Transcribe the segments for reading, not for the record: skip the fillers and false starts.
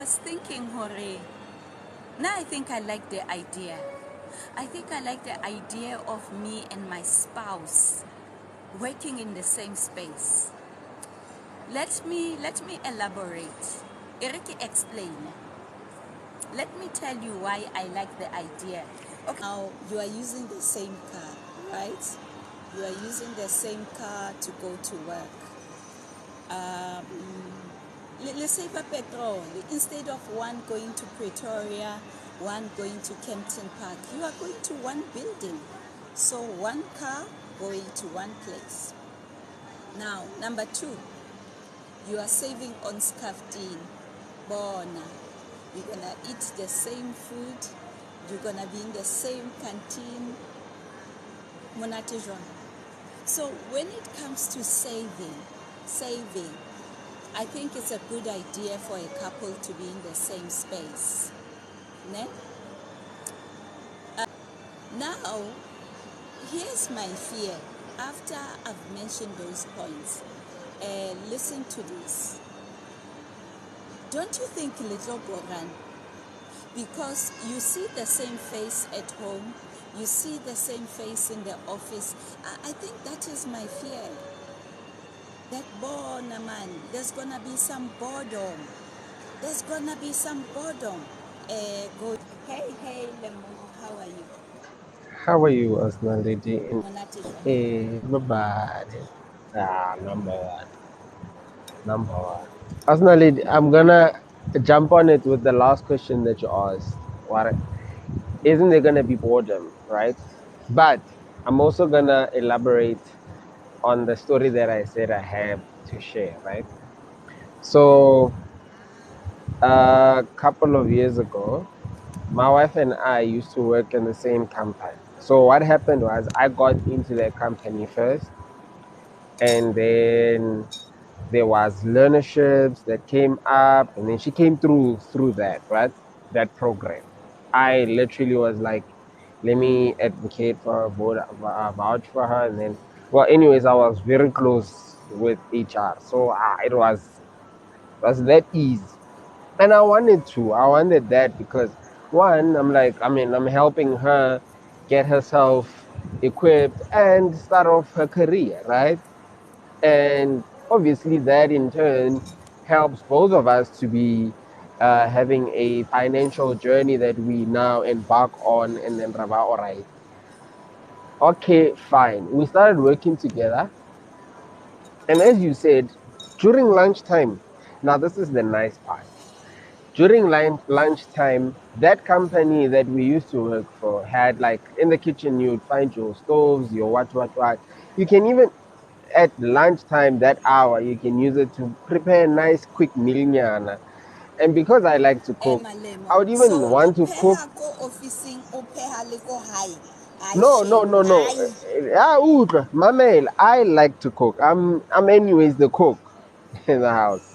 was thinking, Hore, now I think I like the idea. I think I like the idea of me and my spouse working in the same space. Let me elaborate. Eric, explain. Let me tell you why I like the idea. Okay, now you are using the same car, right? You are using the same car to go to work. Let's say for petrol, instead of one going to Pretoria, one going to Kempton Park, you are going to one building. So one car going to one place. Now, number two, you are saving on Skaftin. Bona. You're going to eat the same food. You're going to be in the same canteen. Monatijon. So when it comes to saving, I think it's a good idea for a couple to be in the same space. Ne? Now, here's my fear. After I've mentioned those points, listen to this. Don't you think little Boran, because you see the same face at home, you see the same face in the office, I think that is my fear. That man, there's gonna be some boredom. There's gonna be some boredom. Good. Hey, Lemo, how are you? How are you, Asna lady? Monatijo. Bye-bye. Number one. Number one. Asna lady, I'm gonna jump on it with the last question that you asked. What isn't there gonna be boredom, right? But I'm also gonna elaborate on the story that I said I have to share, right? So a couple of years ago, my wife and I used to work in the same company. So what happened was I got into the company first, and then there was learnerships that came up, and then she came through that, right, that program. I literally was like, let me advocate for her, vouch for her, and then, well, anyways, I was very close with HR, so it was that easy. And I wanted that because, one, I'm helping her get herself equipped and start off her career, right? And obviously that in turn helps both of us to be having a financial journey that we now embark on. And then Raba, all right, okay, fine, we started working together. And as you said, during lunchtime, now this is the nice part. During lunchtime, that company that we used to work for had, like, in the kitchen you'd find your stoves, your what. You can even, at lunchtime, that hour, you can use it to prepare a nice quick meal. And because I like to cook, Malemo. I would even So want to cook. upeha ko officing upeha le ko high. I No. Aye. Udra, Mamel, I like to cook. I'm anyways the cook in the house.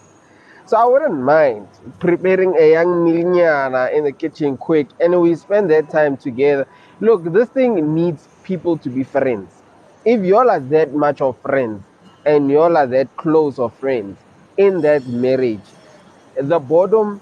So I wouldn't mind preparing a young millionaire in the kitchen quick, and we spend that time together. Look, this thing needs people to be friends. If y'all are that much of friends and y'all are that close of friends in that marriage, the boredom,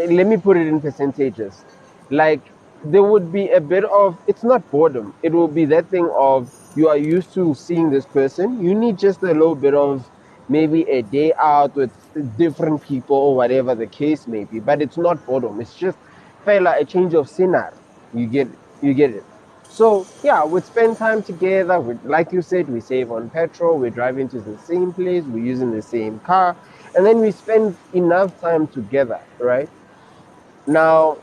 let me put it in percentages. Like, there would be a bit of, it's not boredom, it will be that thing of, you are used to seeing this person, you need just a little bit of maybe a day out with different people or whatever the case may be. But it's not boredom, it's just fella a change of scenery. You get it. So yeah, we spend time together. Like you said, we save on petrol, we're driving to the same place, we're using the same car, and then we spend enough time together, right? Now,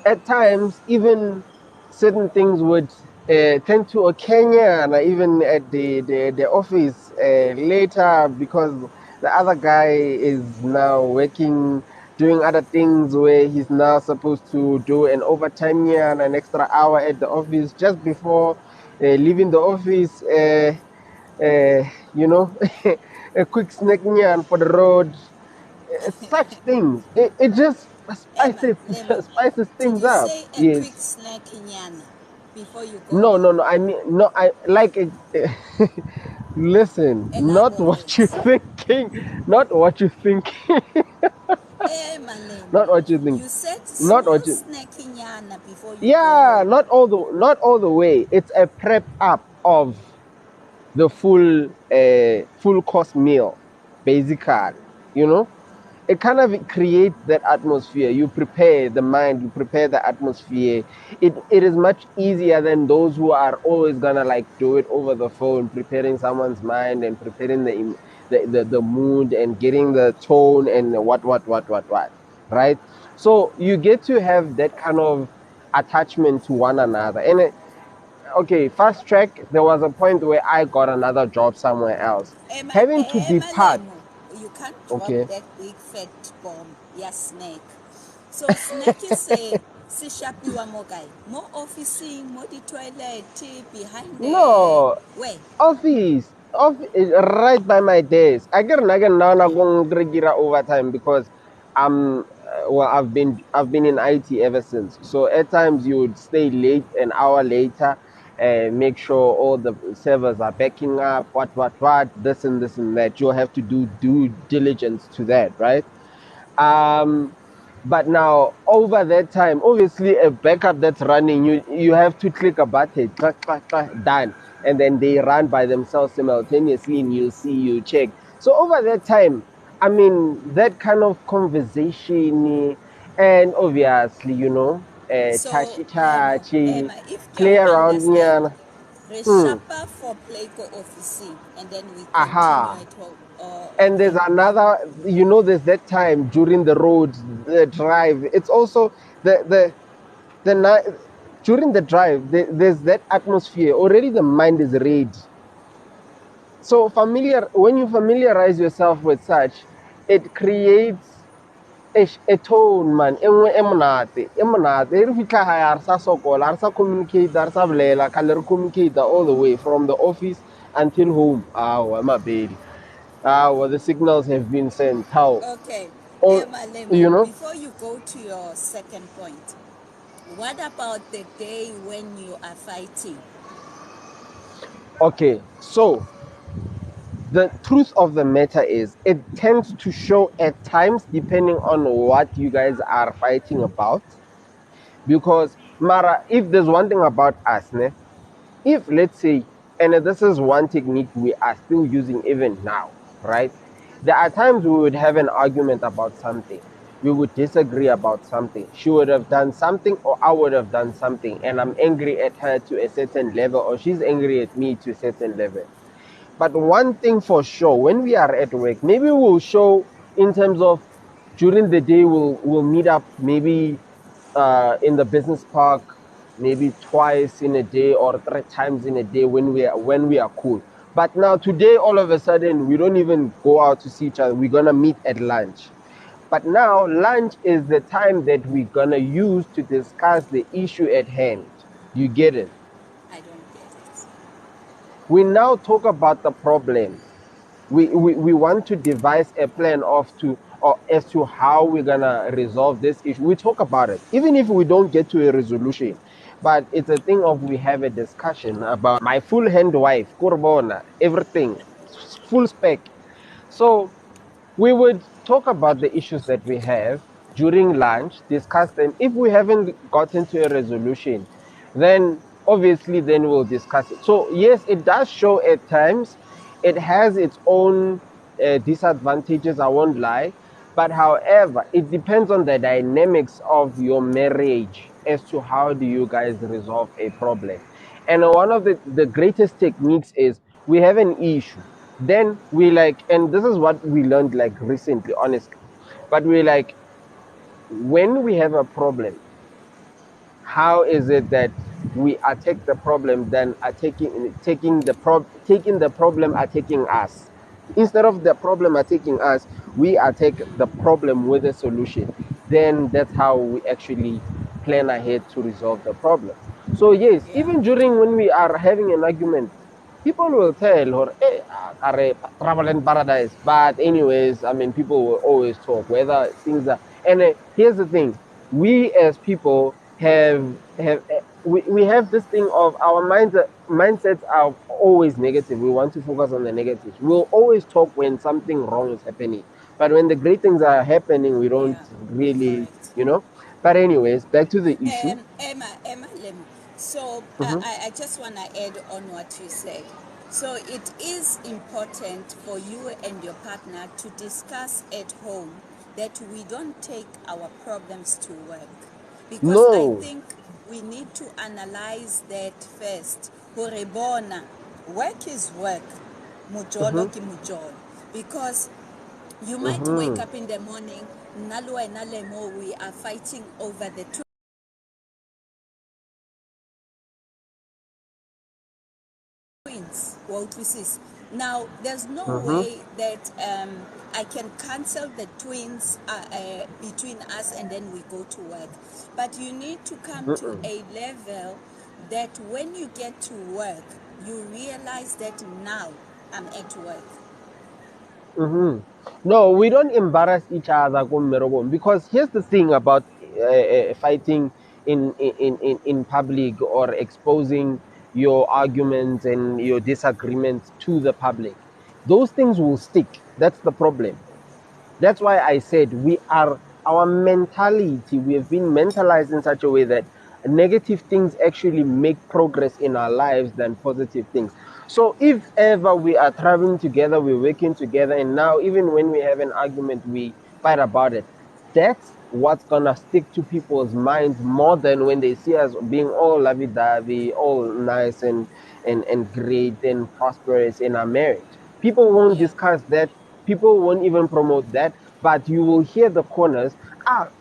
at times, even certain things would tend to Kenya, and even at the office later, because the other guy is now working, doing other things where he's now supposed to do an overtime year and an extra hour at the office just before leaving the office. You know, a quick snack for the road, such things. It just spices Lemo. spices Did things you up. say a quick Yes. snack Nyana before you go home? No. I mean, no. I like it. Listen, not what you're Elaborate. thinking. Not what you're thinking. Not what you think. You said Not small what you. snacking yana before you Yeah, go home. not all the way. It's a prep up of the full course meal, basically. You know, it kind of creates that atmosphere. You prepare the mind, you prepare the atmosphere. It is much easier than those who are always gonna like do it over the phone, preparing someone's mind and preparing the mood and getting the tone and what, right? So you get to have that kind of attachment to one another. And okay, fast track, there was a point where I got another job somewhere else. Having to be part, Malemo, you can't drop okay. that big fat bomb. Yeah, snake. So snake is a sishapiwa mo guy. More officing, more the toilet, behind the No, way. office right by my desk. Again now na kung regira overtime because well I've been in IT ever since. So at times you would stay late an hour later, make sure all the servers are backing up, what, this and that. You'll have to do due diligence to that, right? Um, but now over that time, obviously a backup that's running, you have to click a button, clack, clack, clack, done, and then they run by themselves simultaneously, and you check. So over that time, I mean that kind of conversation, and obviously So touchy, if you play around, understand, yeah. Hmm. reshapa for play go officing, and then we continue Aha. at home. And there's Okay. another, there's that time during the road, the drive. It's also the night during the drive. There's that atmosphere already. The mind is ready. So when you familiarize yourself with such, it creates a tone, man. E nngwe e monate, e monate. E re fitlha hae ha re sa sokola, ha re sa communicate, ha re sa bolela, ka le re communicate all the way from the office until home. Awa, mabedi. Well, the signals have been sent. How? Okay. Or, you know? Before you go to your second point, what about the day when you are fighting? Okay, so the truth of the matter is it tends to show at times depending on what you guys are fighting about. Because, Mara, if there's one thing about us, ne, if let's say, and this is one technique we are still using even now, right? There are times we would have an argument about something. We would disagree about something. She would have done something, or I would have done something, and I'm angry at her to a certain level, or she's angry at me to a certain level. But one thing for sure, when we are at work, maybe we'll show in terms of during the day we'll meet up maybe in the business park maybe twice in a day or 3 times in a day when we are cool. But now today all of a sudden we don't even go out to see each other. We're gonna meet at lunch. But now lunch is the time that we're gonna use to discuss the issue at hand. You get it? I don't get it. We now talk about the problem. We want to devise a plan as to how we're gonna resolve this issue. We talk about it, even if we don't get to a resolution. But it's a thing of we have a discussion about my full hand wife, Kurbona, everything, full spec. So we would talk about the issues that we have during lunch, discuss them. If we haven't gotten to a resolution, then obviously then we'll discuss it. So yes, it does show at times. It has its own disadvantages, I won't lie. But however, it depends on the dynamics of your marriage as to how do you guys resolve a problem. And one of the greatest techniques is we have an issue. Then we like, and this is what we learned like recently, honestly. But we like, when we have a problem, how is it that we attack the problem than taking the problem attacking us? Instead of the problem attacking us, we attack the problem with a solution. Then that's how we actually plan ahead to resolve the problem. So yes, Yeah. even during when we are having an argument, people will tell her, hey, are travel in paradise. But anyways, I mean, people will always talk whether things are. And here's the thing: we as people we have this thing of our mindsets are always negative. We want to focus on the negatives. We'll always talk when something wrong is happening. But when the great things are happening, we don't Yeah, really, correct. you know. But anyways, back to the issue. Emma Lemo. So Mm-hmm. I just want to add on what you said. So it is important for you and your partner to discuss at home that we don't take our problems to work. Because I No. think we need to analyze that first. Hore bona, work is work. Mm-hmm. Mujolo ki mujolo. Because you might wake Mm-hmm. up in the morning, Nalo and Nalemo, we are fighting over the twins. Well, twists. Now, there's no Mm-hmm. way that I can cancel the twins between us and then we go to work. But you need to come to Mm-mm. a level that when you get to work, you realize that now I'm at work. Mm-hmm. No, we don't embarrass each other because here's the thing about fighting in public or exposing your arguments and your disagreements to the public. Those things will stick. That's the problem. That's why I said our mentality, we have been mentalized in such a way that negative things actually make progress in our lives than positive things. So if ever we are traveling together, we're working together, and now even when we have an argument, we fight about it. That's what's gonna stick to people's minds more than when they see us being all lovey-dovey, all nice and great and prosperous in our marriage. People won't Yeah. discuss that. People won't even promote that, but you will hear the corners.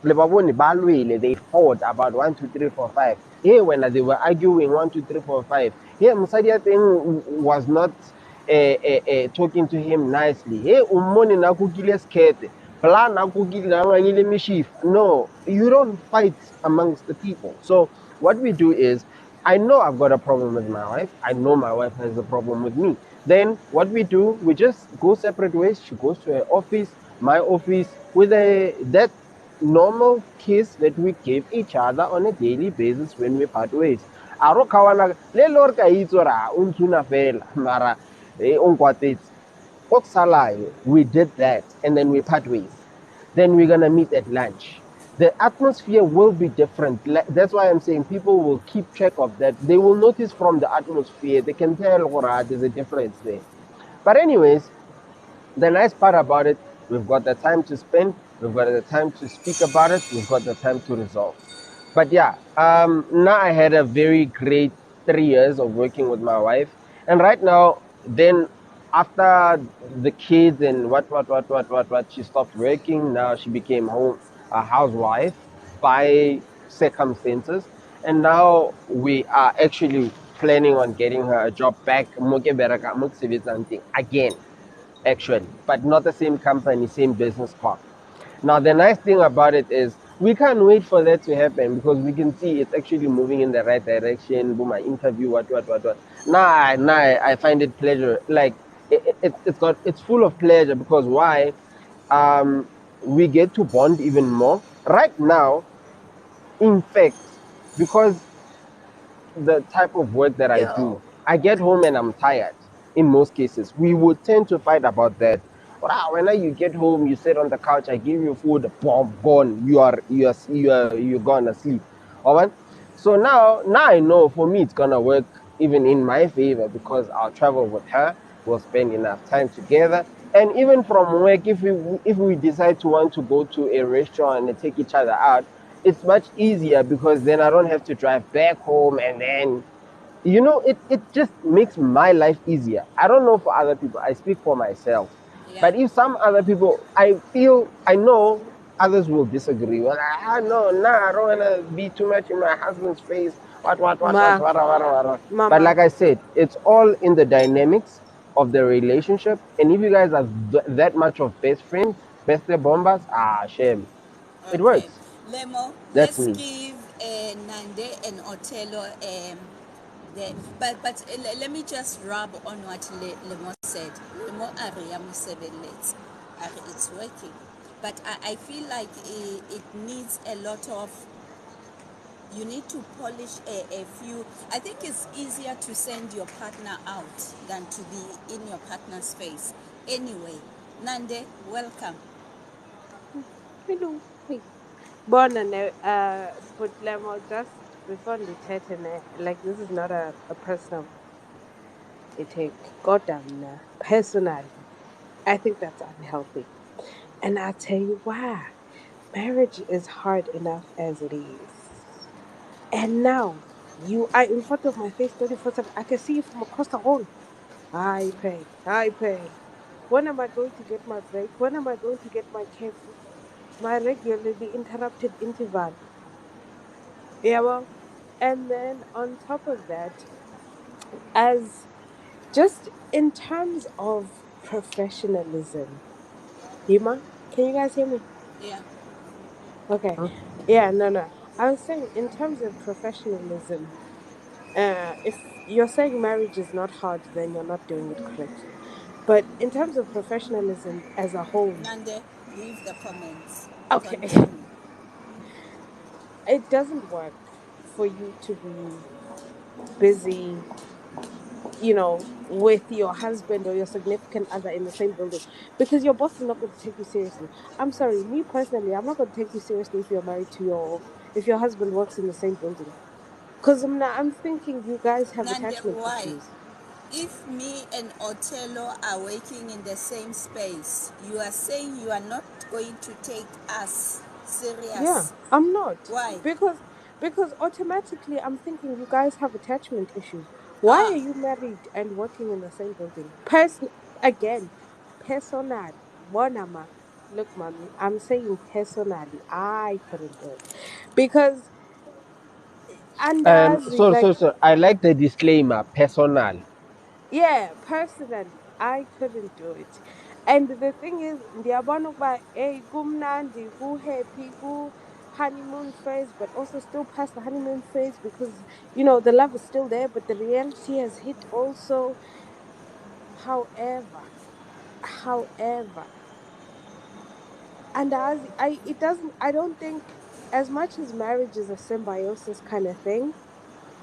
They fought about 1, 2, 3, 4, 5. Here, when they were arguing 1, 2, 3, 4, 5, here Musadia thing was not talking to him nicely. Hey, umoni nakukile skete. No, you don't fight amongst the people. So what we do is, I know I've got a problem with my wife. I know my wife has a problem with me. Then what we do, we just go separate ways. She goes to her office, my office, with that normal kiss that we give each other on a daily basis when we part ways. Aro kawana le lor ka itso ra untuna fela mara o nkwatetse. Oksalayo, we did that and then we part ways. Then we're gonna meet at lunch. The atmosphere will be different. That's why I'm saying people will keep track of that. They will notice from the atmosphere. They can tell there's a difference there. But anyways, the nice part about it, we've got the time to spend, we've got the time to speak about it, we've got the time to resolve. But yeah, now I had a very great 3 years of working with my wife, and right now, then after the kids and what, she stopped working. Now she became a housewife by circumstances, and now we are actually planning on getting her a job back again, actually, but not the same company, same business park. Now, the nice thing about it is we can't wait for that to happen because we can see it's actually moving in the right direction. Boom, my interview, what. Now, I find it pleasure. Like it's full of pleasure because why? We get to bond even more. Right now, in fact, because the type of work that I do, Yo. I get home and I'm tired. In most cases, we would tend to fight about that. Wow, when you get home, you sit on the couch, I give you food, bomb, gone. You're gonna sleep. All right. So now I know for me it's gonna work even in my favor because I'll travel with her. We'll spend enough time together. And even from work, if we decide to want to go to a restaurant and take each other out, it's much easier because then I don't have to drive back home and then it just makes my life easier. I don't know for other people. I speak for myself. Yeah. But if some other people, I know others will disagree. Well, no, nah, I don't want to be too much in my husband's face. Ma, What. But mama, like I said, it's all in the dynamics of the relationship. And if you guys are that much of best friends, best bombers, shame. It Okay. works. Lemo, That's let's me. give Nande and Otelo but let me just rub on what Lemo said. Lemo area musebelets. It's working. But I feel like it needs a lot of, you need to polish a few. I think it's easier to send your partner out than to be in your partner's face. Anyway, Nande, welcome. Hello. Hey. Born and but Lemo, just before the tetane, like this is not a personal it got personally. I think that's unhealthy. And I'll tell you why. Marriage is hard enough as it is. And now you are in front of my face 24/7. I can see you from across the hall. I pay. I pay. When am I going to get my break? When am I going to get my careful? My regularly interrupted interval. Yeah, well, and then on top of that, as just in terms of professionalism, Hima, can you guys hear me? Yeah. Okay. Yeah, no, no. I was saying, in terms of professionalism, if you're saying marriage is not hard, then you're not doing it correctly. But in terms of professionalism as a whole, Nande, leave the comments. okay, Continue. it doesn't work for you to be busy, with your husband or your significant other in the same building because your boss is not going to take you seriously. I'm sorry, me personally, I'm not going to take you seriously if you're married to if your husband works in the same building. Because I'm thinking you guys have Nande, attachment why? issues. If me and Otello are working in the same space, you are saying you are not going to take us Yeah, serious. I'm not. Why? Because automatically I'm thinking you guys have attachment issues. Why Ah, are you married and working in the same building? Again, personally, bonama. Look, mommy, I'm saying personally, I couldn't do it. Because andazi, So, like, I like the disclaimer, personal. yeah, personally, I couldn't do it. And the thing is, ndiyabona ukuba hey kumnandi, ku happy, ku honeymoon phase, but also still past the honeymoon phase because the love is still there, but the reality has hit also. However, and as I it doesn't I don't think, as much as marriage is a symbiosis kind of thing,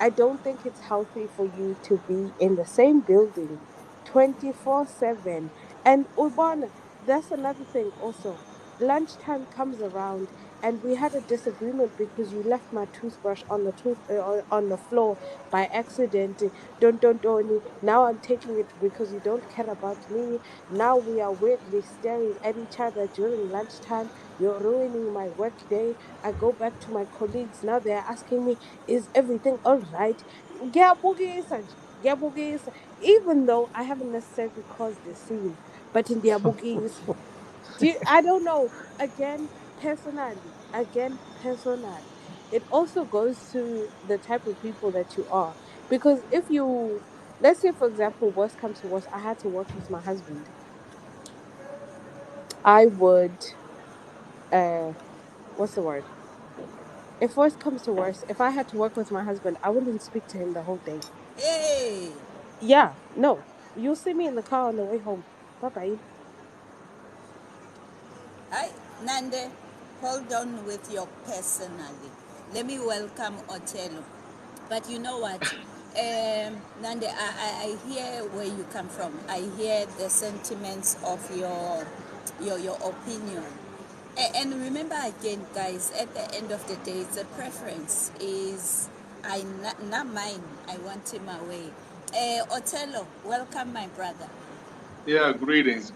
I don't think it's healthy for you to be in the same building 24/7. And Ubana, that's another thing also. Lunchtime comes around and we had a disagreement because you left my toothbrush on the on the floor by accident. Don't. Now I'm taking it because you don't care about me. Now we are weirdly staring at each other during lunchtime. You're ruining my work day. I go back to my colleagues. Now they're asking me, is everything all right? Ngiyabukisa nje, ngiyabukisa. Even though I haven't necessarily caused the scene, but in ngiyabukisa. I don't know. Again, personally. It also goes to the type of people that you are. Because if you, let's say, for example, worst comes to worst, I had to work with my husband. I would, uh, what's the word? If worst comes to worst, if I had to work with my husband, I wouldn't speak to him the whole day. hey, Yeah, no. You'll see me in the car on the way home. Bye bye. hi, Nande, hold on with your personally. Let me welcome Otello. But you know what? Nande, I hear where you come from. I hear the sentiments of your opinion. And remember again, guys, at the end of the day, it's a preference. Is not mine. I want him away. Otello, welcome, my brother. Yeah, greetings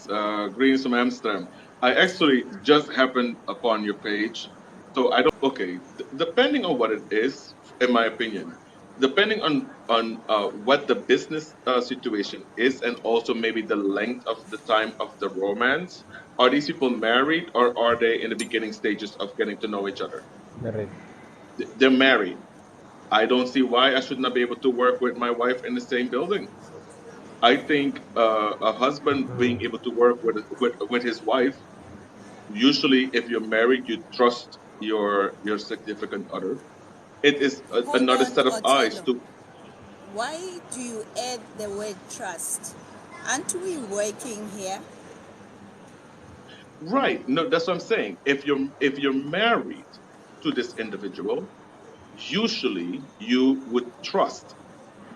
from Amsterdam. I actually just happened upon your page, so I don't. Okay, depending on what it is, in my opinion, depending on what the business situation is, and also maybe the length of the time of the romance. Are these people married, or are they in the beginning stages of getting to know each other? Married. They're married. I don't see why I should not be able to work with my wife in the same building. I think a husband being able to work with his wife. Usually, if you're married, you trust your significant other. It is Hold another on, set of eyes Otello. to. Why do you add the word trust? Aren't we working here? Right. No, that's what I'm saying. If you're married to this individual, usually you would trust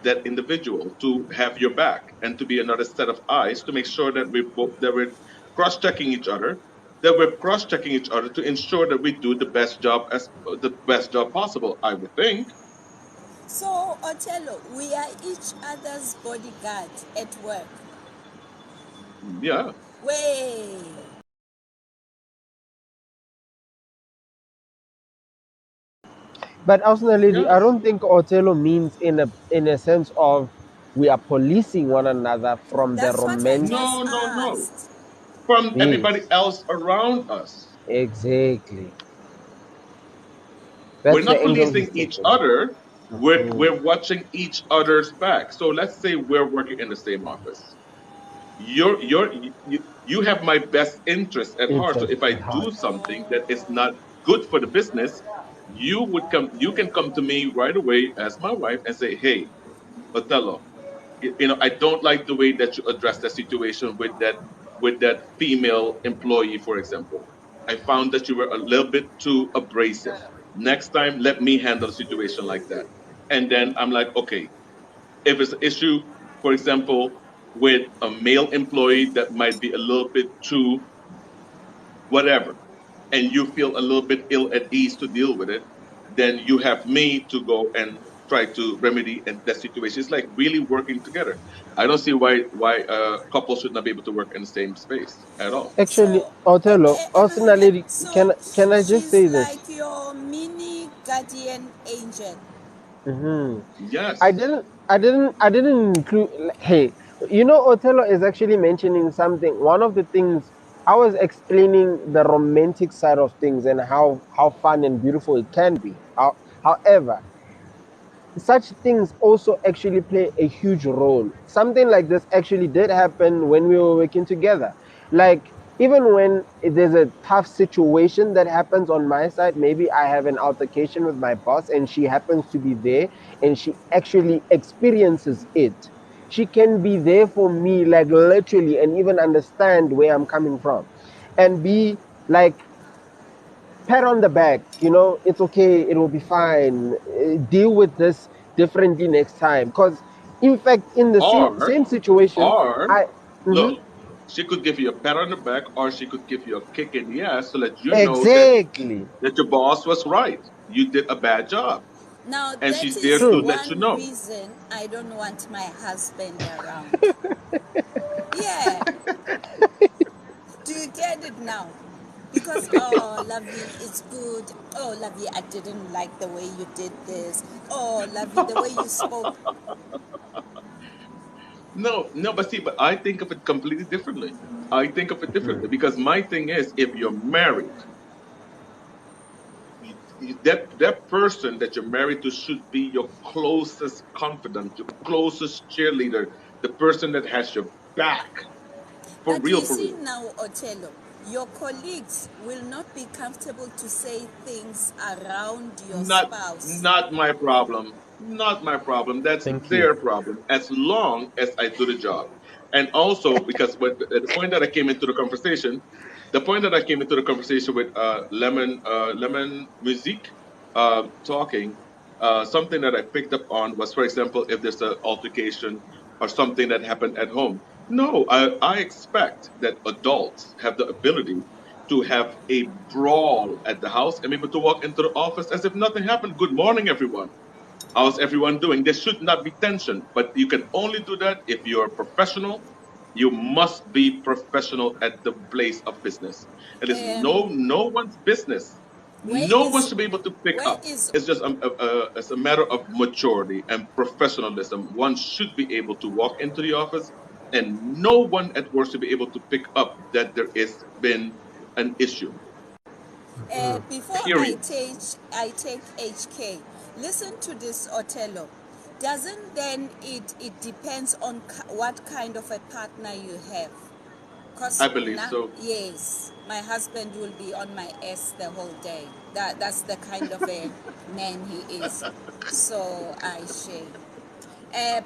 that individual to have your back and to be another set of eyes to make sure that we're cross checking each other, that we're cross-checking each other to ensure that we do the best job possible. I would think. So, Othello, we are each other's bodyguard at work. Yeah. Way. But ultimately, Yes. I don't think Othello means in a sense of we are policing one another from That's the what I romantic. just No. asked. From Yes, everybody else around us. exactly. We're That's the not angle he's policing each taking. other. Mm. We're watching each other's back. So let's say we're working in the same office. You have my best interest at heart. So Interest if I at heart. do something that is not good for the business, you can come to me right away as my wife and say, "Hey, Othello, I don't like the way that you address the situation with that female employee, for example. I found that you were a little bit too abrasive. Next time, let me handle a situation like that." And then I'm like, okay, if it's an issue, for example, with a male employee that might be a little bit too whatever, and you feel a little bit ill at ease to deal with it, then you have me to go and try to remedy that situation. It's like really working together. I don't see why couples should not be able to work in the same space at all. Actually, So, Othello, personally, so can I just she's say this? like your mini guardian angel. Hmm. Yes. I didn't include. Hey, Othello is actually mentioning something. One of the things I was explaining the romantic side of things and how fun and beautiful it can be. However, such things also actually play a huge role. Something like this actually did happen when we were working together. Like, even when there's a tough situation that happens on my side, maybe I have an altercation with my boss and she happens to be there and she actually experiences it. She can be there for me, like literally, and even understand where I'm coming from and be like, pat on the back, it's okay, it will be fine. Deal with this differently next time. Because, in fact, in the Or same situation, or I. Mhm. look, she could give you a pat on the back, or she could give you a kick in the ass to let you know Exactly. that your boss was right. You did a bad job. Now, And that she's there is to True. let you one know. reason I don't want my husband around. Yeah. Do you get it now? Because, oh, Lovey, it's good. Oh, Lovey, I didn't like the way you did this. Oh, Lovey, the way you spoke. No, but see, but I think of it completely differently. I think of it differently because my thing is, if you're married, that person that you're married to should be your closest confidant, your closest cheerleader, the person that has your back. For But real, you for see real. now, Othello, your colleagues will not be comfortable to say things around your spouse. Not my problem. Not my problem. That's Thank you. their problem. As long as I do the job. And also because the point that I came into the conversation, with Lemon Music talking, something that I picked up on was, for example, if there's an altercation or something that happened at home. No, I expect that adults have the ability to have a brawl at the house and be able to walk into the office as if nothing happened. Good morning, everyone. How's everyone doing? There should not be tension, but you can only do that if you're a professional. You must be professional at the place of business. It is no one's business. Where No one is should be able to pick where up. is It's just it's a matter of maturity and professionalism. One should be able to walk into the office, and no one at work should be able to pick up that there has been an issue. before Period. I take HK, listen to this, Othello. Doesn't then it depends on what kind of a partner you have? I Because believe so. yes, my husband will be on my ass the whole day. That's the kind of a man he is. So I share.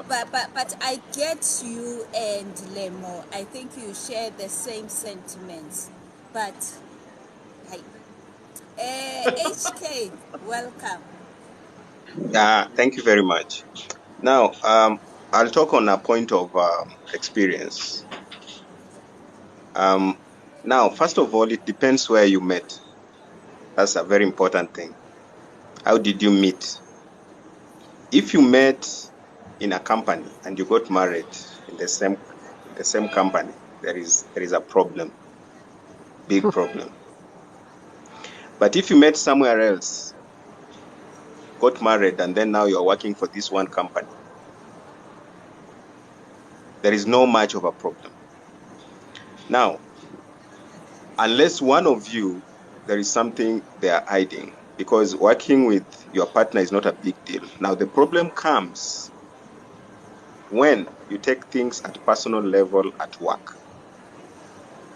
But I get you and Lemo. I think you share the same sentiments. But hi, HK, welcome. Thank you very much. Now, I'll talk on a point of experience. Um, Now, first of all, it depends where you met. That's a very important thing. How did you meet? If you met in a company and you got married in the same company, there is a problem, big problem. But if you met somewhere else, got married, and then now you're working for this one company, there is no much of a problem. Now, unless one of you, there is something they are hiding, because working with your partner is not a big deal. Now, the problem comes when you take things at personal level at work.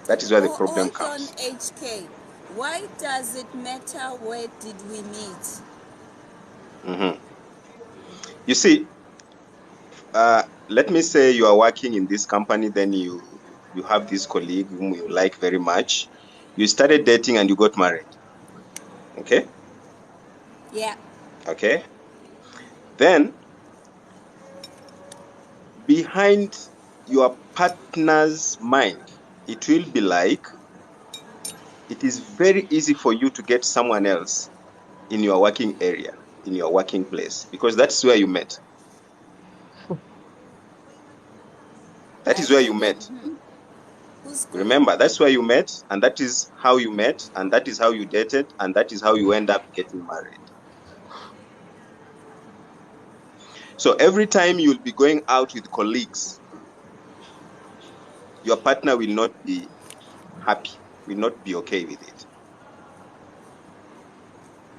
That is where the problem Hold on, comes. HK. Why does it matter where did we meet? Mm-hmm. You see, let me say you are working in this company, then you have this colleague whom you like very much. You started dating and you got married. Okay? Yeah. Okay. Then, behind your partner's mind, it will be like, it is very easy for you to get someone else in your working area, in your working place, because that's where you met. That is where you met. Remember, that's where you met, and that is how you met, and that is how you dated, and that is how you end up getting married. So every time you'll be going out with colleagues, your partner will not be happy, will not be okay with it.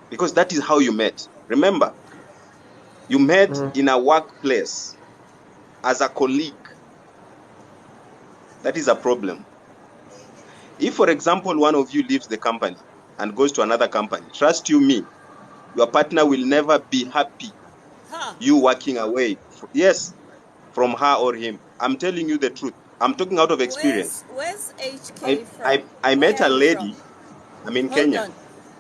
Because that is how you met. Remember, you met in a workplace as a colleague. That is a problem. If, for example, one of you leaves the company and goes to another company, trust you me, your partner will never be happy you walking away. Yes, from her or him. I'm telling you the truth. I'm talking out of experience. Where's HK from? I Where met are a you lady. from? I'm in Hold Kenya. on.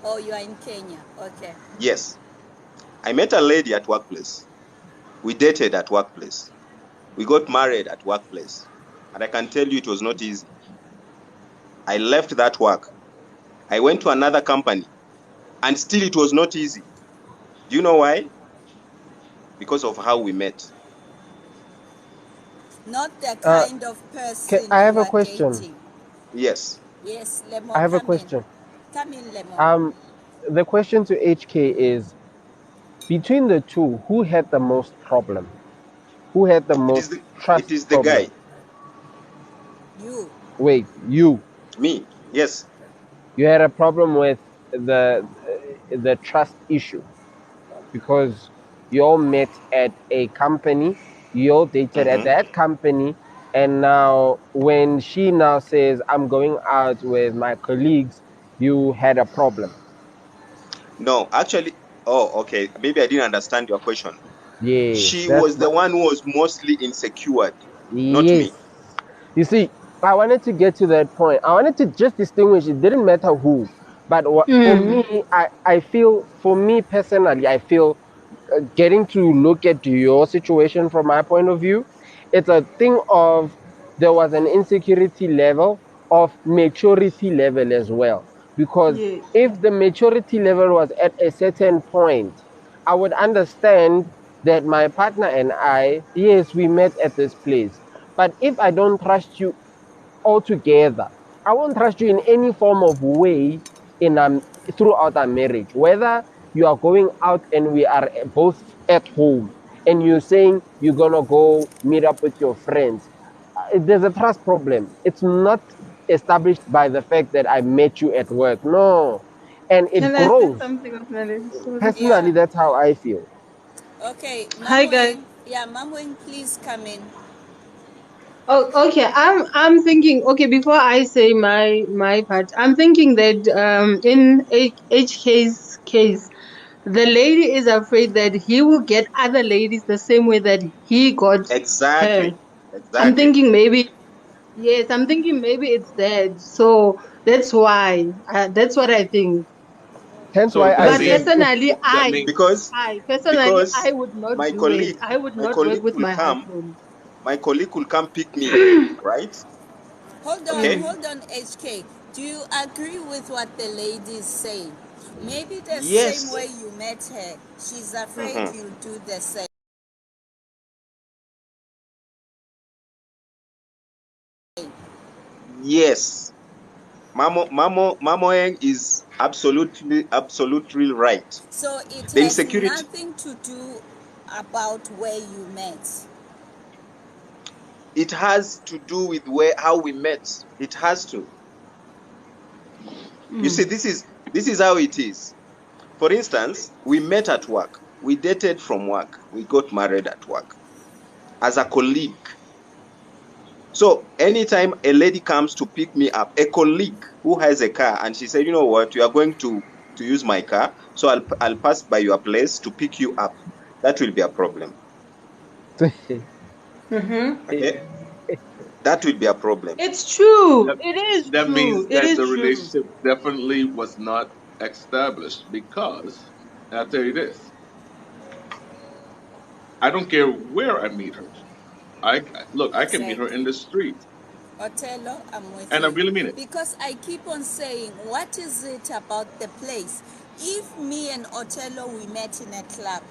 Oh, you are in Kenya. Okay. Yes. I met a lady at workplace. We dated at workplace. We got married at workplace. And I can tell you it was not easy. I left that work. I went to another company. And still it was not easy. Do you know why? Because of how we met. Not the kind of person I have you a are question. dating. Yes. Yes, Lemo, I have a come in. question. Come in, Lemo. The question to HK is, between the two, who had the most problem? Who had the most It trust is the problem? guy. You. Wait, you. Me. Yes. You had a problem with the trust issue because you all met at a company, you all dated at that company, and now when she now says, I'm going out with my colleagues, you had a problem. No, actually, oh, okay. Maybe I didn't understand your question. Yes, She was the one who was mostly insecure, not yes. me. You see, I wanted to get to that point. I wanted to just distinguish. It didn't matter who, but for me, I feel, for me personally, I feel getting to look at your situation from my point of view, it's a thing of there was an insecurity level of maturity level as well. Because Yes. if the maturity level was at a certain point, I would understand that my partner and I, yes, we met at this place. But if I don't trust you altogether, I won't trust you in any form of way in throughout our marriage. Whether you are going out and we are both at home and you're saying you're gonna go meet up with your friends, there's a trust problem. It's not established by the fact that I met you at work. No. And it Can I say grows. something of Melody? Sorry. Personally, Yeah. that's how I feel. Okay, Hi guys. Mamweng. Yeah, Mamweng, please come in. Oh, okay. I'm thinking. Okay, before I say my part, I'm thinking that in HK's case, the lady is afraid that he will get other ladies the same way that he got her. Exactly. I'm Exactly. thinking maybe yes. I'm thinking maybe it's that. So that's why. That's what I think. Hence So why that I But said means it's personally, that means because I would not my do it. colleague I would my not work colleague with will my come, husband. my colleague will come pick me, right? Hold Okay. on, HK. Do you agree with what the lady is saying? Maybe the Yes. same way you met her, she's afraid you'll do the same. Yes. Mamoeng is absolutely right. So it The has insecurity, nothing to do about where you met. it has to do with how we met. It has to. You see, this is how it is. For instance, we met at work. We dated from work. We got married at work as a colleague. So anytime a lady comes to pick me up, a colleague who has a car, and she said, you know what, you are going to use my car, so I'll pass by your place to pick you up. That will be a problem. Okay? That will be a problem. It's true. That, It is that true. means It that is the true. relationship definitely was not established because, I'll tell you this, I don't care where I meet her. I can meet her in the street, Otello, I'm with and I you. really mean it. Because I keep on saying, what is it about the place? If me and Otello, we met in a club,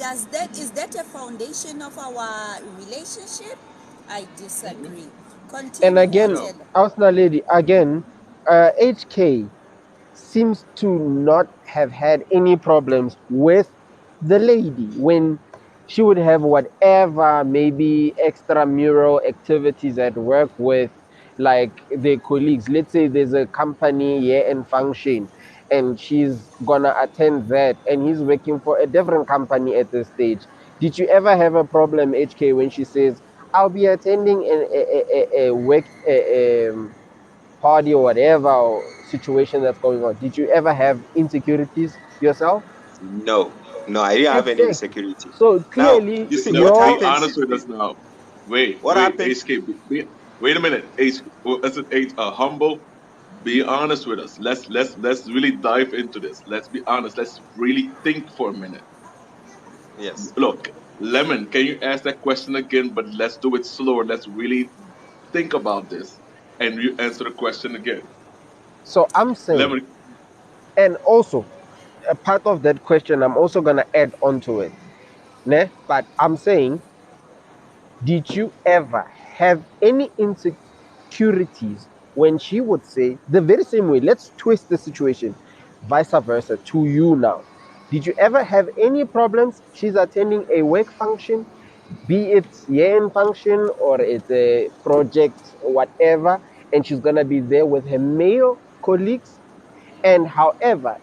is that a foundation of our relationship? I disagree. And Continue, again, No. Otello. Arsenal lady, again, HK seems to not have had any problems with the lady when she would have whatever, maybe extramural activities at work with like their colleagues. Let's say there's a company year-end function and she's gonna attend that and he's working for a different company at this stage. Did you ever have a problem, HK, when she says, I'll be attending a work party or whatever or situation that's going on? Did you ever have insecurities yourself? No, I didn't have any Exactly. insecurity. So Now, clearly, you see, what Be your happens honest is with this. us now. Wait, What happens? HK, wait a minute, HK. Well, is it humble? Be honest with us. Let's really dive into this. Let's be honest. Let's really think for a minute. Yes. Look, Lemon, can you ask that question again? But let's do it slower. Let's really think about this, and you answer the question again. so I'm saying, Lemon, and also a part of that question, I'm also gonna add on to it. Ne? But I'm saying, did you ever have any insecurities when she would say the very same way? Let's twist the situation, vice versa to you now. Did you ever have any problems? She's attending a work function, be it year-end function or it's a project, whatever, and she's gonna be there with her male colleagues. And however,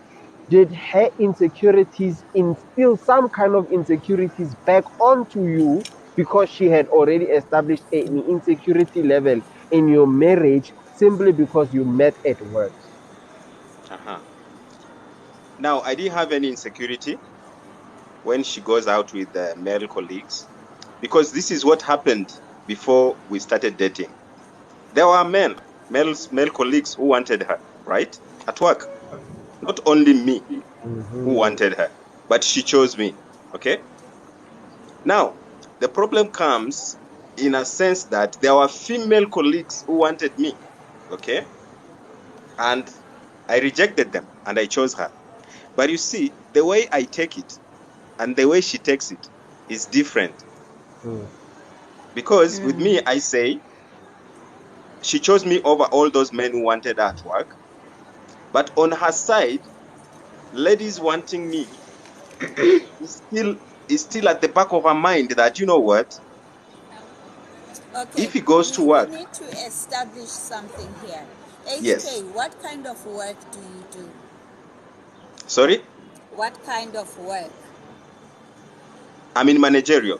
did her insecurities instill some kind of insecurities back onto you because she had already established an insecurity level in your marriage simply because you met at work? Uh-huh. Now, I didn't have any insecurity when she goes out with the male colleagues because this is what happened before we started dating. There were male colleagues who wanted her, right? At work. Not only me who wanted her, but she chose me. Okay? Now, the problem comes in a sense that there were female colleagues who wanted me. Okay? And I rejected them and I chose her. But you see, the way I take it and the way she takes it is different. Because with me, I say she chose me over all those men who wanted her at work. But on her side, ladies wanting me is still at the back of her mind that, you know what, Okay, if he goes to we work, need to establish something here. yes. HK, what kind of work do you do? Sorry? What kind of work? I'm in managerial.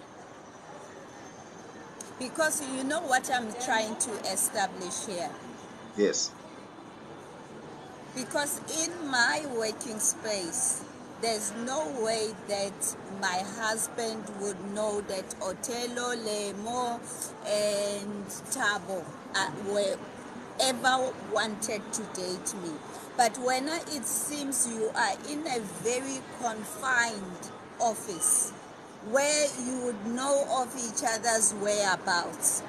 Because you know what I'm trying to establish here. Yes. Because in my working space, there's no way that my husband would know that Otello, Lemo, and Tabo were ever wanted to date me. But when it seems you are in a very confined office where you would know of each other's whereabouts.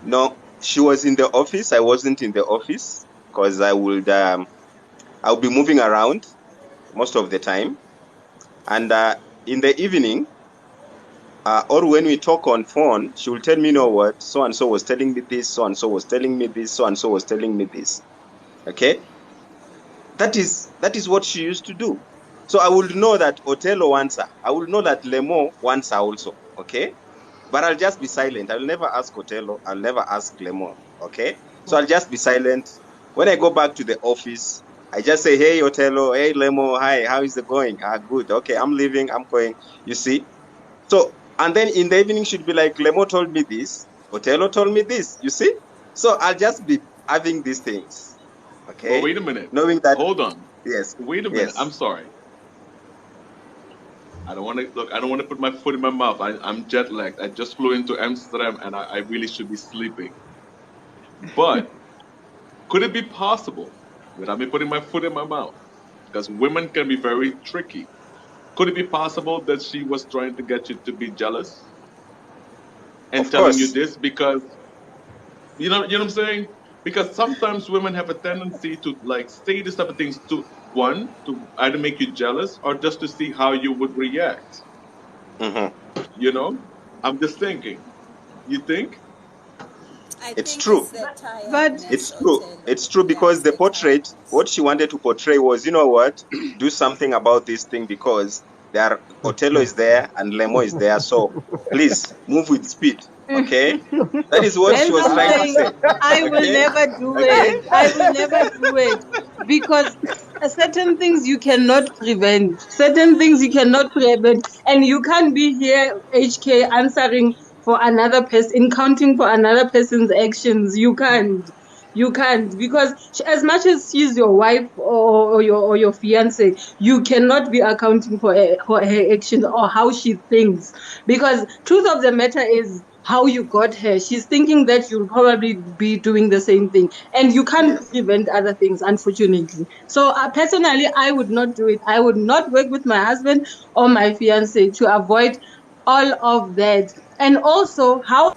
No, She was in the office. I wasn't in the office because I'll be moving around most of the time. And in the evening, or when we talk on phone, she will tell me, you know what, so and so was telling me this, so and so was telling me this, so and so was telling me this. Okay, that is what she used to do. So I will know that Otelo wants her. I will know that Lemo wants her also. Okay, but I'll just be silent. I'll never ask Otelo. I'll never ask Lemo. Okay, so I'll just be silent. When I go back to the office, I just say, hey Otelo, hey Lemo, hi, how is it going? Good. Okay, I'm leaving. I'm going. You see. So, and then in the evening, she'd be like, Lemo told me this, Otelo told me this, you see? So I'll just be having these things, But okay? wait a minute. Knowing that, Hold on. yes, Wait a minute. I'm yes. sorry. I don't want to look. I don't want to put my foot in my mouth. I'm jet lagged. I just flew into Amsterdam, and I really should be sleeping. But could it be possible, without me putting my foot in my mouth, because women can be very tricky? Could it be possible that she was trying to get you to be jealous and Of telling you course. this because you know what I'm saying? Because sometimes women have a tendency to like say these type of things to one to either make you jealous or just to see how you would react. Hmm. You know, I'm just thinking. You think? I It's think it's true. the But tiredness, It's true. Otelo. It's true Yeah, because it's the the portrait, tiredness. what she wanted to portray was, you know what, do something about this thing because Otelo is there and Lemo is there. So please move with speed, okay? That is what she hence was I'm trying to saying say, I will okay? never do Okay? it. I will never do it because certain things you cannot prevent. Certain things you cannot prevent, and you can't be here, HK, answering for another person, counting for another person's actions. You can't. You can't because as much as she's your wife or your fiance, you cannot be accounting for her actions or how she thinks. Because truth of the matter is how you got her. She's thinking that you'll probably be doing the same thing, and you can't prevent other things, unfortunately. So personally, I would not do it. I would not work with my husband or my fiance to avoid all of that. And also, how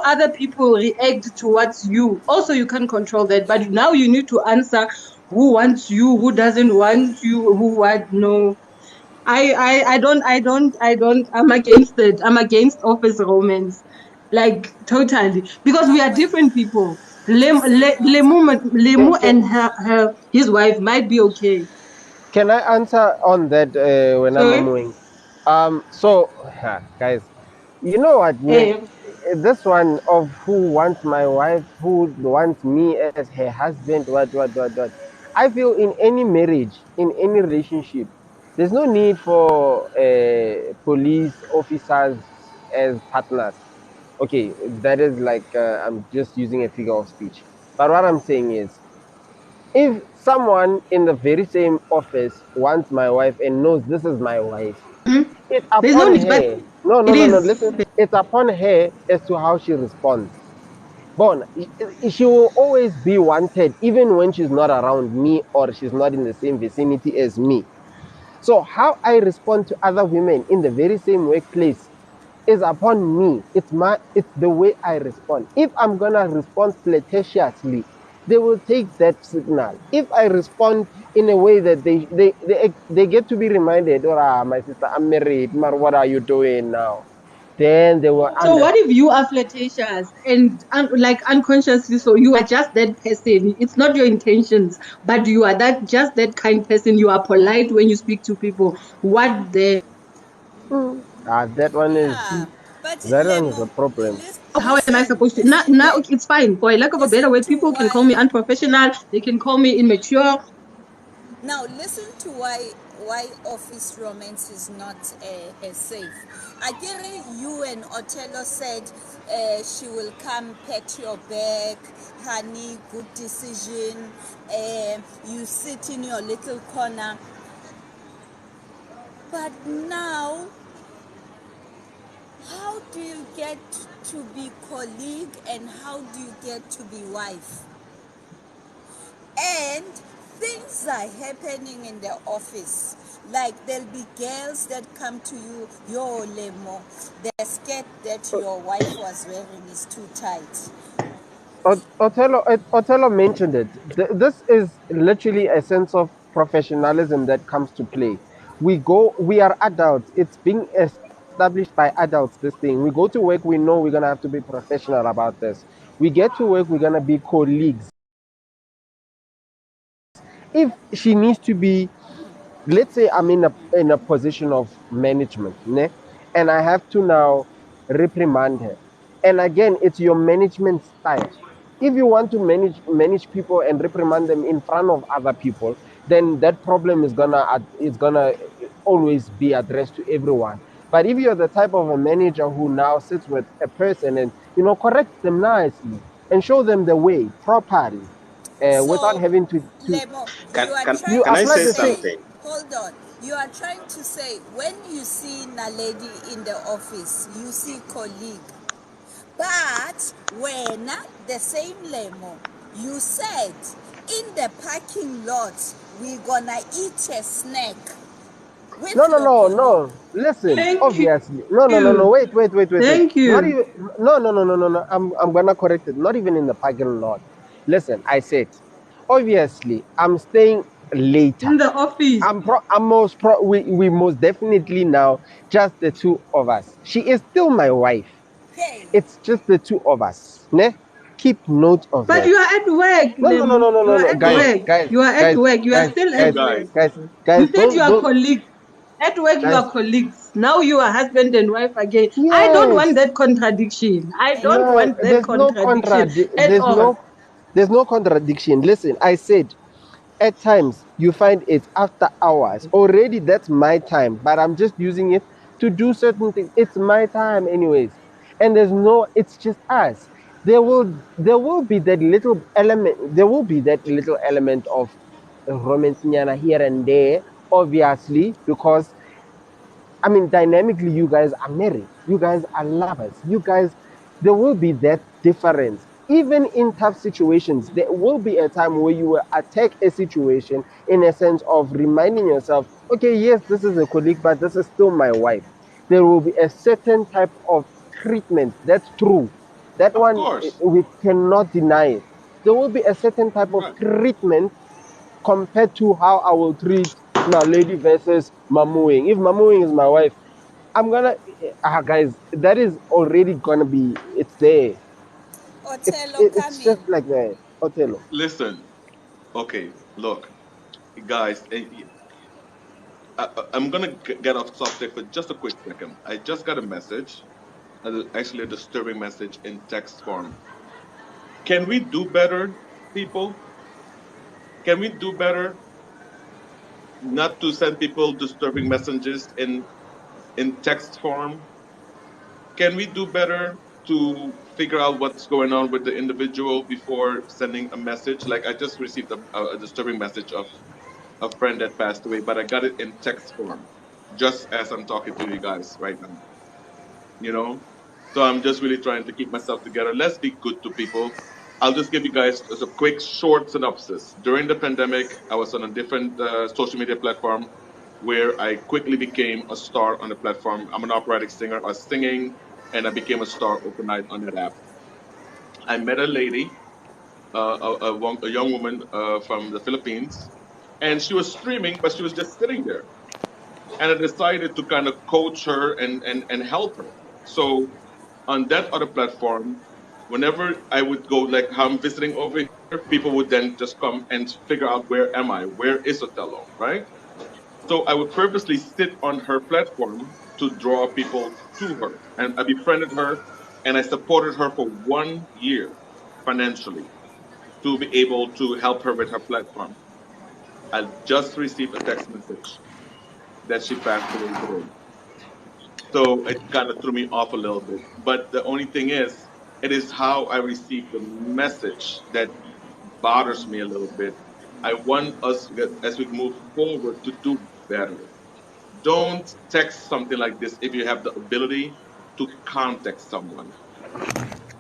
other people react towards you. Also, you can't control that. But now you need to answer who wants you, who doesn't want you, who what. No, I don't. I'm against it. I'm against office romance, like totally, because we Now are wait, different people. listen, Walter. Lemu and his wife might be okay. Can I answer on that when I'm Sorry. moving? So, guys, you know what? Eh, This one of who wants my wife, who wants me as her husband, what. I feel in any marriage, in any relationship, there's no need for police officers as partners. Okay, that is like I'm just using a figure of speech. But what I'm saying is, if someone in the very same office wants my wife and knows this is my wife, mhm. it's There's no upon need, but her. No, no, it no, no. is. Listen, it's upon her as to how she responds. Bon, she will always be wanted, even when she's not around me or she's not in the same vicinity as me. So how I respond to other women in the very same workplace is upon me. It's the way I respond. If I'm gonna respond flirtatiously, they will take that signal. If I respond in a way that they get to be reminded, or my sister, I'm married, what are you doing now? Then they will So understand. what if you are flirtatious and like unconsciously, so you are just that person. It's not your intentions, but you are that just that kind person. You are polite when you speak to people. What the? That one is Yeah, but a Lemo, problem. How am I listen, supposed to? listen Now here. okay, it's fine. For a lack of a better Listen word, to people can call me why. unprofessional. They can call me immature. Now listen to why office romance is not safe. Agere, you and Otello said she will come pat your back, honey, good decision. You sit in your little corner. But now, how do you get to be colleague and how do you get to be wife? And things are happening in the office. Like there'll be girls that come to you, yo Lemo, the skirt that your wife was wearing is too tight. Othello mentioned it. This is literally a sense of professionalism that comes to play. We are adults. It's being established by adults, this thing. We go to work, we know we're going to have to be professional about this. We get to work, we're going to be colleagues. If she needs to be, let's say I'm in a position of management, ne? And I have to now reprimand her. And again, it's your management style. If you want to manage people and reprimand them in front of other people, then that problem is gonna always be addressed to everyone. But if you're the type of a manager who now sits with a person and corrects them nicely and show them the way properly, without So, having to Lemo, Can you are can you trying can I to apply say the same. say, something? hold on, you are trying to say when you see a lady in the office, you see colleague. But when the same Lemo, you said in the parking lot, we're gonna eat a snack No, with no, your no, colleague. no. Listen, Thank obviously. No, no, no, no. you. Wait. Thank Not you. even. No, no, no, no, no, no. I'm gonna correct it. Not even in the parking lot. Listen, I said, obviously, I'm staying later. In the office. We most definitely now just the two of us. She is still my wife. Hey, It's just the two of us. Ne? Keep note of But that. you are at work, No, no, no, Lemu. no, no, You no, are no, at guys, Look, work. guys, You are at guys, work. You are guys, still at guys, work. guys, guys, You guys. said you are Don't, colleagues. At work, you guys. are colleagues. Now you are husband and wife again. I don't want Yes. that contradiction. I don't exactly. No, want that contradiction at all. there's no contradiction. Listen, I said at times you find it after hours. Already that's my time, but I'm just using it to do certain things. It's my time anyways. And it's just us. There will be that little element of romance nyana here and there, obviously, because I mean, dynamically, you guys are married. You guys are lovers. You guys, there will be that difference. Even in tough situations, there will be a time where you will attack a situation in a sense of reminding yourself, okay, yes, this is a colleague, but this is still my wife. There will be a certain type of treatment. That's true. That of one, course, we cannot deny it. There will be a certain type of right. treatment compared to how I will treat my lady versus Mamuing. If Mamuing is my wife, I'm gonna guys, that is already gonna be it's there. Othello, It's come just in. like that. Othello. Listen, okay, look, guys, I'm gonna get off subject for just a quick second. I just got a message, actually a disturbing message in text form. Can we do better, people? Can we do better not to send people disturbing messages in text form? Can we do better to figure out what's going on with the individual before sending a message? Like I just received a disturbing message of a friend that passed away, but I got it in text form, just as I'm talking to you guys right now. You know, so I'm just really trying to keep myself together. Let's be good to people. I'll just give you guys as a quick, short synopsis. During the pandemic, I was on a different social media platform where I quickly became a star on the platform. I'm an operatic singer. I was singing, and I became a star overnight on that app. I met a lady, a young woman from the Philippines, and she was streaming, but she was just sitting there. And I decided to kind of coach her and help her. So on that other platform, whenever I would go, like how I'm visiting over here, people would then just come and figure out where am I, where is Othello, right? So I would purposely sit on her platform to draw people to her, and I befriended her, and I supported her for 1 year financially to be able to help her with her platform. I just received a text message that she passed away today. So it kind of threw me off a little bit. But the only thing is, it is how I receive the message that bothers me a little bit. I want us, as we move forward, to do better. Don't text something like this if you have the ability to contact someone.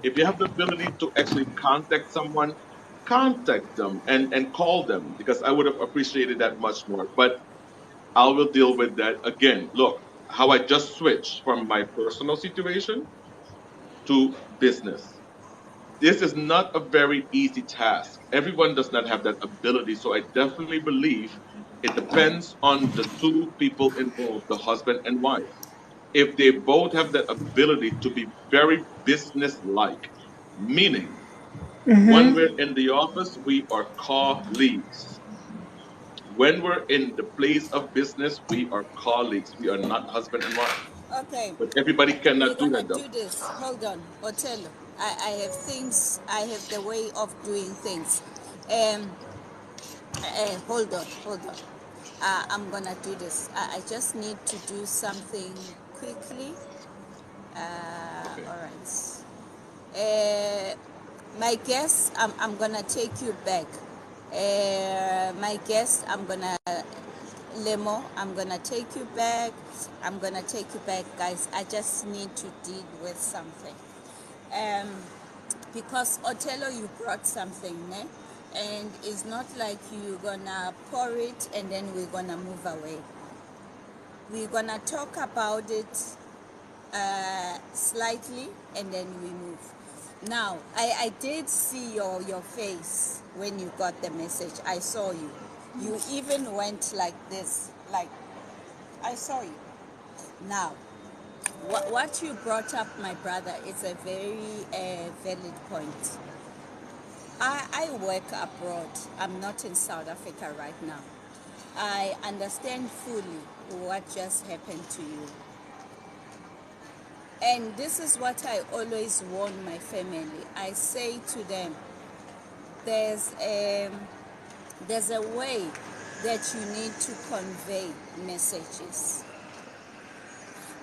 If you have the ability to actually contact them and call them because I would have appreciated that much more. But I will deal with that again. Look, how I just switched from my personal situation to business. This is not a very easy task. Everyone does not have that ability. So I definitely believe it depends on the two people involved, the husband and wife. If they both have that ability to be very business-like, meaning when Mm-hmm. we're in the office, we are colleagues. When we're in the place of business, we are colleagues. We are not husband and wife. Okay, But everybody we're cannot do gonna that do though. this. Hold on, Otello. I have things. I have the way of doing things. Um, hold on. I'm gonna do this. I just need to do something quickly. Okay. All right. Uh, my guest, I'm gonna take you back. My guest, Lemo, I'm gonna take you back. I'm gonna take you back, guys. I just need to deal with something. Um, because Otello, you brought something, ne? And it's not like you're gonna pour it and then we're gonna move away. We're gonna talk about it slightly and then we move. Now, I did see your face when you got the message. I saw you. You even went like this, like I saw you. Now, what you brought up, my brother, is a very valid point. I work abroad. I'm not in South Africa right now. I understand fully what just happened to you. And this is what I always warn my family. I say to them, there's a, there's a way that you need to convey messages.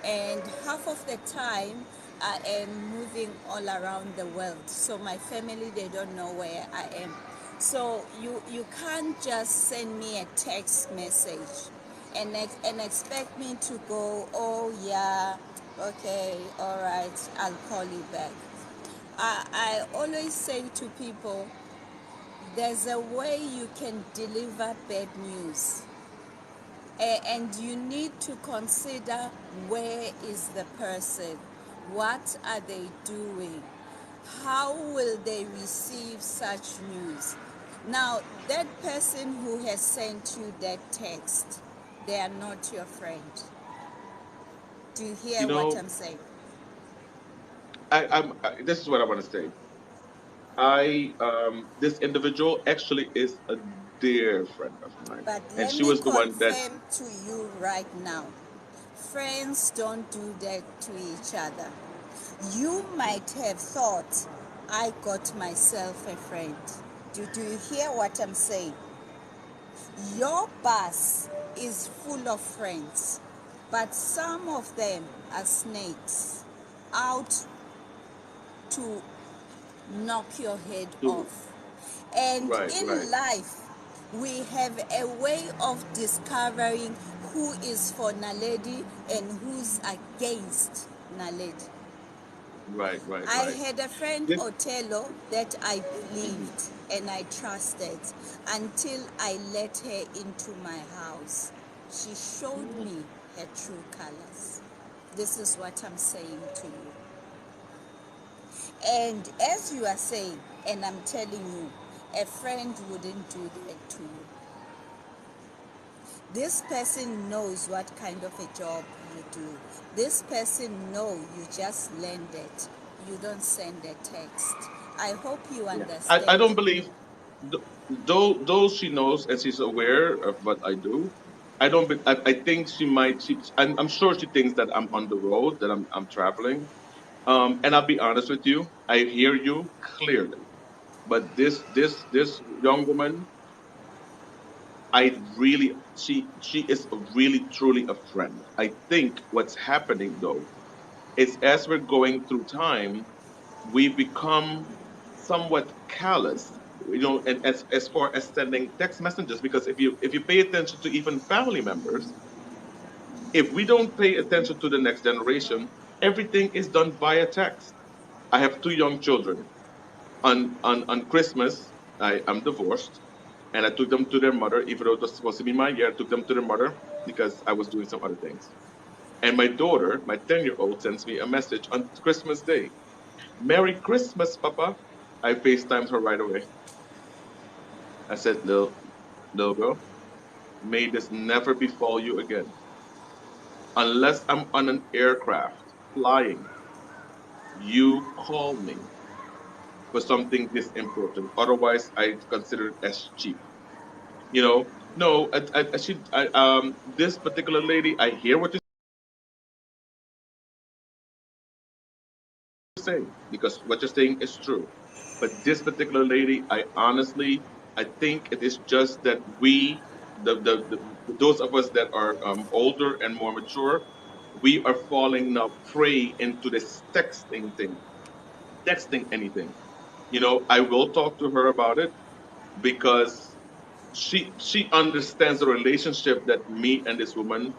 And half of the time, I am moving all around the world. So my family, they don't know where I am. So you can't just send me a text message and expect me to go, oh yeah, okay, all right, I'll call you back. I always say to people, there's a way you can deliver bad news. And you need to consider, where is the person? What are they doing? How will they receive such news? Now, that person who has sent you that text, they are not your friend. Do you hear You what know, I'm saying? this is what I want to say. This individual actually is a dear friend of mine, But and let she me was the one that, confirm to you right now, friends don't do that to each other. You might have thought, I got myself a friend. Do you hear what I'm saying? Your bus is full of friends, but some of them are snakes out to knock your head to, off. And right, right, in life, we have a way of discovering who is for Naledi and who's against Naledi. right, right, I right. had a friend, This, Otello, that I mhm. believed and I trusted until I let her into my house. She showed me her true colors. This is what I'm saying to you. And as you are saying, and I'm telling you, a friend wouldn't do that to you. This person knows what kind of a job you do. This person know you just landed. You don't send a text. I hope you Yeah. I understand. don't believe, though she knows and she's aware of what I do. I don't. I think she might. I'm sure she thinks that I'm on the road, that I'm traveling. And I'll be honest with you. I hear you clearly. But this young woman, she is really truly a friend. I think what's happening though is, as we're going through time, we become somewhat callous, and as far as sending text messages, because if you pay attention to even family members, if we don't pay attention to the next generation, everything is done via text. I have two young children. On Christmas, I'm divorced, and I took them to their mother, even though it was supposed to be my year. I took them to their mother because I was doing some other things. And my daughter, my 10-year-old, sends me a message on Christmas Day. Merry Christmas, Papa. I FaceTimed her right away. I said, little girl, may this never befall you again. Unless I'm on an aircraft flying, you call me for something this important. Otherwise, I consider it as cheap. No, this particular lady, I hear what you're saying because what you're saying is true. But this particular lady, I think it is just that those of us that are older and more mature, we are falling now prey into this texting thing, texting anything. I will talk to her about it because she understands the relationship that me and this woman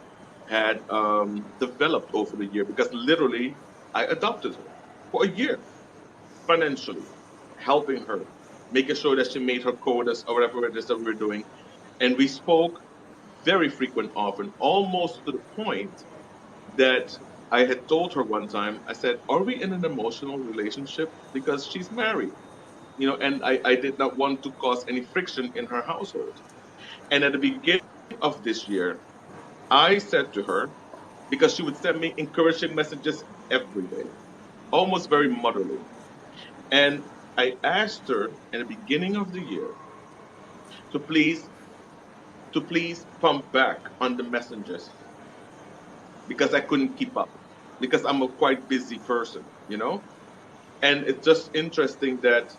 had developed over the year because literally I adopted her for a year financially, helping her, making sure that she made her quotas or whatever it is that we were doing. And we spoke very frequent, often, almost to the point that I had told her one time, I said, are we in an emotional relationship? Because she's married, and I did not want to cause any friction in her household. And at the beginning of this year, I said to her, because she would send me encouraging messages every day, almost very motherly. And I asked her in the beginning of the year to please pump back on the messages because I couldn't keep up because I'm a quite busy person. And it's just interesting that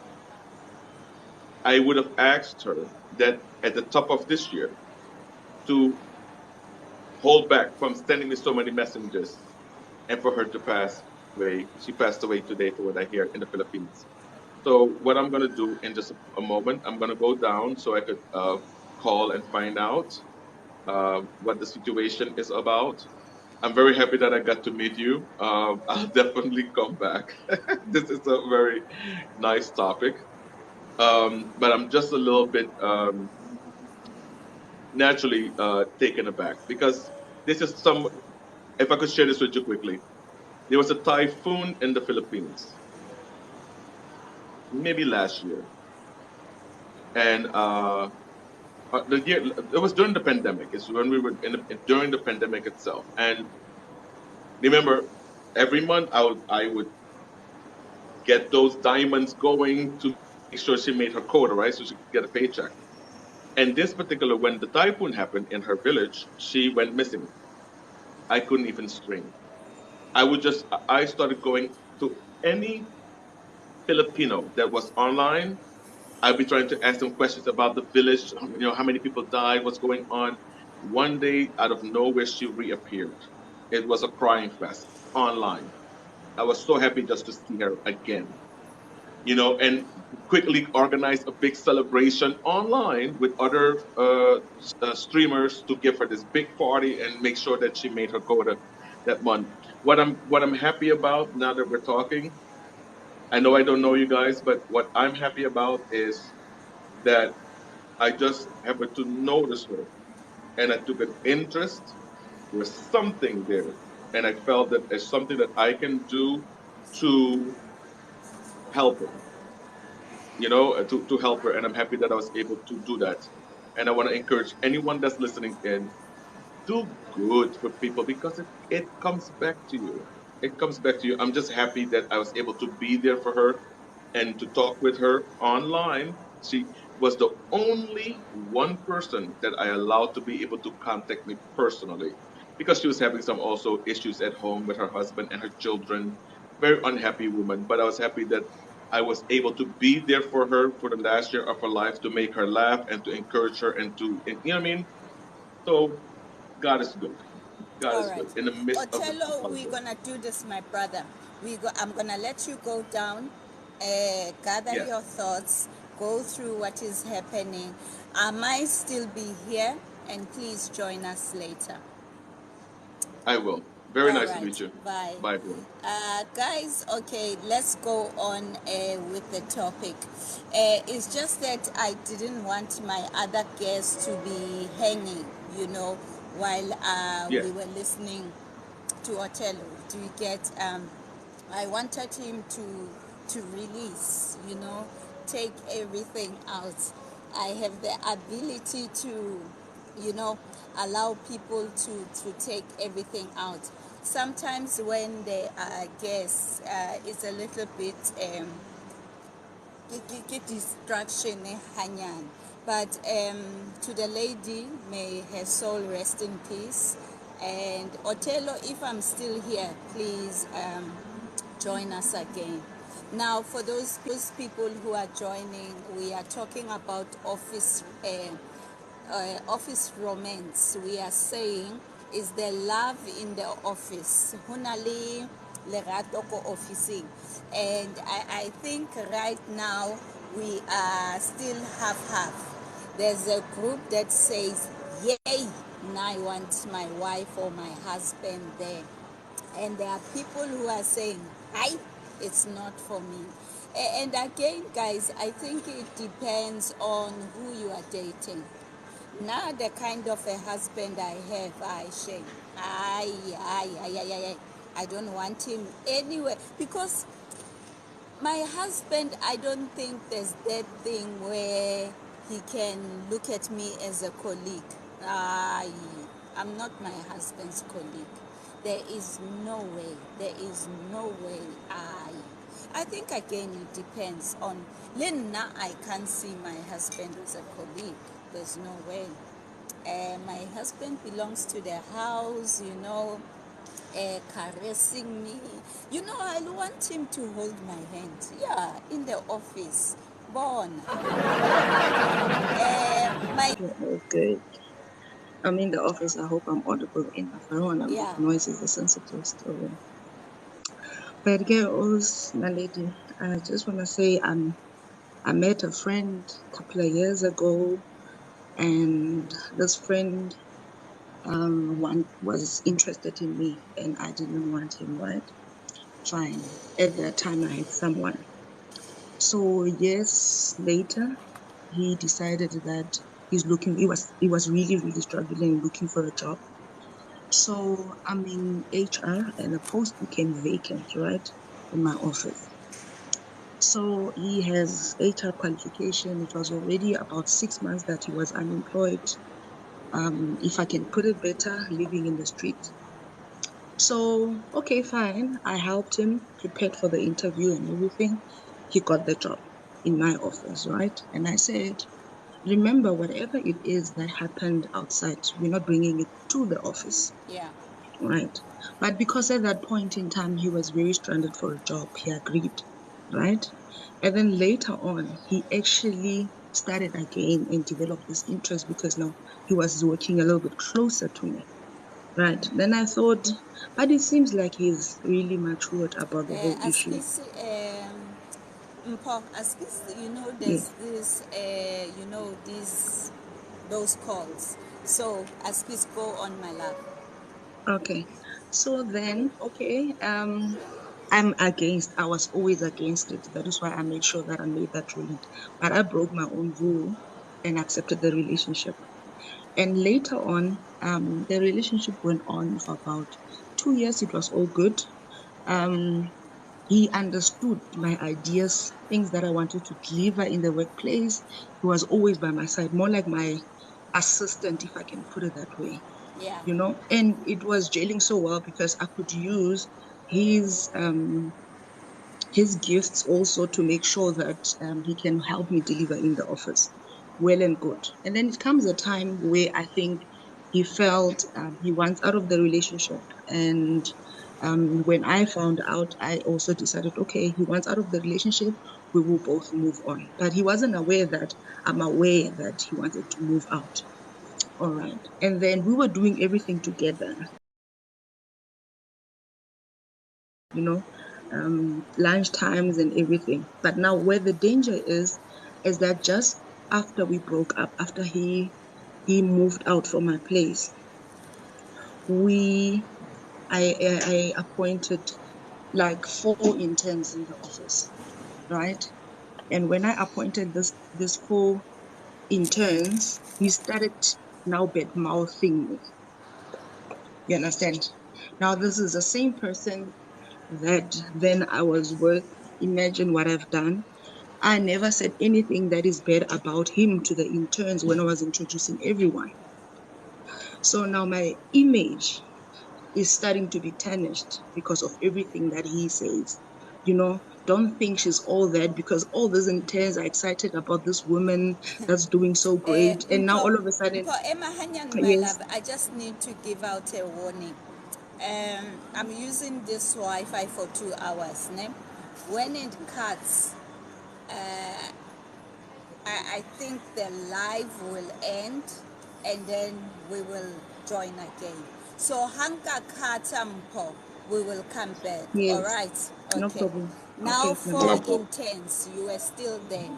I would have asked her that at the top of this year to hold back from sending me so many messages and for her to pass away. She passed away today, for what I hear, in the Philippines. So what I'm gonna do in just a moment, I'm gonna go down so I could call and find out what the situation is about. I'm very happy that I got to meet you. I'll definitely come back. This is a very nice topic, but I'm just a little bit naturally taken aback because this is some. If I could share this with you quickly, there was a typhoon in the Philippines, maybe last year, and the year it was during the pandemic. It's when we were during the pandemic itself. And remember, every month I would get those diamonds going to make sure she made her quota, right, so she could get a paycheck. And this particular, when the typhoon happened in her village, she went missing. I couldn't even string. I started going to any Filipino that was online. I'd be trying to ask them questions about the village, how many people died, what's going on. One day, out of nowhere, she reappeared. It was a crying fest online. I was so happy just to see her again, and quickly organized a big celebration online with other streamers to give her this big party and make sure that she made her quota that month. What I'm happy about now that we're talking, I know I don't know you guys, but what I'm happy about is that I just happened to notice her and I took an interest. There was something there. And I felt that there's something that I can do to help her, to help her. And I'm happy that I was able to do that. And I want to encourage anyone that's listening in, do good for people because it comes back to you. It comes back to you. I'm just happy that I was able to be there for her and to talk with her online. She was the only one person that I allowed to be able to contact me personally because she was having some also issues at home with her husband and her children. Very unhappy woman, but I was happy that I was able to be there for her for the last year of her life to make her laugh and to encourage her and you know what I mean? So God is good. God All is right. good in the midst of the Otello, we're challenges. gonna do this, my brother. I'm gonna let you go down, gather Yes, your thoughts, go through what is happening. I might still be here, and please join us later. I will. Very All nice to right. meet you. Bye. Bye, everyone. Guys, okay, let's go on with the topic. It's just that I didn't want my other guests to be hanging, while we Yes. were listening to Othello. Do you get? I wanted him to to release, take everything out. I have the ability to, allow people to take everything out. Sometimes when they are guests, it's a little bit ke distraction hanyane. But to the lady, may her soul rest in peace. And Othello, if I'm still here, please join us again. Now, for those people who are joining, we are talking about office romance. We are saying, is there love in the office? Hunali lerato ko officing. And I think right now we are still half-half. There's a group that says, yay, now I want my wife or my husband there. And there are people who are saying, hi, it's not for me. And again, guys, I think it depends on who you are dating. Now, the kind of a husband I have, I say, I don't want him anywhere. Because my husband, I don't think there's that thing where he can look at me as a colleague. I'm not my husband's colleague. There is no way. There is no way. I think again it depends on. Lena, I can't see my husband as a colleague. There's no way. My husband belongs to the house, caressing me. I want him to hold my hand. Yeah, in the office. Born. My Oh, good. I'm in the office. I hope I'm audible enough. I don't want to make yeah. noise. It's a sensitive story. But girls, my lady, I just want to say I met a friend a couple of years ago, and this friend one was interested in me, and I didn't want him. Right? Fine. At that time, I had someone. So years later, he decided that he's looking. He was really struggling looking for a job. So I'm in HR and the post became vacant, right, in my office. So he has HR qualification. It was already about 6 months that he was unemployed. If I can put it better, living in the street. So, okay, fine. I helped him, prepared for the interview and everything. He got the job in my office, right? And I said, remember, whatever it is that happened outside, we're not bringing it to the office. Yeah. Right. But because at that point in time he was very stranded for a job, he agreed. Right. And then later on, he actually started again and developed this interest because now he was working a little bit closer to me. Right. Then I thought, but it seems like he's really matured about the whole issue. Mpo, Yeah. there's this, those calls. So, Askis, go on, my love. Okay. So then, okay, I was always against it. That is why I made sure that I made that ruling. But I broke my own rule and accepted the relationship. And later on, the relationship went on for about 2 years. It was all good. He understood my ideas, things that I wanted to deliver in the workplace. He was always by my side, more like my assistant, if I can put it that way. Yeah. And it was gelling so well because I could use his gifts also to make sure that he can help me deliver in the office. Well and good. And then it comes a time where I think he felt he wants out of the relationship. And when I found out, I also decided, okay, he wants out of the relationship, we will both move on. But he wasn't aware that I'm aware that he wanted to move out. All right. And then we were doing everything together, lunch times and everything. But now where the danger is that just after we broke up, after he moved out from my place, I appointed like 4 interns in the office, right? And when I appointed this 4 interns, he started now bad mouthing me. You understand? Now this is the same person that then I was with imagine what I've done. I never said anything that is bad about him to the interns when I was introducing everyone. So now my image is starting to be tarnished because of everything that he says. You know, don't think she's all that, because all these interns are excited about this woman that's doing so great. And now all of a sudden, Emma Hanyang, my yes, love, I just need to give out a warning. I'm using this Wi-Fi for 2 hours. Ne? When it cuts, I think the live will end and then we will join again. So Hanka Katampo, we will come back. yes, All right. no Okay. problem. Now Okay, for No Naledi. problem. intense, you are still there.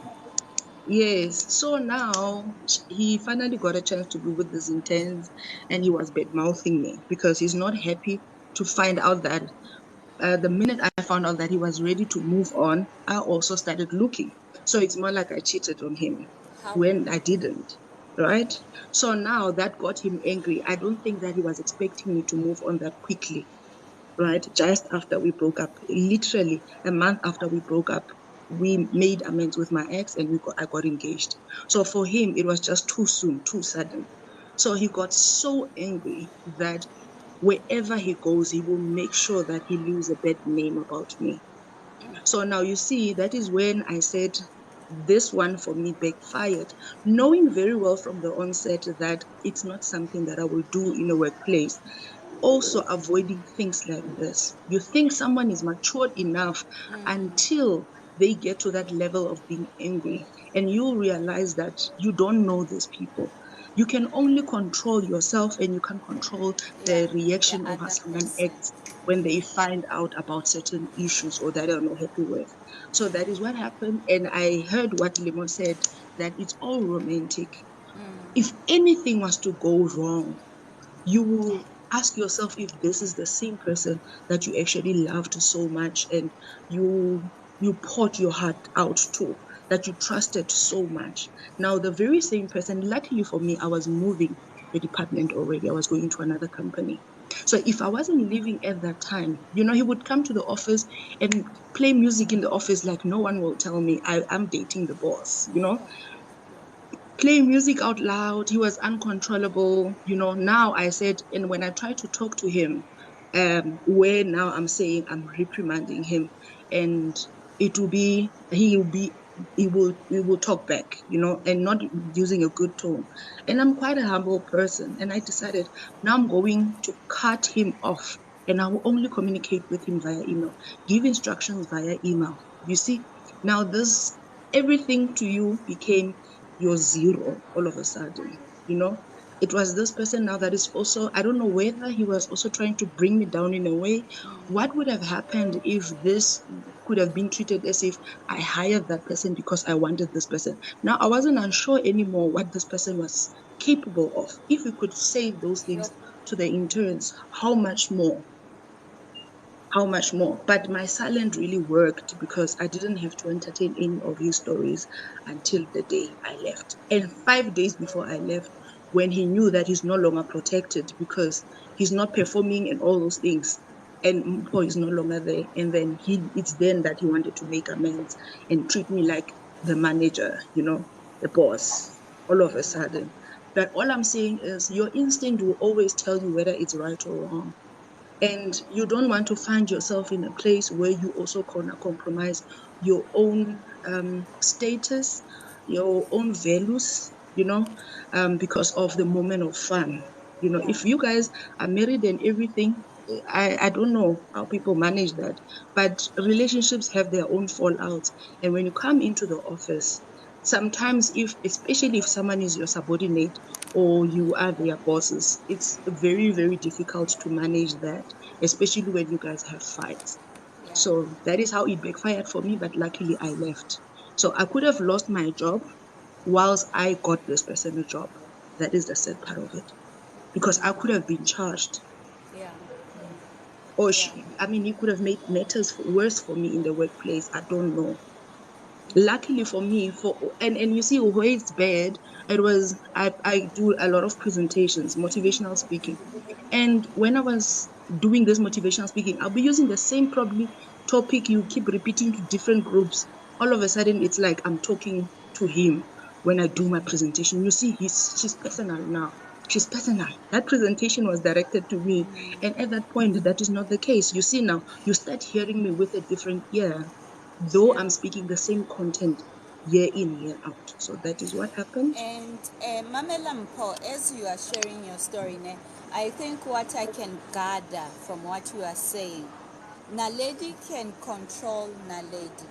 Yes, so now he finally got a chance to be with this intense, and he was bad mouthing me because he's not happy to find out that the minute I found out that he was ready to move on, I also started looking. So it's more like I cheated on him How? when I didn't, right? So now that got him angry. I don't think that he was expecting me to move on that quickly, right? Just after we broke up, literally a month after we broke up, we made amends with my ex and I got engaged. So for him, it was just too soon, too sudden. So he got so angry that wherever he goes, he will make sure that he leaves a bad name about me. So now you see, that is when I said this one for me backfired, knowing very well from the onset that it's not something that I will do in a workplace. Also avoiding things like this. You think someone is matured enough until they get to that level of being angry, and you realize that you don't know these people. You can only control yourself, and you can control Yeah, the the reaction of how other someone person. acts when they find out about certain issues or that they are not happy with. So that is what happened. And I heard what Lemon said, that it's all romantic. If anything was to go wrong, you will ask yourself if this is the same person that you actually loved so much, and you poured your heart out to, that you trusted so much. Now the very same person, luckily for me, I was moving the department already. I was going to another company. So if I wasn't living at that time, he would come to the office and play music in the office like no one will tell me I'm dating the boss, playing music out loud. He was uncontrollable. Now I said, and when I try to talk to him, where now I'm saying I'm reprimanding him, and it will be, he will talk back, and not using a good tone. And I'm quite a humble person, and I decided now I'm going to cut him off, and I will only communicate with him via email, give instructions via email. You see, now this, everything to you became your zero all of a sudden. It was this person now that is also, I don't know whether he was also trying to bring me down in a way. What would have happened if this could have been treated as if I hired that person because I wanted this person? Now I wasn't unsure anymore what this person was capable of. If we could say those things to the interns, how much more? How much more? But my silence really worked because I didn't have to entertain any of his stories until the day I left. And 5 days before I left, when he knew that he's no longer protected because he's not performing and all those things, and Mpo is no longer there, and then it's then that he wanted to make amends and treat me like the manager, the boss, all of a sudden. But all I'm saying is your instinct will always tell you whether it's right or wrong. And you don't want to find yourself in a place where you also compromise your own status, your own values, because of the moment of fun. If you guys are married and everything, I don't know how people manage that, but relationships have their own fallouts. And when you come into the office, sometimes, especially if someone is your subordinate or you are their bosses, it's very, very difficult to manage that, especially when you guys have fights. Yeah. So that is how it backfired for me, but luckily I left. So I could have lost my job whilst I got this person a job. That is the sad part of it. Because I could have been charged. Yeah. Or Yeah. he could have made matters worse for me in the workplace. I don't know. Luckily for me, and you see where it's bad, it was I do a lot of presentations, motivational speaking. And when I was doing this motivational speaking, I'll be using the same probably topic you keep repeating to different groups, all of a sudden it's like I'm talking to him when I do my presentation. You see, she's personal now. She's personal. That presentation was directed to me. And at that point, that is not the case. You see now, you start hearing me with a different ear, though I'm speaking the same content year in, year out. So that is what happened. And Mamela Mpo, as you are sharing your story, I think what I can gather from what you are saying, Naledi can control Naledi,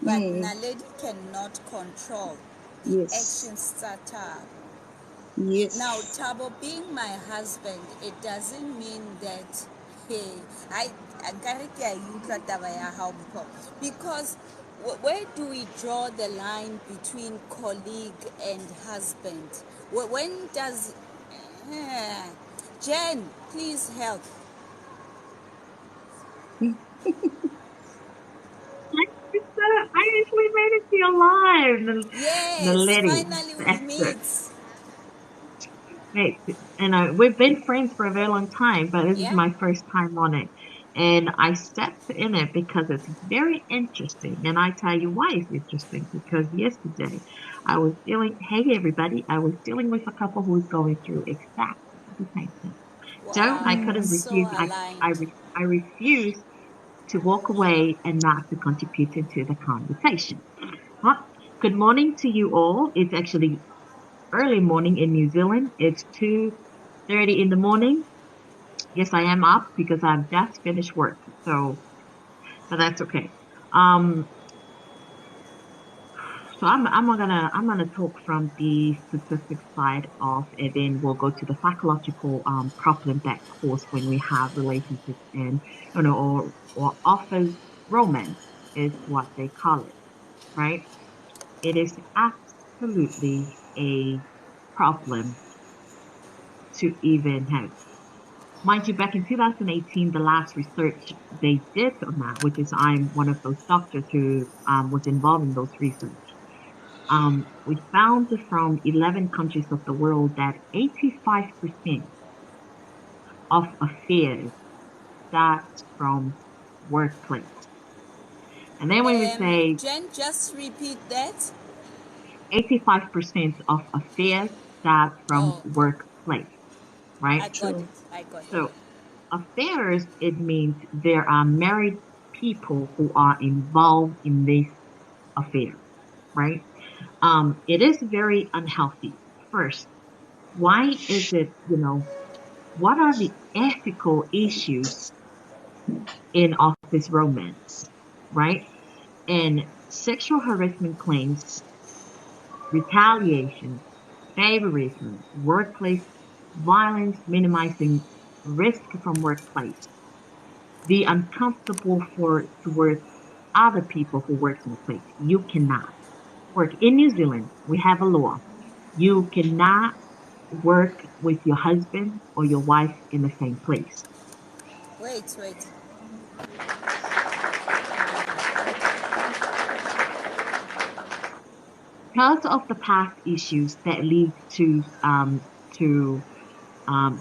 but Naledi cannot control the Yes. action starter. Yes. Now, Tabo being my husband, it doesn't mean that, hey, because where do we draw the line between colleague and husband? When does, Jen, please help. I actually made it to your live. Yes, Naledi, finally we that's it. meet. Hey, we've been friends for a very long time, but this is Yeah. my first time on it. And I stepped in it because it's very interesting. And I tell you why it's interesting. Because yesterday hey everybody, I was dealing with a couple who was going through exactly the same thing. So I Wow, couldn't so refuse, aligned. I refused to walk away and not to contribute into the conversation. Well, good morning to you all. It's actually early morning in New Zealand. It's 2:30 in the morning. Yes, I am up because I've just finished work. So that's okay. Um, so I'm gonna talk from the statistics side of, and then we'll go to the psychological problem that cause when we have relationships and or offers romance is what they call it, right? It is absolutely a problem to even have. Mind you, back in 2018, the last research they did on that, which is I'm one of those doctors who was involved in those research, we found from 11 countries of the world that 85% of affairs start from workplace. And then when we say Jen, just repeat that. 85% of affairs start from Oh, okay. workplace, right? I got True. it. I got it. So affairs, it means there are married people who are involved in this affair, right? It is very unhealthy. First, why is it, what are the ethical issues in office romance, right? And sexual harassment claims, retaliation, favorism, workplace violence, minimizing risk from workplace, the uncomfortable for towards other people who work in the place. You cannot work in New Zealand. We have a law. You cannot work with your husband or your wife in the same place. Wait. Because of the past issues that lead to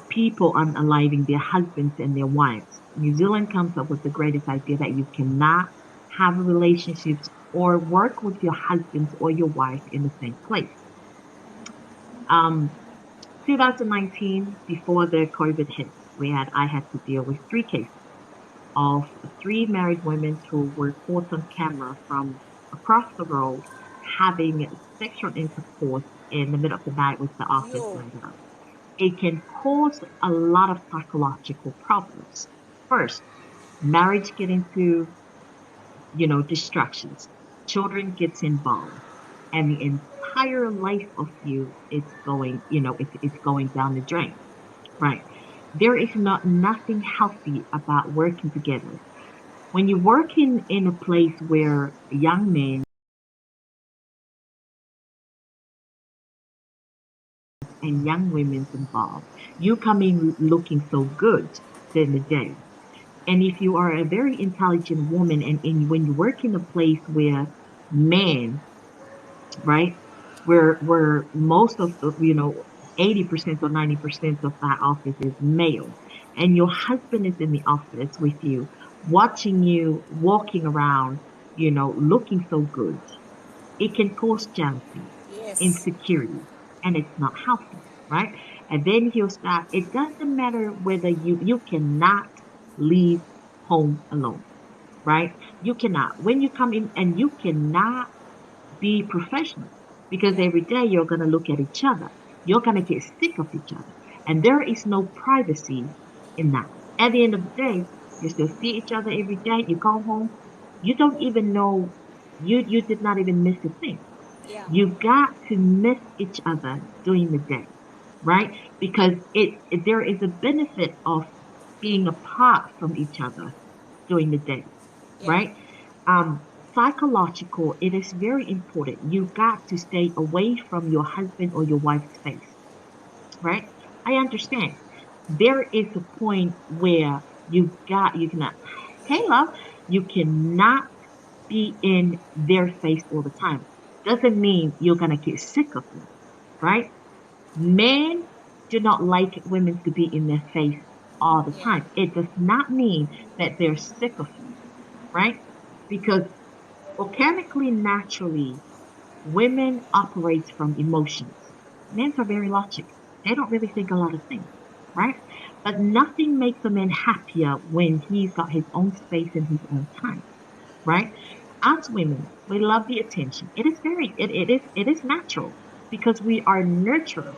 people unaliving their husbands and their wives, New Zealand comes up with the greatest idea that you cannot have relationships or work with your husband or your wife in the same place. Um, 2019, before the COVID hit, I had to deal with three cases of three married women who were caught on camera from across the world having sexual intercourse in the middle of the night with the office Yo. manager. It can cause a lot of psychological problems. First, marriage get into, distractions. Children gets involved, and the entire life of you it's going, it's going down the drain, right? There is not nothing healthy about working together. When you work in a place where young men and young women's involved, you come in looking so good during the day. And if you are a very intelligent woman when you work in a place where men, right, where most of the, 80% or 90% of that office is male, and your husband is in the office with you, watching you walking around, looking so good, it can cause jealousy, Yes. insecurity, and it's not healthy, right? And then he'll start, it doesn't matter whether you cannot leave home alone, right? You cannot. When you come in, and you cannot be professional, because Yeah. every day you're going to look at each other. You're going to get sick of each other. And there is no privacy in that. At the end of the day, you still see each other every day. You come home, you don't even know, you did not even miss a thing. Yeah. You got to miss each other during the day, right? Because there is a benefit of being apart from each other during the day, Yeah. right? Um, Psychological, it is very important. You got to stay away from your husband or your wife's face, right? I understand. There is a point where you cannot, hey love, you cannot be in their face all the time. Doesn't mean you're gonna get sick of them, right? Men do not like women to be in their face all the Yeah. time. It does not mean that they're sick of you, right? Because organically, naturally, women operate from emotions. Men are very logical. They don't really think a lot of things, right? But nothing makes a man happier when he's got his own space and his own time, right? As women, we love the attention. It is natural because we are nurturers,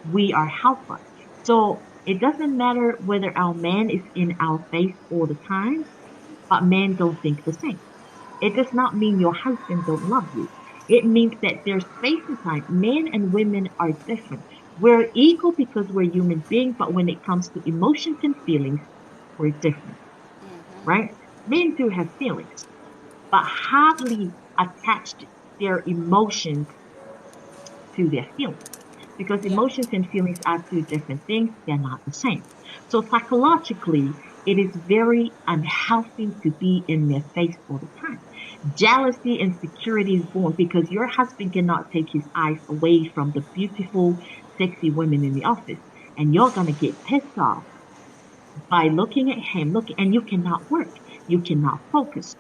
we are helpers. So it doesn't matter whether our man is in our face all the time, but men don't think the same. It does not mean your husband don't love you. It means that there's space and time. Men and women are different. We're equal because we're human beings, but when it comes to emotions and feelings, we're different, right? Men do have feelings, but hardly attached their emotions to their feelings, because Yeah. emotions and feelings are two different things. They're not the same. So psychologically, it is very unhealthy to be in their face all the time. Jealousy and insecurity is born because your husband cannot take his eyes away from the beautiful, sexy women in the office. And you're going to get pissed off by looking at him, and you cannot work, you cannot focus.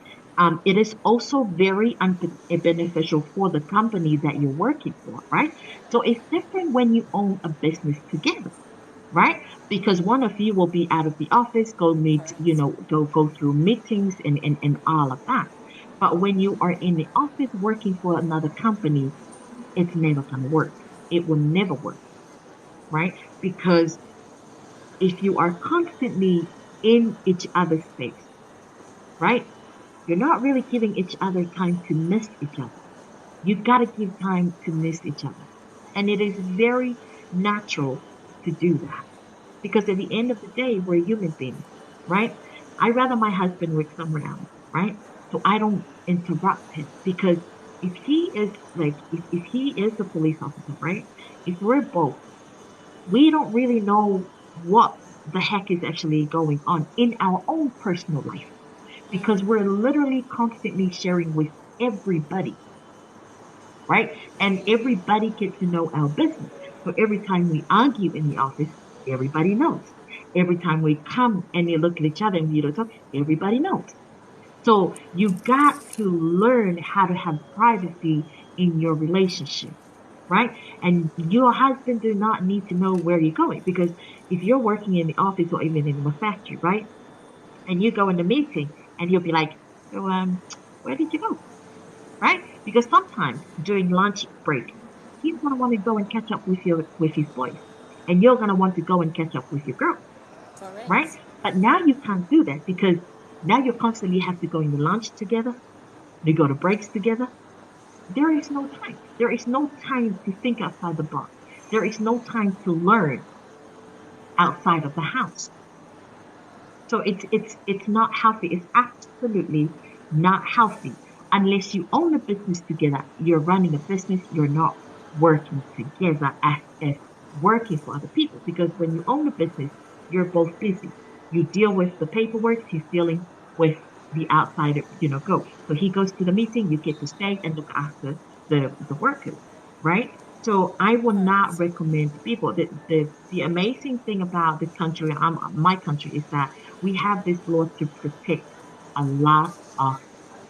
It is also very beneficial for the company that you're working for, right? So it's different when you own a business together, right? Because one of you will be out of the office, go meet, Correct. go through meetings and all of that. But when you are in the office working for another company, it's never going to work. It will never work, right? Because if you are constantly in each other's space, right? You're not really giving each other time to miss each other. You've got to give time to miss each other. And it is very natural to do that because at the end of the day, we're human beings, right? I rather my husband work somewhere else, right? So I don't interrupt him because if he is if he is a police officer, right? If we're both, we don't really know what the heck is actually going on in our own personal life because we're literally constantly sharing with everybody, right? And everybody gets to know our business. So every time we argue in the office, everybody knows. Every time we come and you look at each other and we don't talk, everybody knows. So you got to learn how to have privacy in your relationship, right? And your husband do not need to know where you're going because if you're working in the office or even in a factory, right? And you go in the meeting and you'll be like, so where did you go? Right? Because sometimes during lunch break, he's gonna want to go and catch up with his boys, and you're gonna want to go and catch up with your girl, right? Correct. But now you can't do that because now you constantly have to go in the lunch together, you go to breaks together. There is no time. There is no time to think outside the box. There is no time to learn outside of the house. So it's not healthy. It's absolutely not healthy unless you own a business together. You're running a business. You're not working together as if working for other people. Because when you own a business, you're both busy. You deal with the paperwork. He's dealing with the outside, go. So he goes to the meeting. You get to stay and look after the workers, right? So I would not Correct. recommend to people that the amazing thing about the country, my country, is that we have this law to protect. a lot of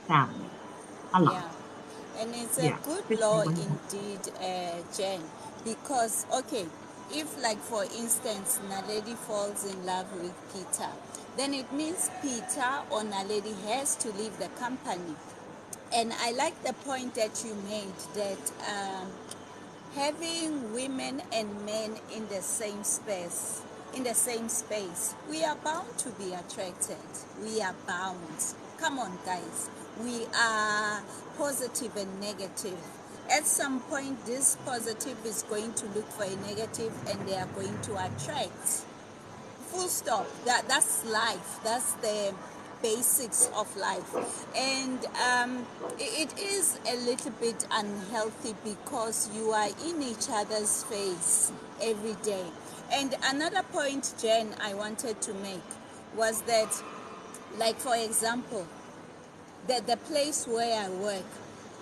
families. A lot. Yeah, and it's a Yeah. good Especially law when indeed, Jen, because, okay, if, like, for instance, Naledi falls in love with Peter, then it means Peter or Naledi has to leave the company. And I like the point that you made that having women and men in the same space, we are bound to be attracted. We are bound. Come on, guys. We are positive and negative. At some point, this positive is going to look for a negative, and they are going to attract. Full stop. That's life. That's the basics of life. And it is a little bit unhealthy because you are in each other's face every day. And another point, Jen, I wanted to make was that, like, for example, the place where I work,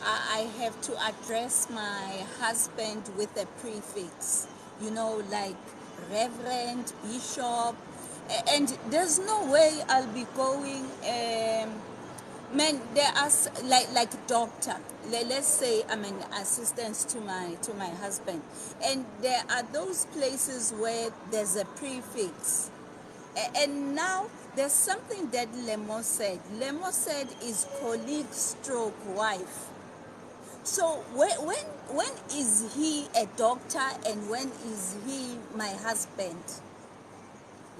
I have to address my husband with a prefix, like Reverend, Bishop, and there's no way I'll be going. Man, there are like doctor. Let's say I'm an assistant to my husband, and there are those places where there's a prefix. And now there's something that Lemo said. Lemo said is colleague stroke wife. So when is he a doctor and when is he my husband?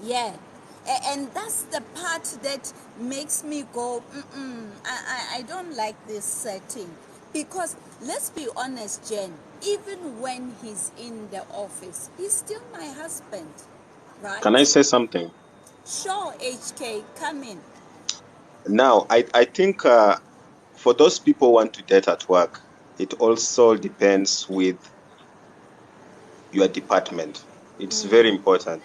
Yeah. And that's the part that makes me go, I don't like this setting. Because let's be honest, Jen, even when he's in the office, he's still my husband, Can I right? say something? Sure, HK, come in. Now, I think for those people who want to date at work, it also depends with your department. It's very important,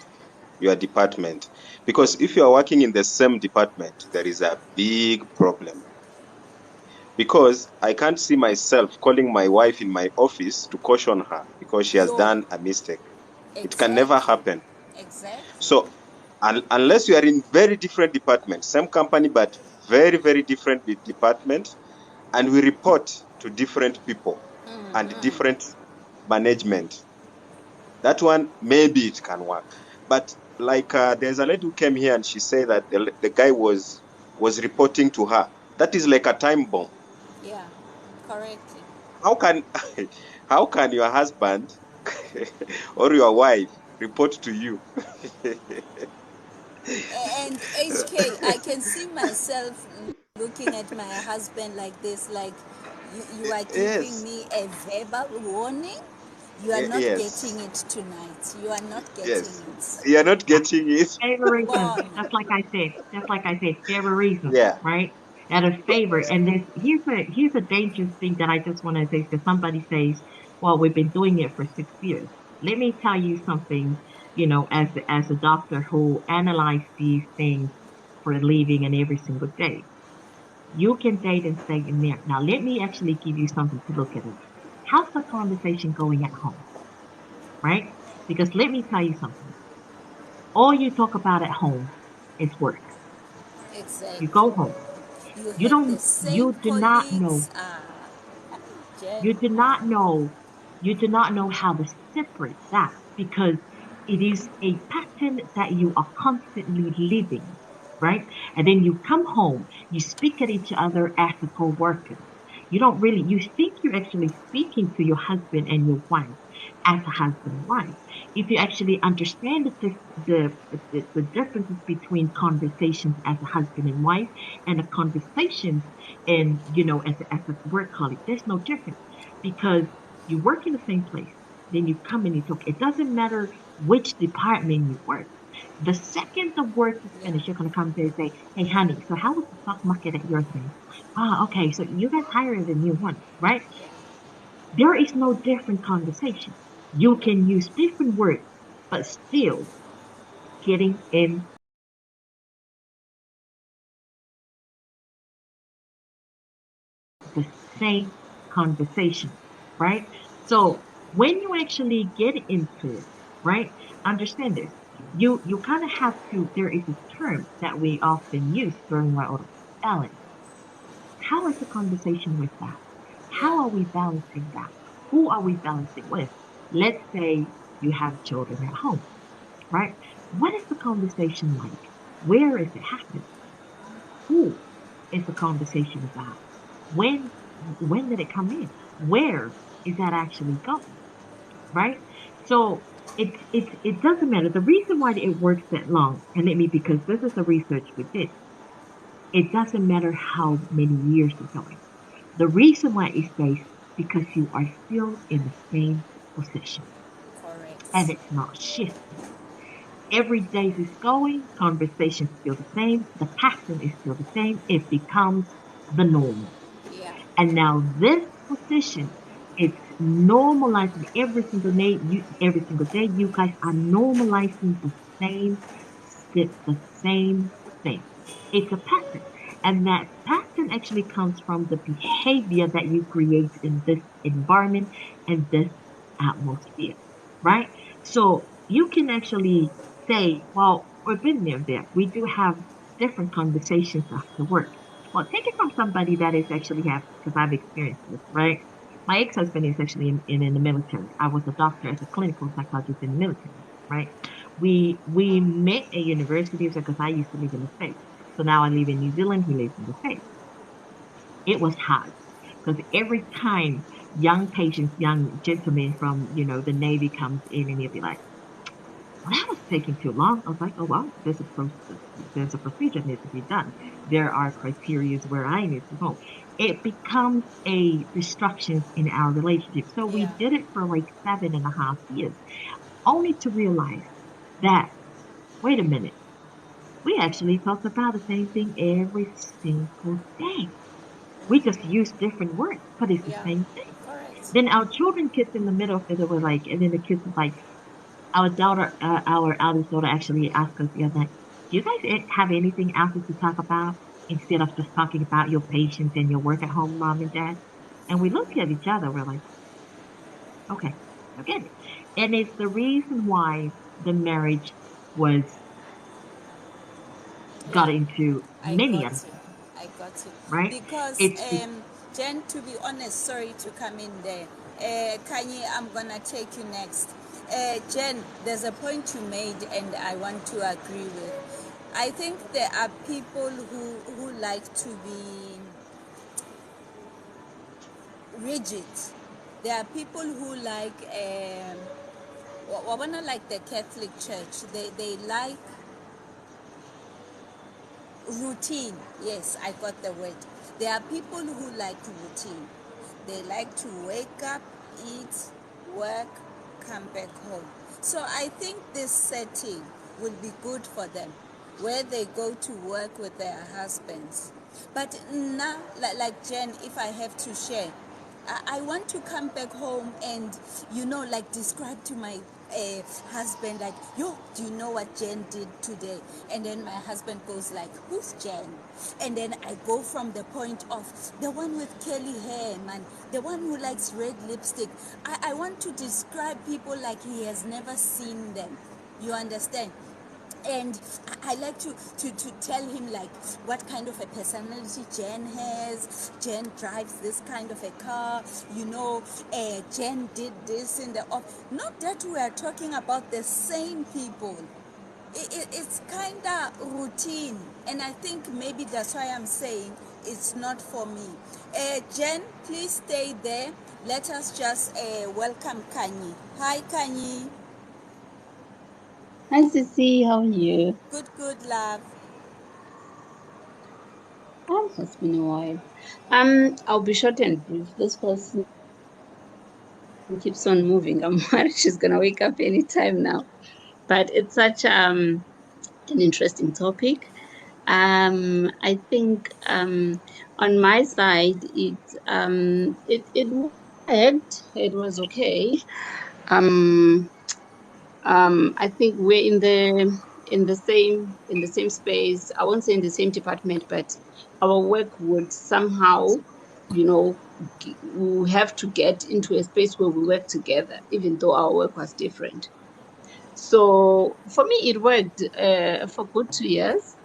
your department. Because if you are working in the same department, there is a big problem. Because I can't see myself calling my wife in my office to caution her because she has Yo, done a mistake. It can never exactly. happen. Exactly. So, unless you are in very different departments, same company, but very, very different departments, and we report to different people and different management, that one, maybe it can work. But like there's a lady who came here and she said that the guy was reporting to her. That is like a time bomb. Yeah, correctly. How can how can your husband or your wife report to you? And HK, I can see myself looking at my husband like this, like, you are giving Yes. me a verbal warning. You are not getting Yes. it tonight. You are not getting Yes. it. You're not getting it. favorism. Boy, That's like I said. That's like I said. Favorism, Yeah. right? That is favor. And here's a dangerous thing that I just want to say. Because somebody says, "Well, we've been doing it for 6 years." Let me tell you something. As a doctor who analyzes these things for a living and every single day, you can date and stay in there. Now, let me actually give you something to look at. It. How's the conversation going at home, right? Because let me tell you something. All you talk about at home is work. You exactly. go home. You You have the don't, same you do not know, colleagues. Jen. you do not know, you do not know how to separate that because it is a pattern that you are constantly living, right? And then you come home, you speak at each other as a co-worker. You don't really, you think you're actually speaking to your husband and your wife as a husband and wife. If you actually understand the differences between conversations as a husband and wife and the conversations and, as a work colleague, there's no difference because you work in the same place, then you come and you talk. It doesn't matter which department you work. The second the work is Yeah. finished, you're gonna come there and say, "Hey, honey, so how was the stock market at your thing? Ah, okay, so you guys hired a new one, right?" There is no different conversation. You can use different words, but still getting in the same conversation, right? Yeah. So when you actually get into it, right? Understand this. You kind of have to. There is a term that we often use during our balance. How is the conversation with that? How Yeah. are we balancing that? Who are we balancing with? Let's say you have children at home, right? What is the conversation like? Where is it happening? Who is the conversation about? When when did it come in? Where is that actually going? Right? So it doesn't matter. The reason why it works that long, and let me because this is the research we did. It doesn't matter how many years it's going. The reason why it stays because you are still in the same position and Correct. it's not shifting. Every day is going, conversation is still the same, the pattern is still the same, it becomes the normal. Yeah. And now this position, it's normalizing every single day, you guys are normalizing the same the same thing. It's a pattern. And that pattern actually comes from the behavior that you create in this environment and this atmosphere, right? So you can actually say, well, we've been there. We do have different conversations after work. Well, take it from somebody that is actually have, because I've experienced this, right? My ex-husband is actually in the military. I was a doctor as a clinical psychologist in the military, right? We met at university because I used to live in the States. So now I live in New Zealand, he lives in the States. It was hard because every time young patients, young gentlemen from, the Navy comes in and he'll be like, well, that was taking too long. I was like, oh, well, there's a procedure that needs to be done. There are criteria where I need to go. It becomes a distraction in our relationship. So we Yeah. did it for like 7.5 years, only to realize that, wait a minute, we actually talk about the same thing every single day. We just use different words, but it's the Yeah. same thing. Correct. Then our children kids in the middle of it were like, and then the kids was like, our eldest daughter actually asked us the other night, do you guys have anything else to talk about instead of just talking about your patients and your work at home, mom and dad? And we looked at each other, we're like, okay, I get it. And it's the reason why the marriage was got Yeah. into I many got other you. things, I got you. right? Because, It's be- Jen, to be honest, sorry to come in there. Kanye, I'm gonna take you next. Jen, there's a point you made, and I want to agree with. I think there are people who like to be rigid. There are people who like, wanna like the Catholic Church. They like routine. Yes, I got the word. There are people who like routine. They like to wake up, eat, work, come back home. So I think this setting will be good for them, where they go to work with their husbands. But now, like Jen, if I have to share, I want to come back home and, like describe to my husband, like, yo, do you know what Jen did today? And then my husband goes like, who's Jen? And then I go from the point of the one with curly hair, man, the one who likes red lipstick. I want to describe people like he has never seen them. You understand? And I like to tell him like what kind of a personality Jen has. Jen drives this kind of a car, Jen did this in the off. Not that we are talking about the same people. It's kind of routine, and I think maybe that's why I'm saying it's not for me. Jen, please stay there. Let us just welcome Kanye. Hi, Kanye. Hi, Sissy. How are you? Good, love. It's been a while. I'll be short and brief. This person keeps on moving. I'm worried she's gonna wake up anytime now. But it's such an interesting topic. I think on my side, it worked. It was okay. I think we're in the same space. I won't say in the same department, but our work would somehow, we have to get into a space where we work together, even though our work was different. So for me, it worked for good 2 years.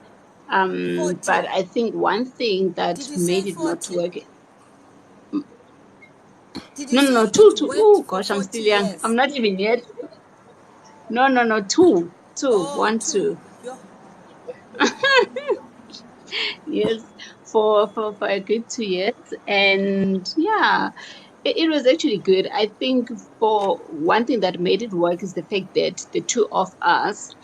40. But I think one thing that Did you made say it not 40? work. Did you No, say no, it two. worked Oh for gosh, I'm 40 still young. years? I'm not even yet. No, two. Oh, 1, two. 2. You're, Yes, for a good 2 years. And yeah, it was actually good. I think for one thing that made it work is the fact that the two of us,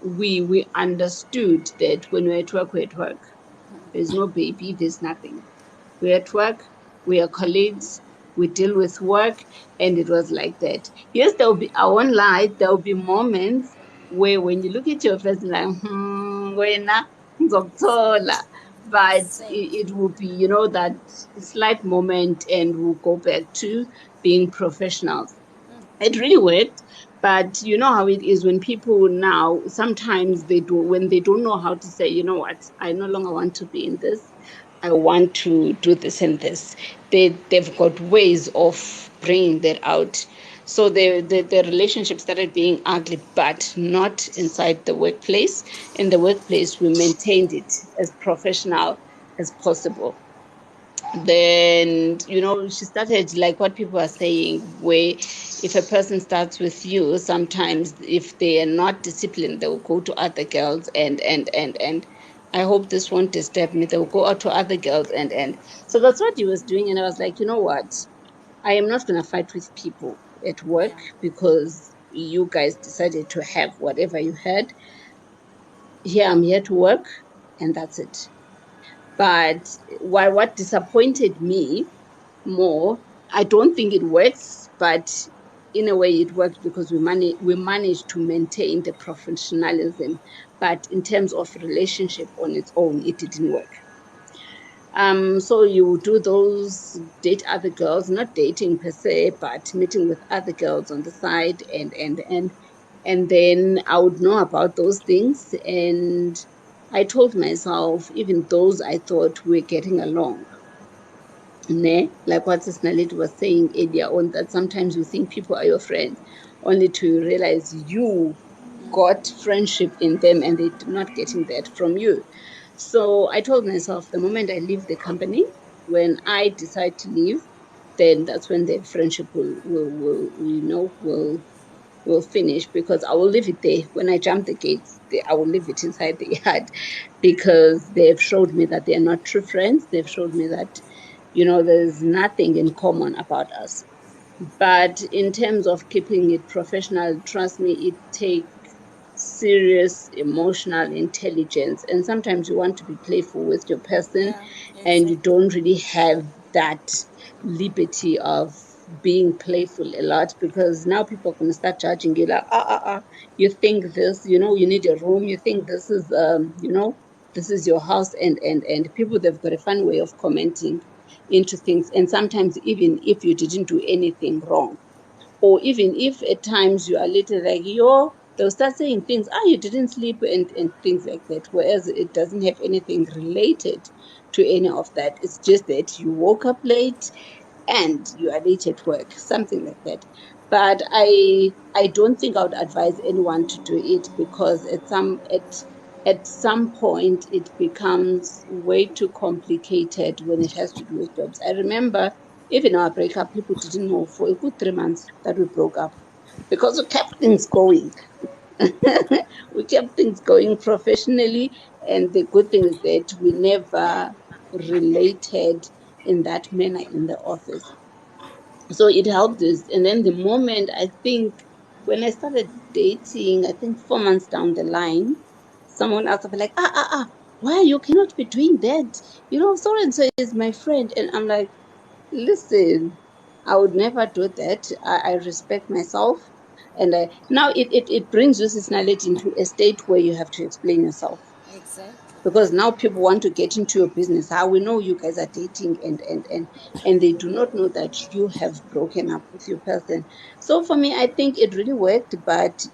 we understood that when we're at work, we're at work. There's no baby, there's nothing. We're at work, we are colleagues, we deal with work, and it was like that. Yes, there will be, I won't lie, there will be moments where when you look at your face, like, wena, ngizokuthola. But same. it will be, you know, that slight moment, and we'll go back to being professionals. It really worked. But you know how it is when people now sometimes they do, when they don't know how to say, you know what, I no longer want to be in this, I want to do this and this. They've got ways of bringing that out. So the relationship started being ugly, but not inside the workplace. In the workplace, we maintained it as professional as possible. Then, you know, she started like what people are saying, where if a person starts with you, sometimes if they are not disciplined, they will go to other girls, and I hope this won't disturb me. They will go out to other girls, and so that's what he was doing. And I was like, you know what, I am not going to fight with people at work Yeah. because you guys decided to have whatever you had. Here I'm here to work, and that's it. But what disappointed me more, I don't think it works, but in a way it works because we managed to maintain the professionalism. But in terms of relationship on its own, it didn't work. So you do those, date other girls, not dating per se, but meeting with other girls on the side, and then I would know about those things. And I told myself, even those I thought were getting along, ne? Like what Sis Naledi was saying earlier on, that sometimes you think people are your friends, only to realize you got friendship in them and they're not getting that from you. So I told myself, the moment I leave the company, when I decide to leave, then that's when the friendship will finish, because I will leave it there. When I jump the gates, I will leave it inside the yard, because they've showed me that they're not true friends. They've showed me that, you know, there's nothing in common about us. But in terms of keeping it professional, trust me, it takes serious emotional intelligence. And sometimes you want to be playful with your person, Yeah, and you exactly. don't really have that liberty of being playful a lot, because now people are going to start judging you like, you think this, you know, you need a room, you think this is, you know, this is your house, and people, they've got a fun way of commenting into things. And sometimes even if you didn't do anything wrong, or even if at times you are little like, yo, they'll start saying things, you didn't sleep, and things like that, whereas it doesn't have anything related to any of that. It's just that you woke up late and you are late at work, something like that. But I don't think I would advise anyone to do it, because at some point it becomes way too complicated when it has to do with jobs. I remember even our breakup, people didn't know for a good 3 months that we broke up, because we kept things going. We kept things going professionally, and the good thing is that we never related in that manner in the office. So it helped us. And then the moment, I think, when I started dating, I think 4 months down the line, someone else will be like, why you cannot be doing that? You know, so and so is my friend. And I'm like, listen, I would never do that. I respect myself. And now it brings you this knowledge into a state where you have to explain yourself, Exactly. because now people want to get into your business. How we know you guys are dating, and they do not know that you have broken up with your person. So for me, I think it really worked, but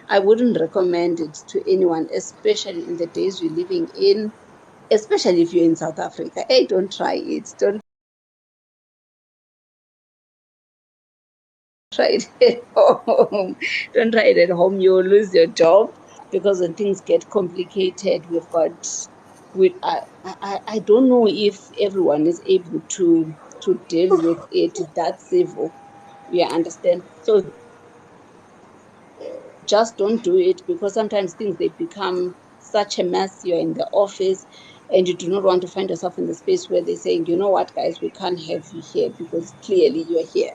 I wouldn't recommend it to anyone, especially in the days we're living in, especially if you're in South Africa. Hey, don't try it. Don't try it at home. Don't try it at home. You'll lose your job. because when things get complicated, I don't know if everyone is able to deal with it that civil. You understand? So just don't do it, because sometimes things, they become such a mess. You're in the office and you do not want to find yourself in the space where they're saying, you know what, guys, we can't have you here because clearly you're here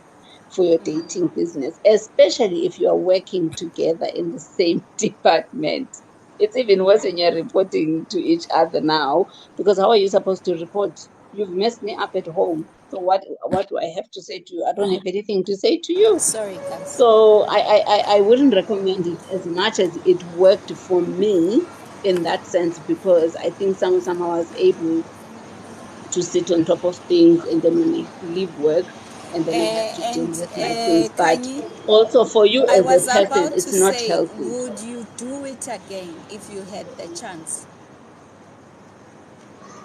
for your dating business, especially if you are working together in the same department. It's even worse when you're reporting to each other now, because how are you supposed to report? You've messed me up at home. So what do I have to say to you? I don't have anything to say to you. Sorry, guys. So I wouldn't recommend it, as much as it worked for me in that sense, because I think somehow I was able to sit on top of things, and then when I leave work and then I have to deal And with my things. But Kanye, also for you I as a was person, about to it's not say, healthy. would you do it again if you had the chance?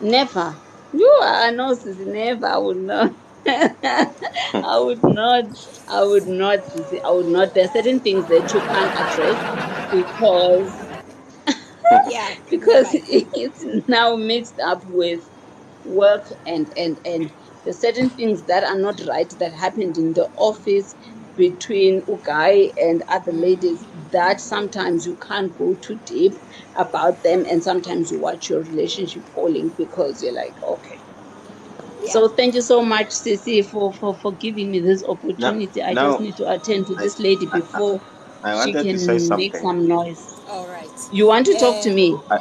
Never. You are no, sis, never. I would not. I would not. I would not. Sis, I would not. There are certain things that you can't address because Yeah, you're because right. it's now mixed up with work, and there's certain things that are not right that happened in the office between Ugai and other ladies, that sometimes you can't go too deep about them, and sometimes you watch your relationship falling because you're like, okay. Yeah. So thank you so much, Sissy, for giving me this Now, opportunity. I just now need to attend to I, this lady I, before I she wanted to say can make something. some noise. All right. You want to talk to me? I,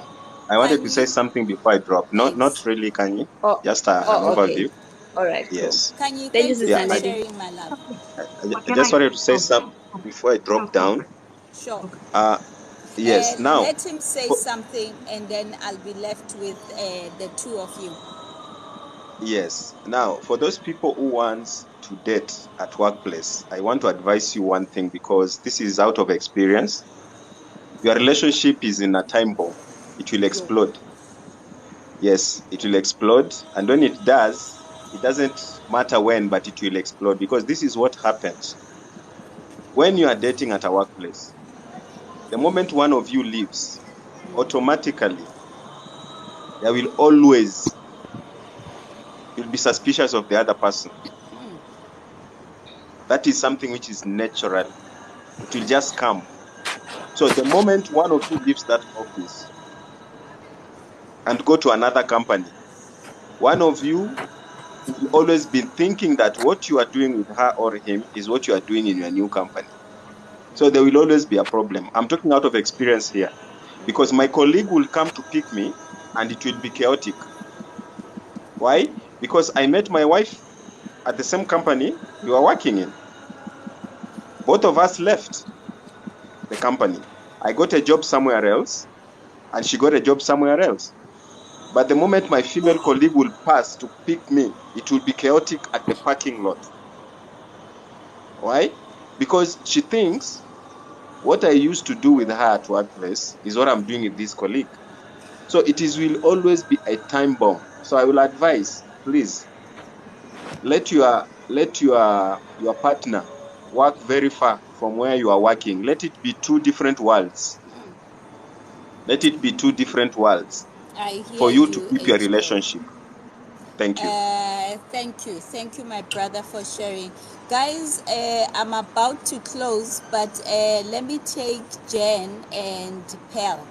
I wanted to say Kanye, something before I drop. Not thanks. really, Kanye. Oh, Just an oh, okay. overview. All right, cool. Yes. Kanye, Thank you, thank you Sister Yeah. for I, Lady. sharing, my love. Okay. I Can just I? wanted to say Oh, something before I sure, drop go down. for it. Sure. Okay. Yes. Now, Let him say for, something, and then I'll be left with the two of you. yes. Now, for those people who want to date at workplace, I want to advise you one thing, because this is out of experience. Your relationship is in a time bomb. It will Yo. explode. Yes, it will explode. And when it does, it doesn't matter when, but it will explode, because this is what happens when you are dating at a workplace. The moment one of you leaves, automatically there will always, you'll be suspicious of the other person. That is something which is natural. It will just come. So the moment one of you leaves that office and go to another company, one of you will always be thinking that what you are doing with her or him is what you are doing in your new company. So there will always be a problem. I'm talking out of experience here, because my colleague will come to pick me and it will be chaotic. Why? Because I met my wife at the same company we were working in. Both of us left the company. I got a job somewhere else and she got a job somewhere else. But the moment my female colleague will pass to pick me, it will be chaotic at the parking lot. Why? Because she thinks what I used to do with her at workplace is what I'm doing with this colleague. So will always be a time bomb. So I will advise, please, let your partner work very far from where you are working. Let it be two different worlds. Let it be two different worlds I for hear you to you, keep your HO. relationship. Thank you. Thank you, my brother, for sharing. Guys, I'm about to close, but let me take Jen and Pearl.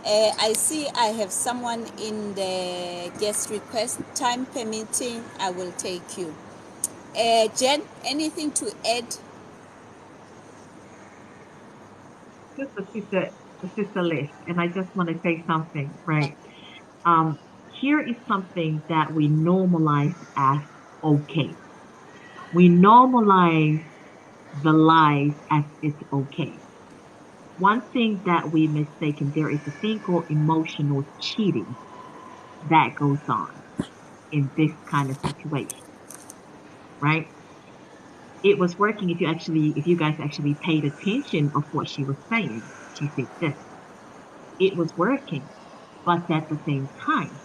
I see I have someone in the guest request. Time permitting, I will take you. Jen, anything to add? Just a sister list, and I just want to say something, right? Here is something that we normalize as okay. We normalize the lies as it's okay. One thing that we mistaken, there is a thing called emotional cheating that goes on in this kind of situation, right? It was working if you guys actually paid attention of what she was saying. She said this. It was working, but at the same time,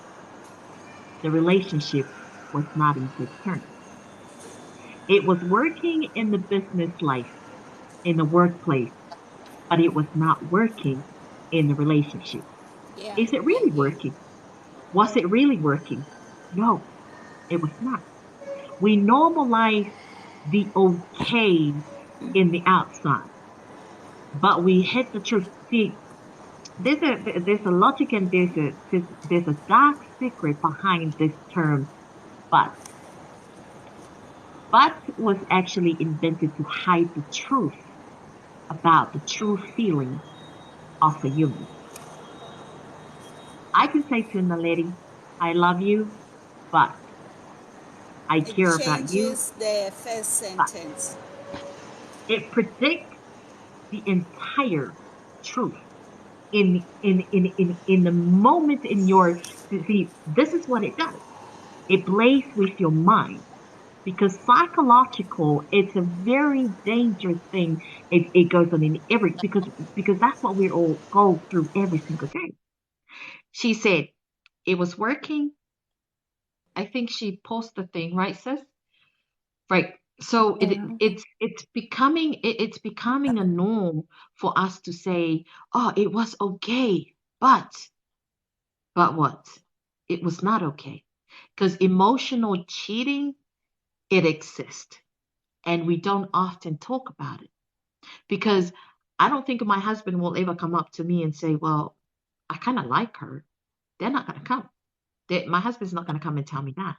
the relationship was not in good terms. It was working in the business life, in the workplace, but it was not working in the relationship. Yeah, Is it I really hear you. working? Was it really working? No, it was not. We normalize the okay in the outside, but we hit the truth. See, there's a logic and there's a dark secret behind this term, but. But was actually invented to hide the truth about the true feeling of a human. I can say to Naledi, I love you, but I It care about you, changes the first but sentence. it predicts the entire truth in the moment in your see, this is what it does. It plays with your mind because psychological, it's a very dangerous thing. It goes on in every because that's what we all go through every single day. She said it was working. I think she posted the thing, right, sis? Right. So Yeah. it's becoming a norm for us to say, oh, it was okay, but what? It was not okay. Because emotional cheating, it exists. And we don't often talk about it. Because I don't think my husband will ever come up to me and say, well, I kind of like her. They're not going to come. My husband's not going to come and tell me that.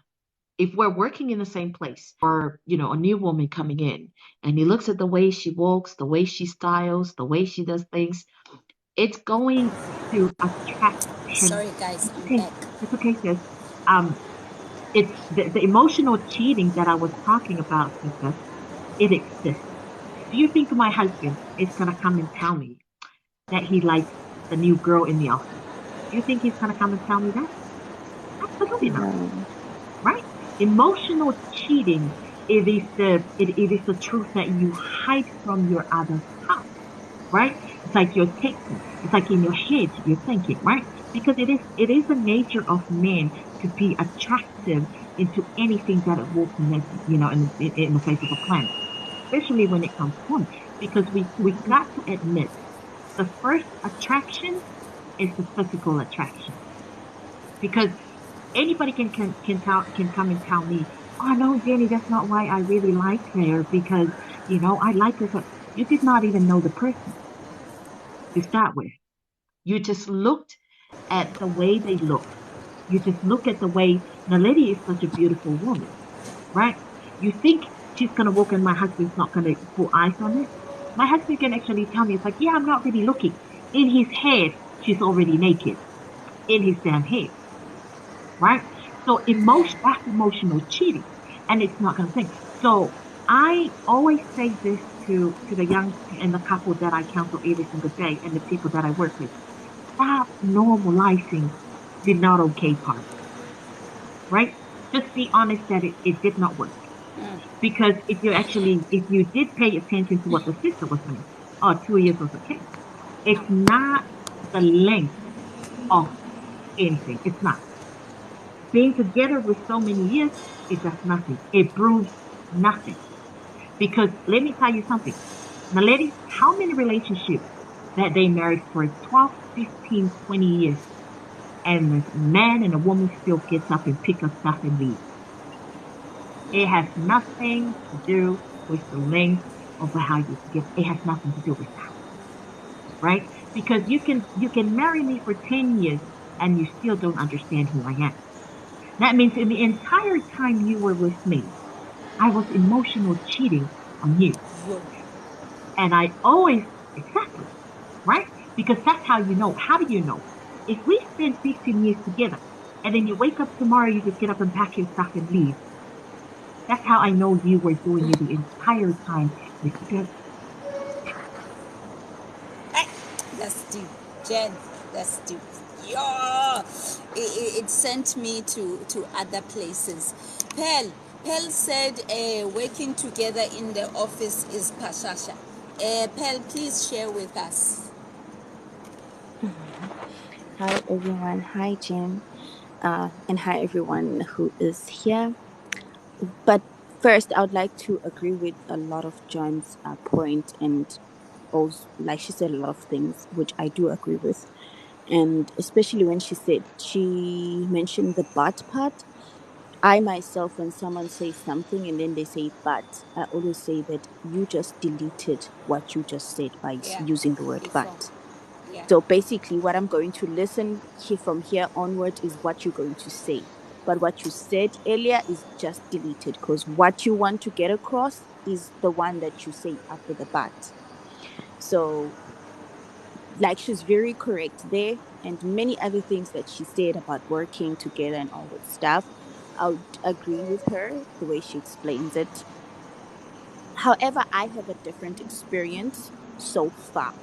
If we're working in the same place or, a new woman coming in and he looks at the way she walks, the way she styles, the way she does things, it's going to attract him. Sorry, guys, It's I'm okay. back. It's okay, sis. Um, it's the emotional cheating that I was talking about, sister. It exists. Do you think my husband is gonna come and tell me that he likes the new girl in the office? Do you think he's gonna come and tell me that? Absolutely not. No. Right? Emotional cheating, it is the truth that you hide from your other half, right? It's like you're taking, it's like in your head you're thinking, right? Because it is the nature of men to be attractive into anything that it walks in the face of a planet, especially when it comes to women, because we got to admit the first attraction is the physical attraction, because anybody can come and tell me, oh no, Jenny, that's not why I really like her, because I like her. So you did not even know the person to start with. You just looked at the way they look. You just look at the way Naledi is such a beautiful woman, right? You think she's gonna walk and my husband's not gonna put eyes on it. My husband can actually tell me, it's like, yeah, I'm not really looking. In his head, she's already naked. In his damn head, right? So Yeah. that's emotional cheating, and it's not gonna think. So I always say this to the young and the couple that I counsel every single day, and the people that I work with: stop normalizing the not okay part, right? Just be honest that it did not work. Because if you did pay attention to what the sister was saying, oh, 2 years was okay. It's not the length of anything. It's not. Being together with so many years, it does nothing. It proves nothing. Because let me tell you something. Naledi, how many relationships that they married for 12, 15, 20 years, and the man and the woman still gets up and pick up stuff and leave? It has nothing to do with the length of how you get. It has nothing to do with that, right? Because you can marry me for 10 years and you still don't understand who I am. That means in the entire time you were with me, I was emotional cheating on you. Yo. And I always, exactly, right? Because that's how you know. How do you know? If we spend 15 years together and then you wake up tomorrow, you just get up and pack your stuff and leave. That's how I know you were doing it the entire time with the Eh, that's deep. Jen, that's deep. Yo! It sent me to other places. Pearl said working together in the office is pashasha. Pearl, please share with us. Hi everyone. Hi Jen. And hi everyone who is here. But first, I would like to agree with a lot of John's point, and also, like she said a lot of things which I do agree with, and especially when she mentioned the but part. I myself, when someone says something and then they say but, I always say that you just deleted what you just said by Yeah, using the word before. but. Yeah. So basically, what I'm going to listen from here onward is what you're going to say. But what you said earlier is just deleted, because what you want to get across is the one that you say after the but. So, like, she's very correct there, and many other things that she said about working together and all that stuff. I would agree with her the way she explains it. However, I have a different experience so far.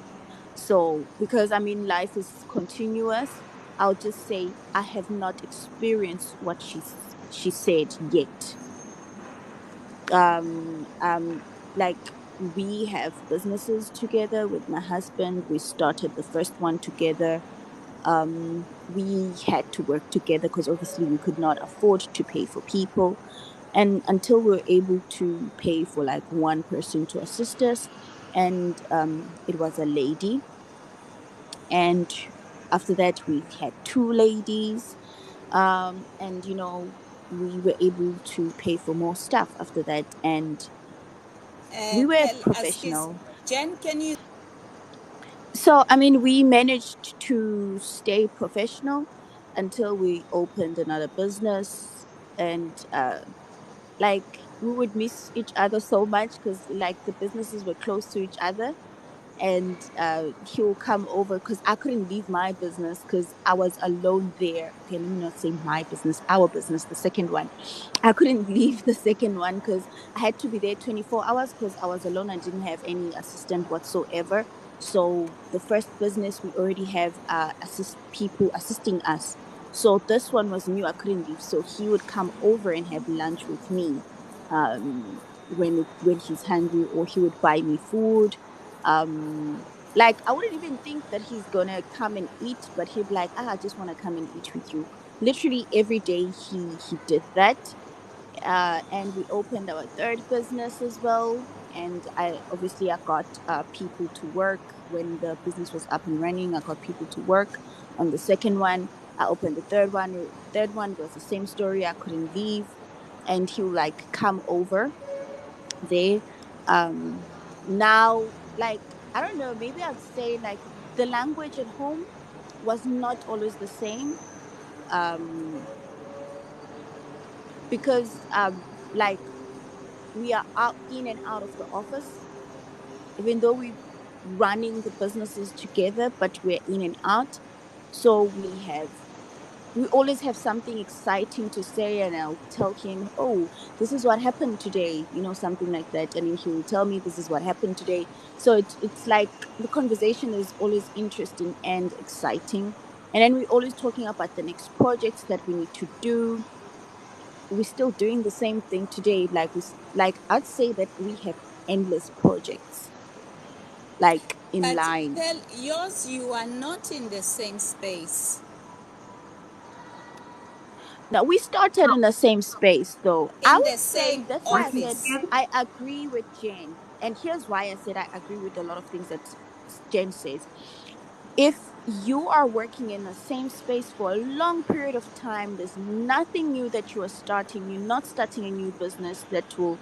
So, because I mean, life is continuous, I'll just say I have not experienced what she said yet. Um, um, like, we have businesses together with my husband. We started the first one together. We had to work together because obviously we could not afford to pay for people, and until we were able to pay for like one person to assist us, and it was a lady, and after that we've had two ladies, and we were able to pay for more stuff after that, and we were Excuse, professional. Jen, can you? So I mean, we managed to stay professional until we opened another business, and like, we would miss each other so much because like the businesses were close to each other, and he will come over because I couldn't leave my business because I was alone there. Okay, let me not say my business, our business, the second one. I couldn't leave the second one because I had to be there 24 hours because I was alone. I didn't have any assistant whatsoever. So the first business, we already have people assisting us. So this one was new. I couldn't leave. So he would come over and have lunch with me when he's hungry, or he would buy me food. Like, I wouldn't even think that he's gonna come and eat, but he'd be like, I just want to come and eat with you. Literally every day he did that. And we opened our third business as well, and I got people to work when the business was up and running. I got people to work on the second one. I opened the third one was the same story. I couldn't leave, and he'll like come over there. Now, like, I don't know, maybe I'd say like the language at home was not always the same. Um because like, we are out in and out of the office, even though we running the businesses together, but we're in and out. So we always have something exciting to say, and I'll tell him, oh, this is what happened today, something like that, and then he will tell me this is what happened today. So it's like the conversation is always interesting and exciting, and then we're always talking about the next projects that we need to do. We're still doing the same thing today. Like, I'd say that we have endless projects, like, in But line. Pearl, yours, you are not in the same space. Now, we started in the same space, though. I In the would say same that's why I Working said office. together. I agree with Jen. And here's why I said I agree with a lot of things that Jen says. If you are working in the same space for a long period of time, there's nothing new that you are starting. You're not starting a new business that will,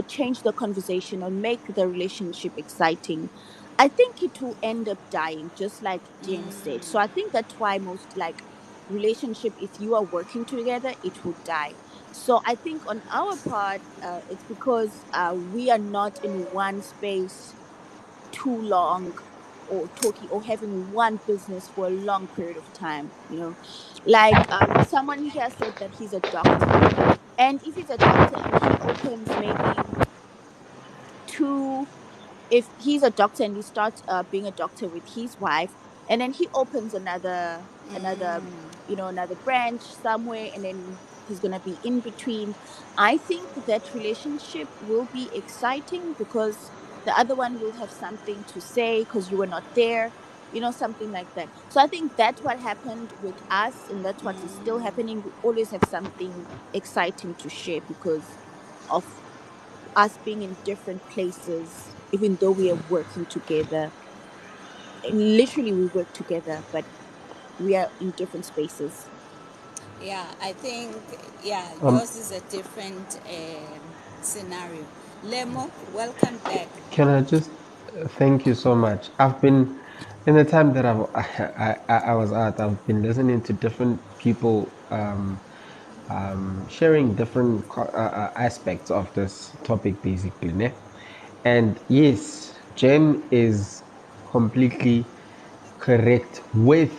change the conversation or make the relationship exciting. I think it will end up dying, just like Jen said. So I think that's why most, like, relationship, if you are working together, it will die. So I think on our part, it's because we are not in one space too long, or talking or having one business for a long period of time. Like, someone here said that he's a doctor, and if he's a doctor and he opens maybe two if he's a doctor and he starts being a doctor with his wife, and then he opens another branch somewhere, and then he's going to be in between, I think that relationship will be exciting because the other one will have something to say because you were not there, something like that. So I think that's what happened with us, and that's what is still happening. We always have something exciting to share because of us being in different places even though we are working together. Literally, we work together, but we are in different spaces. Yeah, I think, yeah, Um, yours is a different scenario. Lemo, welcome back. can I just thank you so much? I've been in the time that I was out. I've been listening to different people sharing different aspects of this topic, basically, ne? And yes, Jen is completely correct with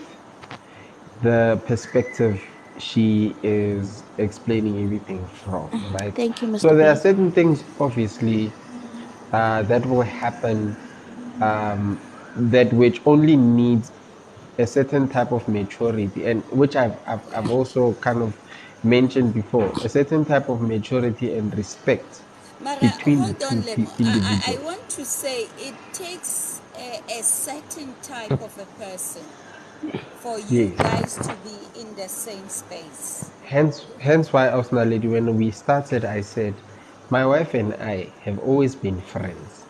the perspective she is explaining everything from, right? Thank you, So Mr. there are B. certain things, obviously, that will happen, that which only needs a certain type of maturity, and which I've also kind of mentioned before, a certain type of maturity and respect Mara, between the hold two on, Lemo. I individuals. want to say it takes a certain type of a person for you Yes. guys to be in the same space. Hence why Osna lady, when we started, I said, my wife and I have always been friends.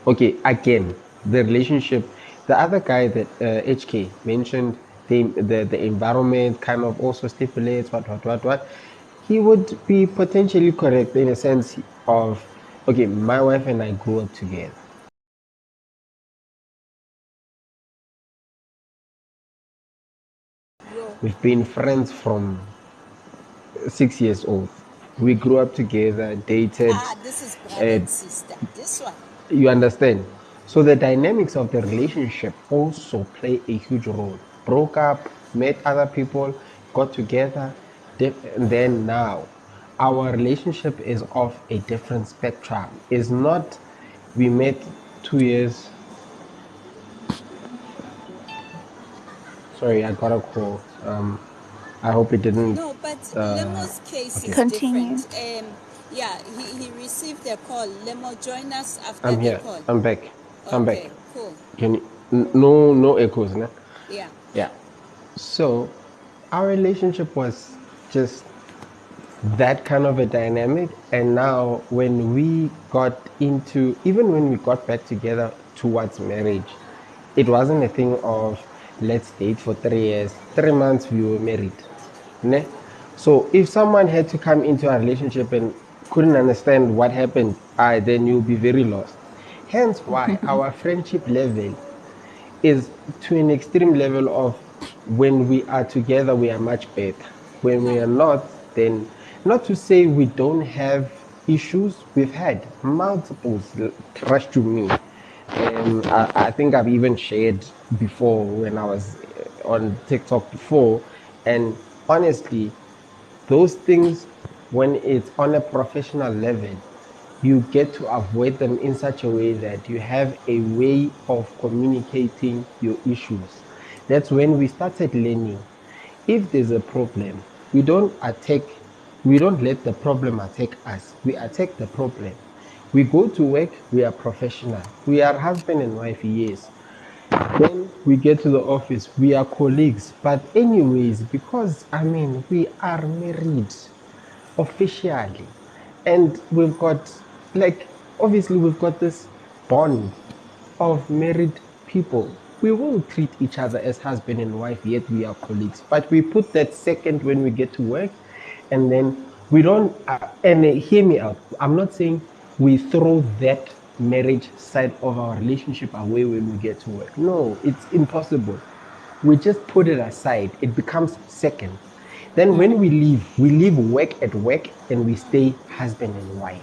Okay, again, the relationship, the other guy that HK mentioned, the environment kind of also stipulates what. He would be potentially correct in a sense of, okay, my wife and I grew up together. Bro, We've been friends from 6 years old. We grew up together, dated. this is brother Uh, and sister. This one. you understand? So the dynamics of the relationship also play a huge role. Broke up, met other people, got together, and then now our relationship is of a different spectrum. It's not we met 2 years. Sorry, I got a call. I hope it didn't. No, but Lemo's case Okay, is Continue. different. Yeah, he received a call. Lemo, join us after I'm the here. call. I'm back. I'm back. Okay, cool. Can you, no echoes, no? Yeah. Yeah. So our relationship was just that kind of a dynamic, and now when we got into, even when we got back together towards marriage, it wasn't a thing of let's date for 3 years. 3 months we were married, ne? So if someone had to come into a relationship and couldn't understand what happened, then you'll be very lost. Hence why our friendship level is to an extreme level of, when we are together we are much better, when we are not, then, not to say we don't have issues, we've had multiples, trust you me. I think I've even shared before when I was on TikTok before, and honestly, those things, when it's on a professional level, you get to avoid them in such a way that you have a way of communicating your issues. That's when we started learning. If there's a problem, we don't let the problem attack us. We attack the problem. We go to work, we are professional. We are husband and wife, yes. Then we get to the office, we are colleagues. But anyways, because we are married officially, and we've got, like, obviously we've got this bond of married people. We will treat each other as husband and wife, yet we are colleagues. But we put that second when we get to work, and then we don't. Hear me out. I'm not saying we throw that marriage side of our relationship away when we get to work. No, it's impossible. We just put it aside. It becomes second. Then when we leave work at work and we stay husband and wife.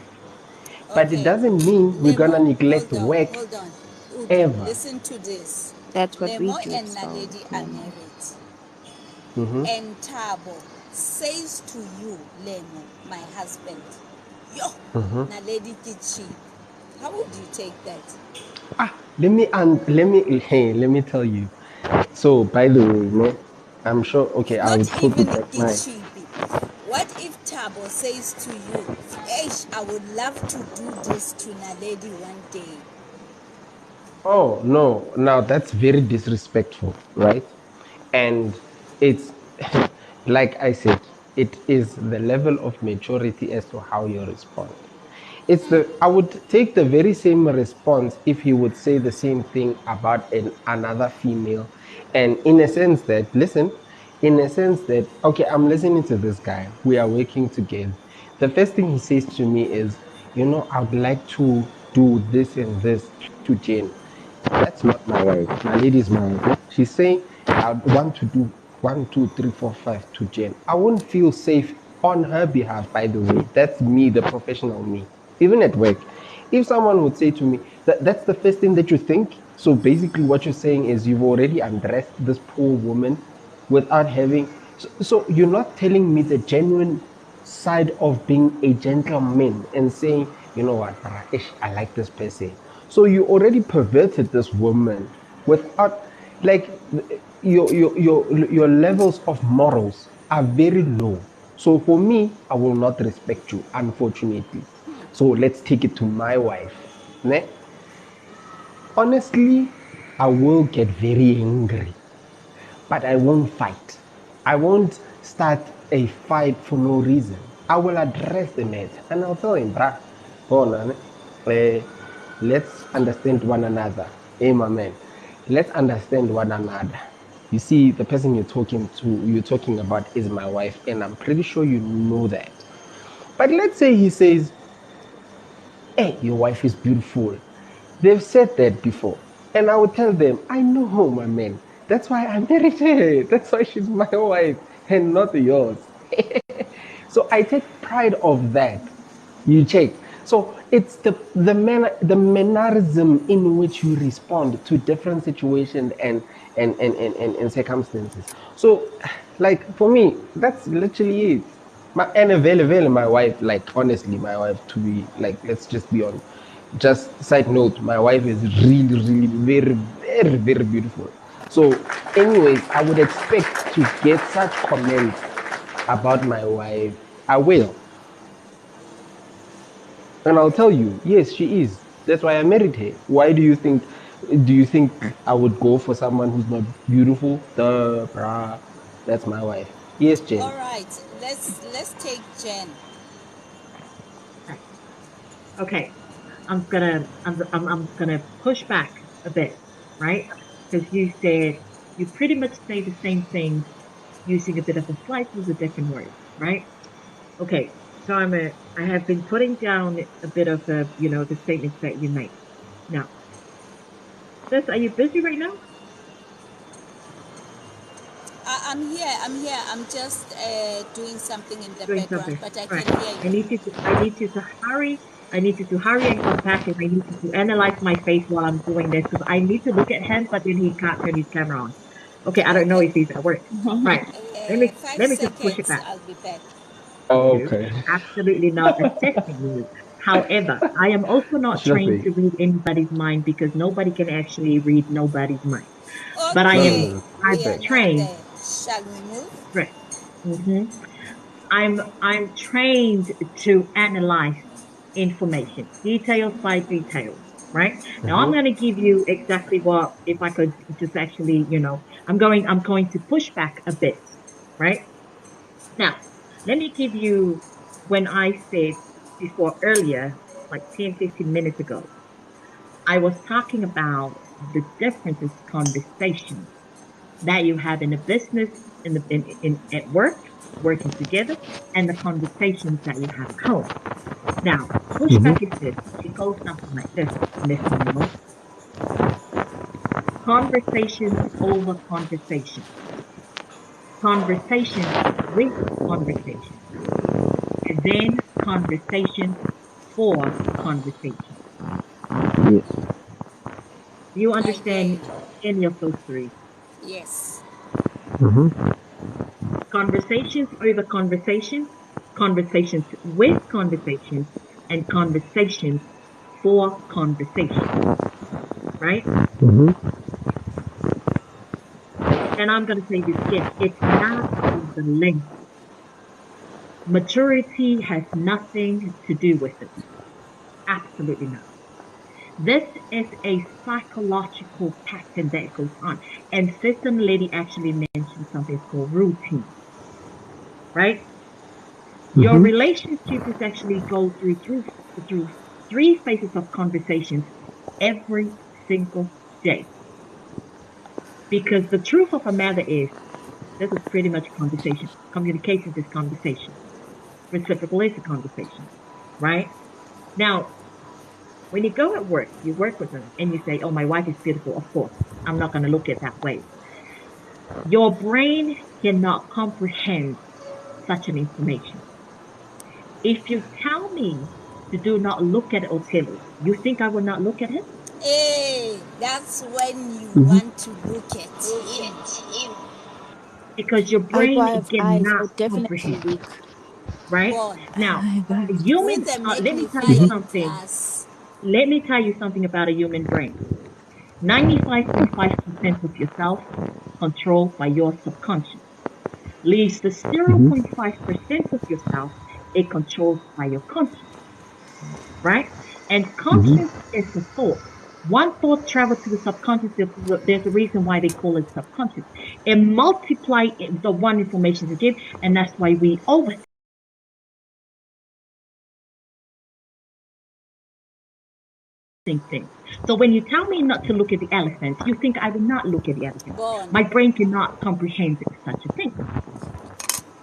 But it Okay. doesn't mean we're gonna Lemo, neglect work hold on. Udu, ever. listen to this. That's what we Lemo do. and So, Naledi are Lemo. married. And Tabo says to you, Lemo, my husband, yo, Naledi Kichi. How would you take that? Let me tell you. So by the way, no, I'm sure. Okay, I would Not put it even like my. Ichibi. What if Tabo says to you, Eish, I would love to do this to Naledi one day? Oh no! Now that's very disrespectful, right? And it's like I said, it is the level of maturity as to how you respond. I would take the very same response if he would say the same thing about another female, and in a sense that okay, I'm listening to this guy, we are working together. The first thing he says to me is, I would like to do this and this to Jane. That's not my wife. My lady is my wife. She's saying I want to do 1, 2, 3, 4, 5 to Jane. I wouldn't feel safe on her behalf, by the way. That's me, the professional me. Even at work. If someone would say to me, that's the first thing that you think. So basically what you're saying is you've already undressed this poor woman without having. So you're not telling me the genuine side of being a gentleman and saying, you know what, I like this person. So you already perverted this woman without, like, your levels of morals are very low. So for me, I will not respect you, unfortunately. So let's take it to my wife. Ne? Honestly, I will get very angry, but I won't fight. I won't start a fight for no reason. I will address the matter and I'll tell him, bruh, hold on, let's understand one another. Hey, my man, let's understand one another. You see, the person you're talking about is my wife, and I'm pretty sure you know that. But let's say he says, hey, your wife is beautiful. They've said that before. And I would tell them, I know, my man. That's why I married her. That's why she's my wife and not yours. So I take pride of that. You check. So it's the mannerism in which you respond to different situations and circumstances. So, like, for me, that's literally it. My wife, like, honestly, my wife, to be like, let's just be on. Just side note, my wife is really, really, very, very, very beautiful. So, anyways, I would expect to get such comments about my wife. I will. And I'll tell you, yes, she is. That's why I married her. Why do you think I would go for someone who's not beautiful? Duh, bruh. That's my wife. Yes, Jen. All right, let's take Jen. Okay, I'm gonna push back a bit, right? Because you said you pretty much say the same thing using a bit of a slightly different word, right? Okay, so I have been putting down a bit of the statements that you make. Now, sis, are you busy right now? I'm here. I'm just doing something in the Doing background, something. but I Right. can hear you. I need you to hurry. I need you to hurry and come back, and I need you to analyze my face while I'm doing this because I need to look at him, but then he can't turn his camera on. Okay, I don't know if he's at work. Right. Let me just push it back. I'll be back. Okay. Absolutely not assessing you. However, I am also not Sure trained thing. to read anybody's mind because nobody can actually read nobody's mind. Okay, But No. we are I'm not trained. there. Shall we move? Right. I'm trained to analyze information, details by details, right? Now I'm going to give you exactly what, if I could just actually, I'm going to push back a bit, right? Now, let me give you, when I said before earlier, like 10, 15 minutes ago, I was talking about the differences conversations that you have in a business, at work, working together, and the conversations that you have at home. Now, pushback is this. It goes something like this, Mr. Nemo. Conversations over conversation. Conversation with conversation. And then conversation for conversation. Yes. Do you understand any of those three? Yes. Conversations over conversations, conversations with conversations, and conversations for conversation. Right? And I'm going to say this again. It's not the length. Maturity has nothing to do with it. Absolutely not. This is a psychological pattern that goes on. And System Lady actually mentioned something called routine. Right? Your relationship is actually go through through 3 phases of conversations every single day. Because the truth of the matter is, this is pretty much conversation. Communications is conversation. Reciprocal is a conversation, right? Now, when you go at work, you work with them and you say, oh, my wife is beautiful. Of course, I'm not going to look at it that way. Your brain cannot comprehend such an information. If you tell me to do not look at Othello, you think I will not look at him? Hey, that's when you want to look at him. Because your brain Eyes cannot are definitely comprehend, weak. right? Bon, Now, with humans, the let me tell you magnifying something. glass. Let me tell you something about a human brain. 95.5% of yourself controlled by your subconscious. Leaves the 0.5% of yourself it controlled by your conscious, right? And conscious is the thought. One thought travels to the subconscious. There's a reason why they call it subconscious. It multiplies the one information to give, and that's why we overthink things. So when you tell me not to look at the elephant, you think I will not look at the elephant. Bon, My brain cannot comprehend such a thing.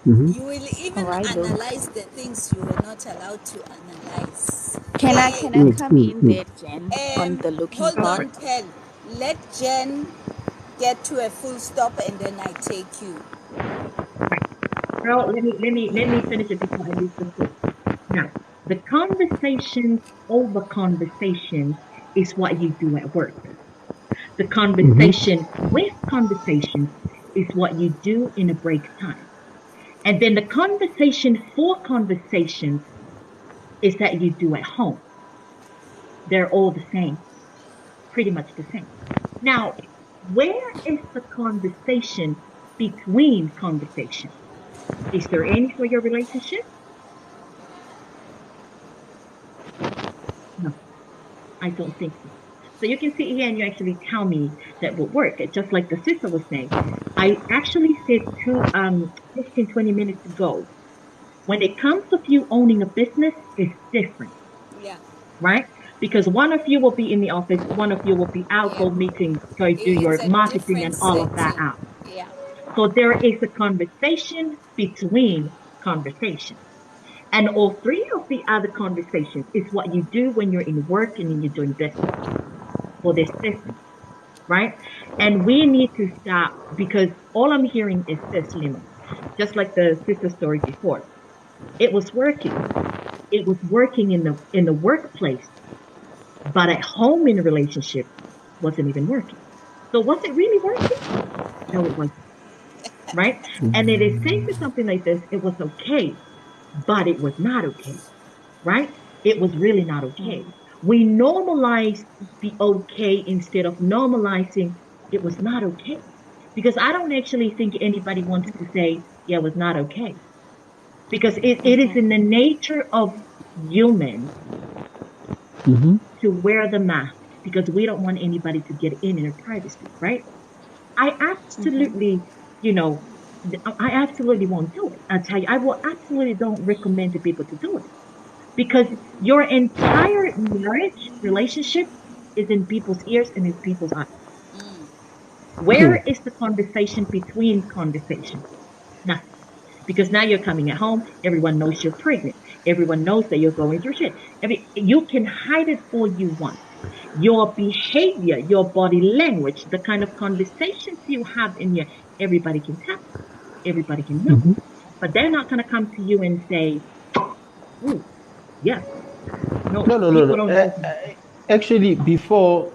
you will even Alright, though. analyze the things you were not allowed to analyze. Can I Hey, come in there, Jen, on the looking hold Go for part? on, it. Tel. Let Jen get to a full stop and then I take you. Right. Well, let me finish it before I lose the thought. Now, the conversations over conversations is what you do at work. The conversation with conversations is what you do in a break time. And then the conversation for conversations is that you do at home. They're all the same, pretty much the same. Now, where is the conversation between conversations? Is there any for your relationship? No, I don't think so. So you can sit here and you actually tell me that would work. It's just like the sister was saying. I actually said 15, 20 minutes ago, when it comes to you owning a business, it's different, Yeah, right? Because one of you will be in the office, one of you will be out, yeah. go meeting, go do It's your a marketing different and all of that setting. out. Yeah. So there is a conversation between conversations. And all 3 of the other conversations is what you do when you're in work and you're doing business. Well, there's difference, right? And we need to stop because all I'm hearing is this, Lima. Just like the sister story before. It was working. It was working in the workplace, but at home in a relationship wasn't even working. So was it really working? No, it wasn't. Right? And it is saying to something like this, it was okay, but it was not okay. Right? It was really not okay. We normalized the okay instead of normalizing it was not okay. Because I don't actually think anybody wants to say, yeah, it was not okay. Because it is in the nature of humans to wear the mask because we don't want anybody to get in their privacy, right? I absolutely, you know, I absolutely won't do it. I'll tell you, I will absolutely don't recommend to people to do it because your entire marriage relationship is in people's ears and in people's eyes. Where is the conversation between conversations? Nothing. Because now you're coming at home, everyone knows you're pregnant. Everyone knows that you're going through shit. You can hide it all you want. Your behavior, your body language, the kind of conversations you have in your, everybody can tell, everybody can know. But they're not going to come to you and say, "Ooh, yes, no." No, no, no, People no. don't know. Actually, before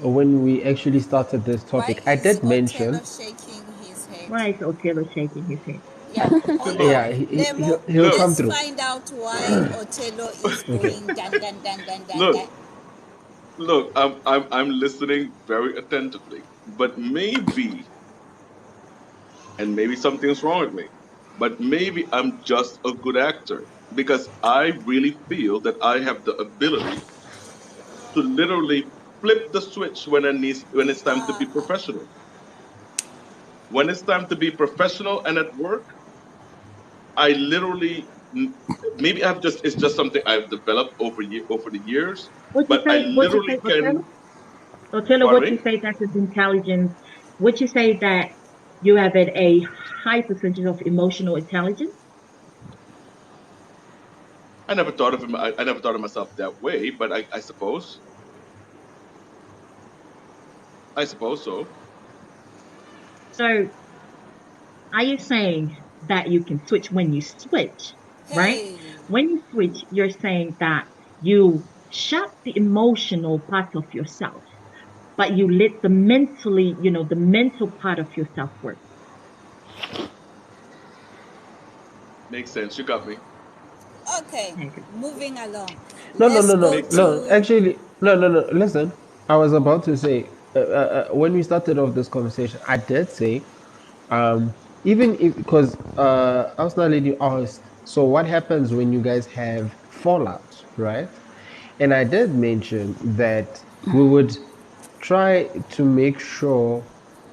when we actually started this Why topic, I is did Othello mention. shaking his head? Why is Othello shaking his head? Yeah, hold Yeah, on. Lemo, he'll Look, come let's through. find out why Othello is Okay. going dun dun dun dun dun look, dun. look. I'm listening very attentively, but maybe, and maybe something's wrong with me, but maybe I'm just a good actor because I really feel that I have the ability to literally flip the switch when it's time to be professional. When it's time to be professional and at work, I literally N- Maybe it's just something I've developed over the years, Would you but I say, literally Othello? can. Othello, Pardon would you me. say that is intelligence? Would you say that you have a high percentage of emotional intelligence? I never thought of myself that way, but I suppose so. So are you saying that you can switch when you switch, right? Hey, When you switch, you're saying that you shut the emotional part of yourself, but you let the mentally, the mental part of yourself work. Makes sense. You got me. okay, Okay. moving along. No, no, Let's no, go no, Makes sense. no. to. Actually, no, no, no. Listen, I was about to say when we started off this conversation, I did say even if because Arsenal lady asked, so what happens when you guys have fallout, right? And I did mention that we would try to make sure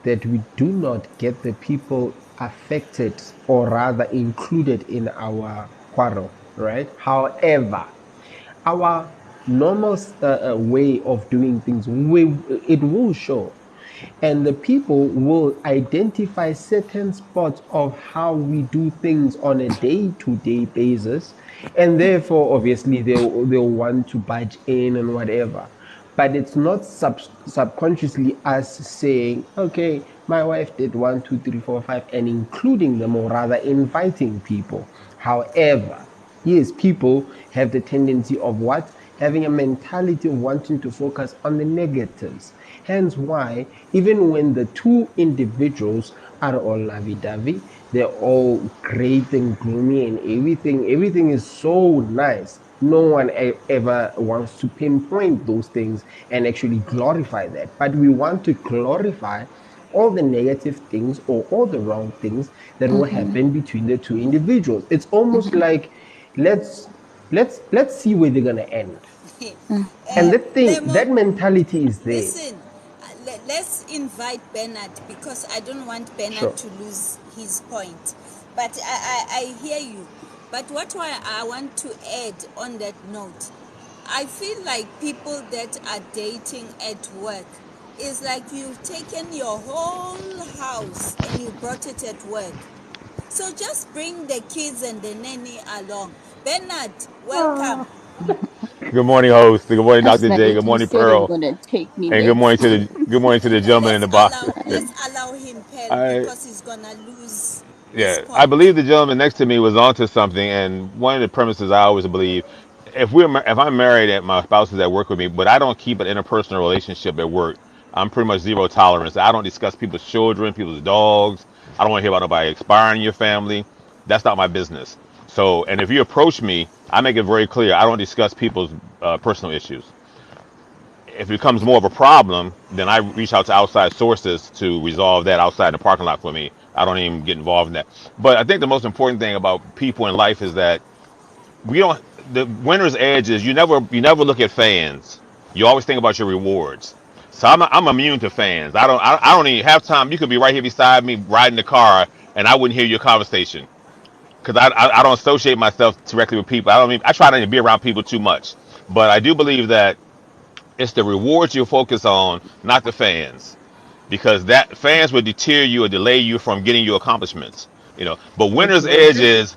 that we do not get the people affected or rather included in our quarrel, right? However, our normal way of doing things, it will show, and the people will identify certain spots of how we do things on a day-to-day basis, and therefore obviously they'll want to budge in and whatever. But it's not subconsciously us saying, okay, my wife did 1 2 3 4 5, and including them, or rather inviting people. However, yes, people have the tendency of what? Having a mentality of wanting to focus on the negatives. Hence why, even when the two individuals are all lovey-dovey, they're all great and gloomy and everything is so nice. No one ever wants to pinpoint those things and actually glorify that. But we want to glorify all the negative things or all the wrong things that will Mm-hmm. happen between the two individuals. It's almost like let's let's see where they're gonna end. And that thing, Lemo, that mentality is there. listen, let's invite Bernard because I don't want Bernard Sure. to lose his point. But I hear you. But what I want to add on that note, I feel like people that are dating at work is like you've taken your whole house and you brought it at work. So just bring the kids and the nanny along. Bernard, welcome. Good morning, host. Good morning, Dr. J. Good Personality, you morning, said you're Pearl. gonna take me And back. good morning to the gentleman in the box. Let's allow him Pearl I because he's gonna lose his Yeah, I point. believe the gentleman next to me was onto something. And one of the premises I always believe, if I'm married and my spouse is at work with me, but I don't keep an interpersonal relationship at work, I'm pretty much zero tolerance. I don't discuss people's children, people's dogs. I don't want to hear about nobody expiring in your family. That's not my business. So, and if you approach me, I make it very clear I don't discuss people's personal issues. If it becomes more of a problem, then I reach out to outside sources to resolve that outside the parking lot for me. I don't even get involved in that. But I think the most important thing about people in life is that we don't. The winner's edge is you never look at fans. You always think about your rewards. So I'm immune to fans. I don't even have time. You could be right here beside me riding the car, and I wouldn't hear your conversation because I don't associate myself directly with people. I try not to be around people too much. But I do believe that it's the rewards you focus on, not the fans, because that fans would deter you or delay you from getting your accomplishments. But Mr. winner's edge Wilson, is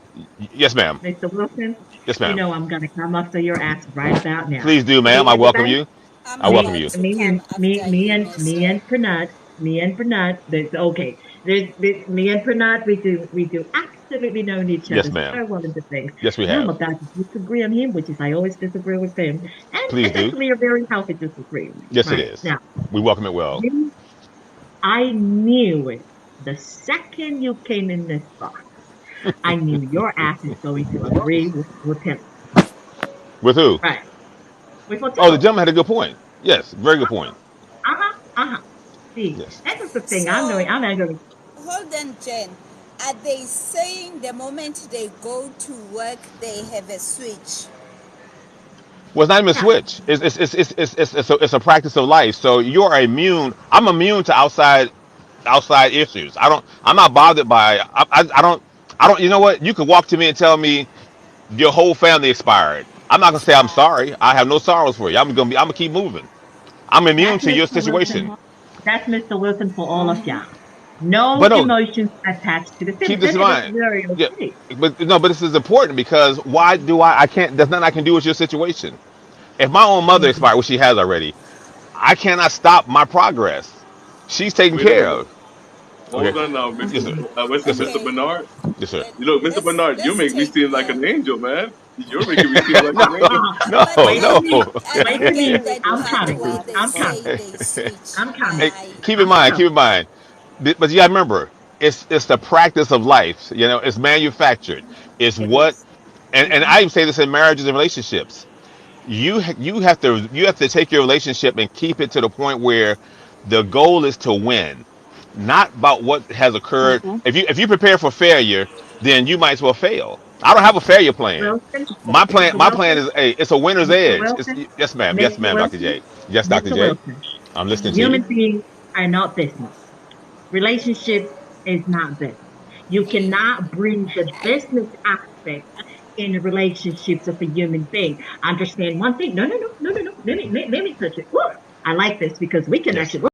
yes, ma'am. Mr. Wilson, Yes, you ma'am. know I'm gonna come after your ass right about now. Please do, ma'am. See I welcome everybody? you. I'm I welcome about you. to come after you, Mister. Me and Bernard. There's okay. There's me and Bernard. We do absolutely know each Yes, other ma'am. so well in the things. Yes, we And I'm have. about to disagree on him, which is I always disagree with him, Please and do. actually a very healthy disagreement. Yes, it Right is. now, We welcome it well. you, I knew it the second you came in this box. I knew your ass is going to agree with him. With who? Right. With Oh, the Othello. gentleman had a good point. Yes, very good point. Uh-huh. Uh-huh. See, Yes. that is the thing. So I'm not going. hold on, Jen. Are they saying the moment they go to work they have a switch? Well, it's not even a No, switch. It's a practice of life. So you're immune. I'm immune to outside issues. I'm not bothered by. I don't. You know what? You could walk to me and tell me. Your whole family expired. I'm not gonna say I'm Child. sorry. I have no sorrows for you. I'm gonna keep moving. I'm immune That's to your Mr. Wilson. situation. That's Mr. Wilson for all of Mm-hmm. y'all. No But no, emotions attached to the keep feelings, this and in it is mind. very Yeah, okay. but no, but this is important because why do I can't, there's nothing I can do with your situation. If my own mother Mhm. expired, which she has already, I cannot stop my progress. She's taken Wait a care minute. of. Okay. Hold on now, Yes, Mr. sir. Listen, Yes, sir. Mr. Okay. Bernard. Yes, sir. Let, You know, Mr. let's Bernard, you let's make me take seem like an angel, man. You're making me seem like an angel. No, but Wait I till no. me. think I Wait think till get me. Extremely that I'm part coming. where they I'm disrespectful. say coming. they switch. I'm coming. Hey, I keep in I'm mind, coming. keep in mind. But you gotta remember, it's the practice of life. You know, it's manufactured. It's It what, is. and I even say this in marriages and relationships. You have to take your relationship and keep it to the point where the goal is to win, not about what has occurred. Mm-hmm. If you prepare for failure, then you might as well fail. I don't have a failure plan. Wilson. My Mr. plan Wilson. is, hey, it's a winner's Mr. edge. It's, Wilson. yes Mr. ma'am, Dr. Wilson. J. Yes, Dr. Mr. J. Wilson. I'm listening to you. Human beings are not business. Relationships is not business. You cannot bring the I business aspect in relationships of a human being. Understand one thing. No, no, no, no, no, no. Let me touch it. Woo! I like this because we can Yes. actually.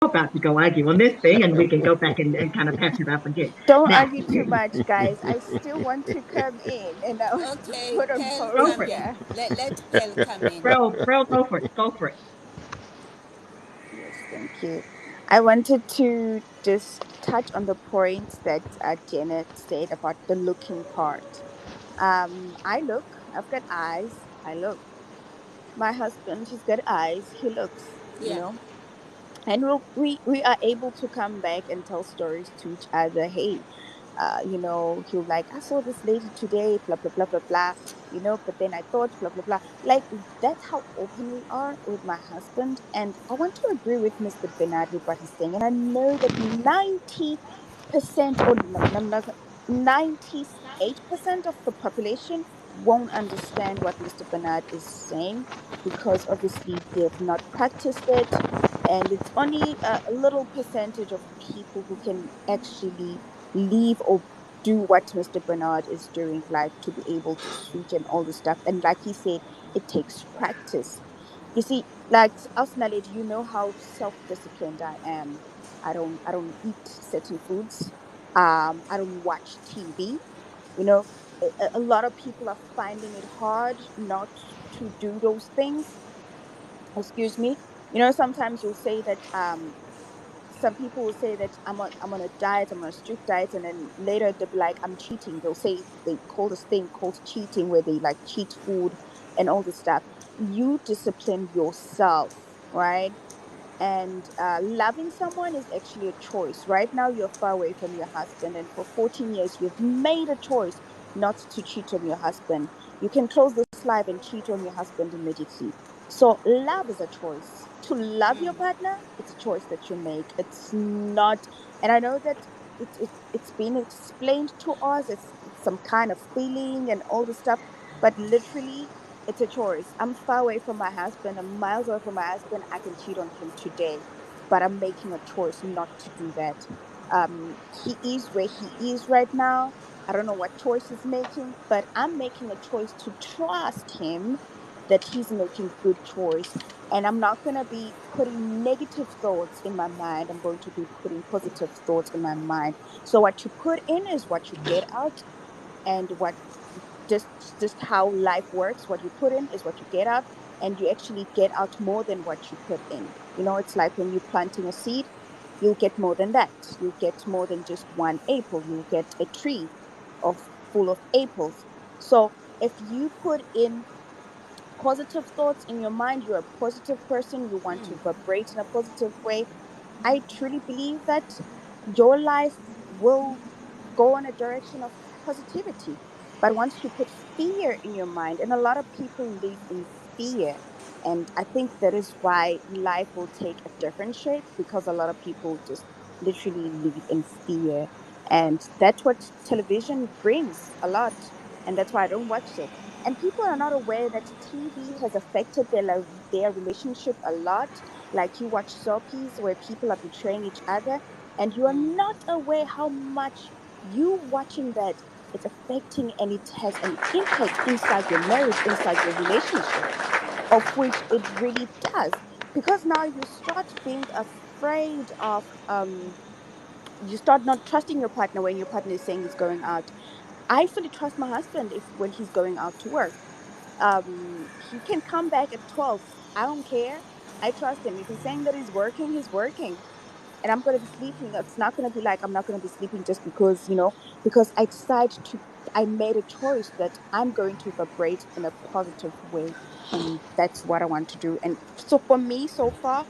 We're about to go argue on this thing, and we can go back and kind of patch it up again. Don't Now, argue too much, guys. I still want to come in, and I want to okay. put on Pearl go pause for come it, in. here. Let Pearl come in. Go for it, go for it. Yes, thank you. I wanted to just touch on the point that Janet said about the looking part. I look. I've got eyes. I look. My husband, he's got eyes. He looks. You Yeah. know, and we are able to come back and tell stories to each other. Hey, he'll like, I saw this lady today, blah blah blah blah blah, but then I thought blah blah blah. Like, that's how open we are with my husband. And I want to agree with Mr. Bernard with what he's saying. And I know that 90% or 98% of the population won't understand what Mr. Bernard is saying, because obviously they've not practiced it, and it's only a little percentage of people who can actually leave or do what Mr. Bernard is doing, like to be able to switch and all this stuff. And like he said, it takes practice. You see, like us Naledi, you know how self-disciplined I am. I don't eat certain foods. I don't watch TV. You know, a lot of people are finding it hard not to do those things. Excuse me. Sometimes you'll say that some people will say that I'm on a diet, I'm on a strict diet, and then later they'll be like, I'm cheating. They'll say, they call this thing called cheating, where they like cheat food and all this stuff. You discipline yourself, right? And loving someone is actually a choice. Right now, you're far away from your husband, and for 14 years, you've made a choice not to cheat on your husband. You can close this live and cheat on your husband immediately. So, love is a choice. To love your partner, it's a choice that you make. It's not, and I know that it's been explained to us. It's some kind of feeling and all this stuff, but literally, it's a choice. I'm far away from my husband. I'm miles away from my husband. I can cheat on him today, but I'm making a choice not to do that. He is where he is right now. I don't know what choice he's making, but I'm making a choice to trust him that he's making good choice. And I'm not going to be putting negative thoughts in my mind. I'm going to be putting positive thoughts in my mind. So what you put in is what you get out, and what just just how life works. What you put in is what you get out, and you actually get out more than what you put in. It's like when you're planting a seed, you'll get more than that. You'll get more than just one apple. You'll get a tree of full of apples. So if you put in positive thoughts in your mind, you're a positive person, you want to vibrate in a positive way, I truly believe that your life will go in a direction of positivity. But once you put fear in your mind, and a lot of people live in fear, and I think that is why life will take a different shape, because a lot of people just literally live in fear. And that's what television brings a lot. And that's why I don't watch it. And people are not aware that TV has affected their relationship a lot. Like, you watch soapies where people are betraying each other. and you are not aware how much you watching that it's affecting, and it has an impact inside your marriage, inside your relationship, of which it really does. Because now you start being afraid of you start not trusting your partner when your partner is saying he's going out. I fully trust my husband if when he's going out to work. He can come back at 12. I don't care. I trust him. If he's saying that he's working, and I'm going to be sleeping. It's not going to be like I'm not going to be sleeping just because, because I made a choice that I'm going to vibrate in a positive way. And that's what I want to do. And so for me, so far,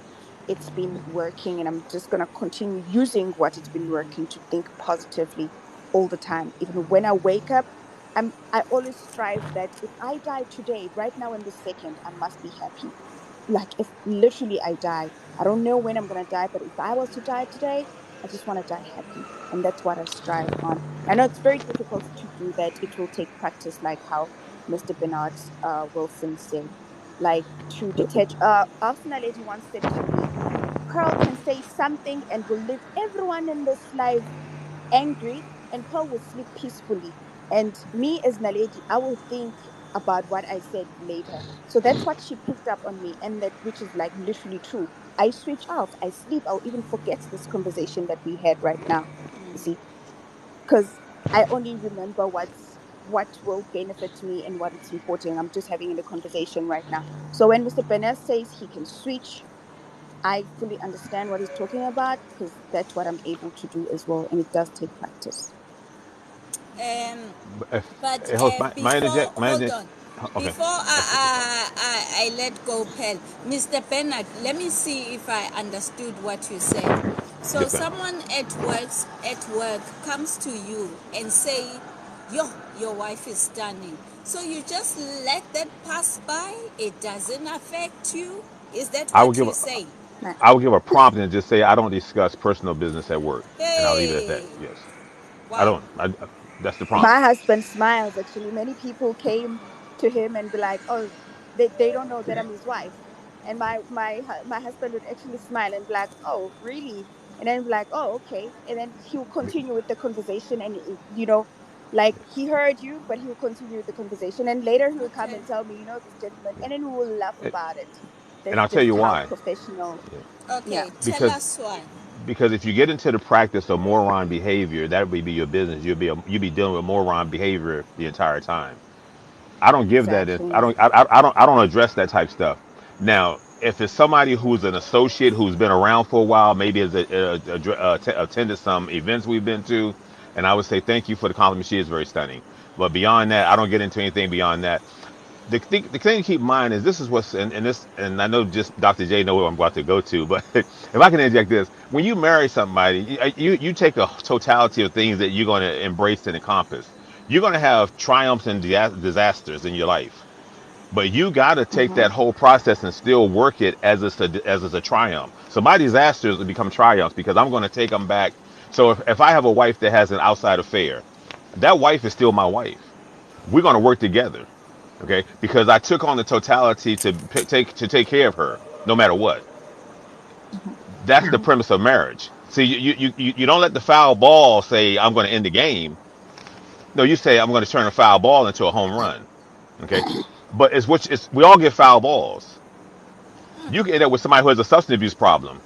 it's been working. And I'm just going to continue using what it's been working to think positively all the time. Even when I wake up, I always strive that if I die today, right now in this second, I must be happy. Like if literally I die, I don't know when I'm gonna die, but if I was to die today, I just want to die happy, and that's what I strive on. I know it's very difficult to do that. It will take practice, like how Mr. Bernard Wilson said, like to detach. Arsenal lady once said to me, "Pearl can say something and will leave everyone in this life angry, and Pearl will sleep peacefully. And me as Naledi, I will think about what I said later." So that's what she picked up on me, and that which is like literally true. I switch off, I sleep, I'll even forget this conversation that we had right now. You see, because I only remember what will benefit me and what it's important. I'm just having the conversation right now. So when Mr. Bennett says he can switch, I fully understand what he's talking about, because that's what I'm able to do as well, and it does take practice. If, But hey, host, my before, interject, hold on. okay, Before that's okay. I let go, Pen, Mr. Bernard, let me see if I understood what you said. So Yes, ma'am. someone at work comes to you and say, "Yo, your wife is stunning." So you just let that pass by. It doesn't affect you. Is that I would what give you a, say? Right. I would give a prompt and just say I don't discuss personal business at work, and I'll leave it at that. Hey, Yes, I wow. don't. That's the prompt. My husband smiles actually. Many people came to him and be like, "Oh, they don't know that I'm his wife." And my husband would actually smile and be like, "Oh, really?" And then be like, "Oh, okay." And then he will continue with the conversation, and like he heard you, but he will continue with the conversation. And later he will come Okay. and tell me, "This gentleman," and then we will laugh about it. And That's I'll tell just you how why. professional. Yeah. Okay. Tell Because us why. if you get into the practice of moron behavior, that would be your business. You'll be dealing with moron behavior the entire time. I don't give that. If Exactly. I don't address that type stuff. Now, if it's somebody who's an associate who's been around for a while, maybe has attended some events we've been to, and I would say thank you for the compliment. She is very stunning. But beyond that, I don't get into anything beyond that. The thing to keep in mind is this is what's and this, and I know just Dr. J know where I'm about to go to, but if I can interject this, when you marry somebody, you take a totality of things that you're going to embrace and encompass. You're going to have triumphs and disasters in your life, but you got to take Mm-hmm. that whole process and still work it as it's a triumph. So my disasters will become triumphs because I'm going to take them back. So if I have a wife that has an outside affair, that wife is still my wife. We're going to work together, okay? Because I took on the totality to take care of her, no matter what. That's the premise of marriage. See, you don't let the foul ball say I'm going to end the game. No, you say I'm going to turn a foul ball into a home run, okay? But we all get foul balls. You can end up with somebody who has a substance abuse problem.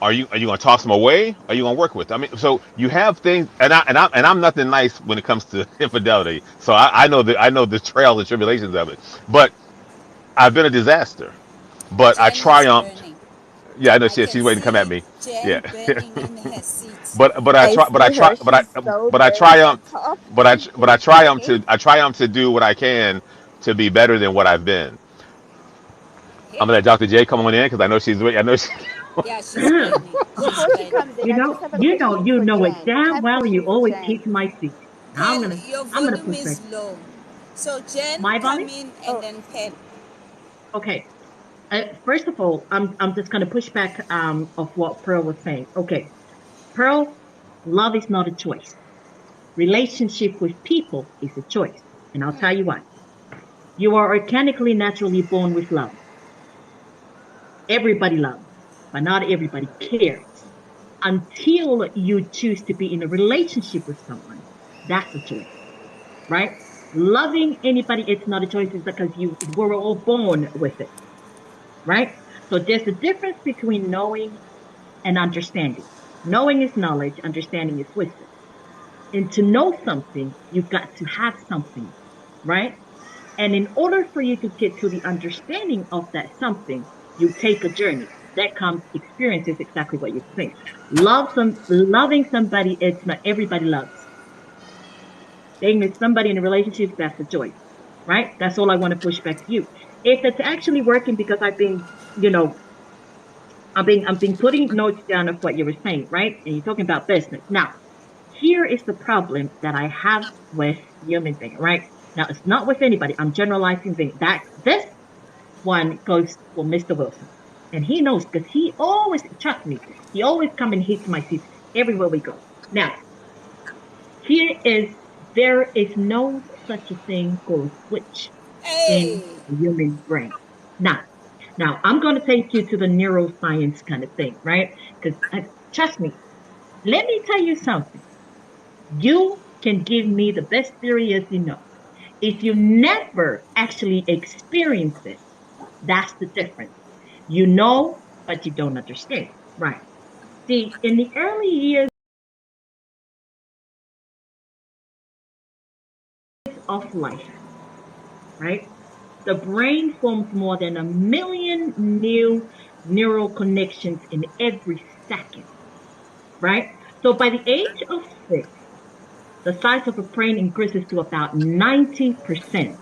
Are you going to toss them away? Or are you going to work with them? I mean, so you have things, and I'm nothing nice when it comes to infidelity. So I know the trials and tribulations of it. But I've been a disaster, but I Jen is triumphed. burning. Yeah, I know I she's can waiting to come at see me. Yeah, Jen burning in her seat. but I I try, see her. She's so but I burning on triumphed, top. but I triumphed to do what I can to be better than what I've been. Hey, I'm gonna let Dr. J come on in because I know she's waiting. I know she. yeah, she's burning. She's Before she burning. comes in, I just have a question You for know it Jan. I damn have a well, and you question for always Jan. keep my seat. Pen, your I'm gonna volume push back. is low. So Jen, My come volume? in, and Oh, then Pen. Okay. First of all, I'm just gonna push back of what Pearl was saying. Okay, Pearl, love is not a choice. Relationship with people is a choice, and I'll tell you why. You are organically, naturally born with love. Everybody loves, but not everybody cares. until you choose to be in a relationship with someone. That's a choice, right? Loving anybody, it's not a choice. It's because we're all born with it, right? So there's a difference between knowing and understanding. Knowing is knowledge, understanding is wisdom. And to know something, you've got to have something, right? And in order for you to get to the understanding of that something, you take a journey. That comes experience is exactly what you're saying. Loving somebody, it's not everybody loves. Being with somebody in a relationship, that's a choice, right? That's all I want to push back to you. If it's actually working, because I've been, I've been putting notes down of what you were saying, right? And you're talking about business. Now, here is the problem that I have with human being, right? Now, it's not with anybody. I'm generalizing that this one goes for Mr. Wilson. And he knows because he always, trust me, he always come and hits my seat everywhere we go. Now, there is no such a thing called a switch in Hey, the human brain. Now I'm going to take you to the neuroscience kind of thing, right? Because trust me, let me tell you something. You can give me the best theory as you know. If you never actually experience it, that's the difference. You know, but you don't understand, right? See, in the early years of life, right? The brain forms more than 1 million new neural connections in every second, right? So by the age of 6, the size of a brain increases to about 90%,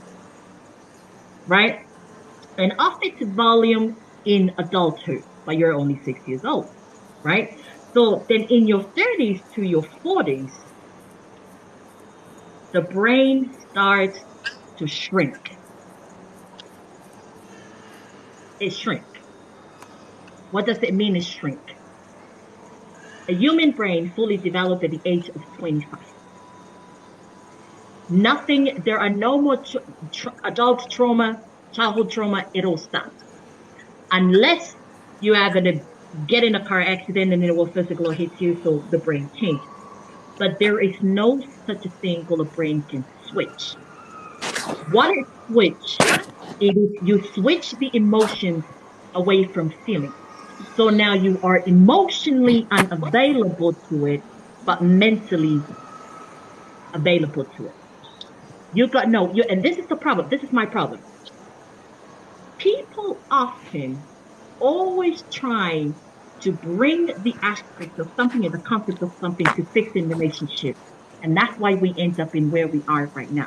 right? And of its volume in adulthood, but you're only 6 years old, right? So then in your 30s to your 40s, the brain starts to shrink. It shrinks. What does it mean, it shrink? A human brain fully developed at the age of 25. There are no more adult trauma, childhood trauma, it all stops. Unless you are going to get in a car accident and it will physically hit you, so the brain changes. But there is no such a thing called a brain can switch. What is switch? It is you switch the emotions away from feeling. So now you are emotionally unavailable to it, but mentally available to it. You got no, you, and this is the problem. This is my problem. People often always try to bring the aspect of something and the concept of something to fix in relationship. And that's why we end up in where we are right now.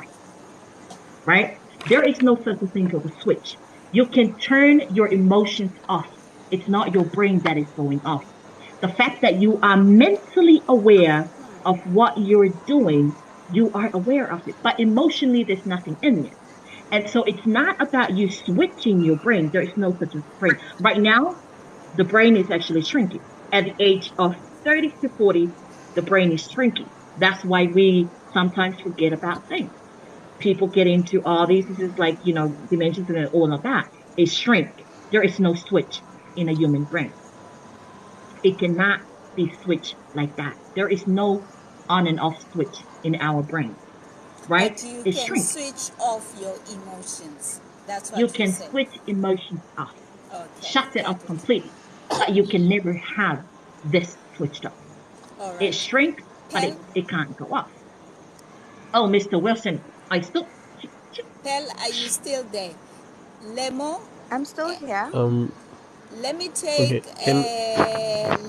Right? There is no such a thing as a switch. You can turn your emotions off. It's not your brain that is going off. The fact that you are mentally aware of what you're doing, you are aware of it. But emotionally, there's nothing in it. And so it's not about you switching your brain. There is no such a brain. Right now, the brain is actually shrinking. At the age of 30 to 40, the brain is shrinking. That's why we sometimes forget about things. People get into all these, this is like, dimensions and all of that. It shrink. There is no switch in a human brain. It cannot be switched like that. There is no on and off switch in our brain, right? but you It can shrinks. switch off your emotions. That's what You you can said. switch emotions off, Okay, shut it got off it. completely, but you can never have this switched off. All It right. shrinks, but Pearl, it can't go off. Oh, Mr. Wilson, I still. Pearl, are you still there? Lemo, I'm still here. let me take Okay. Can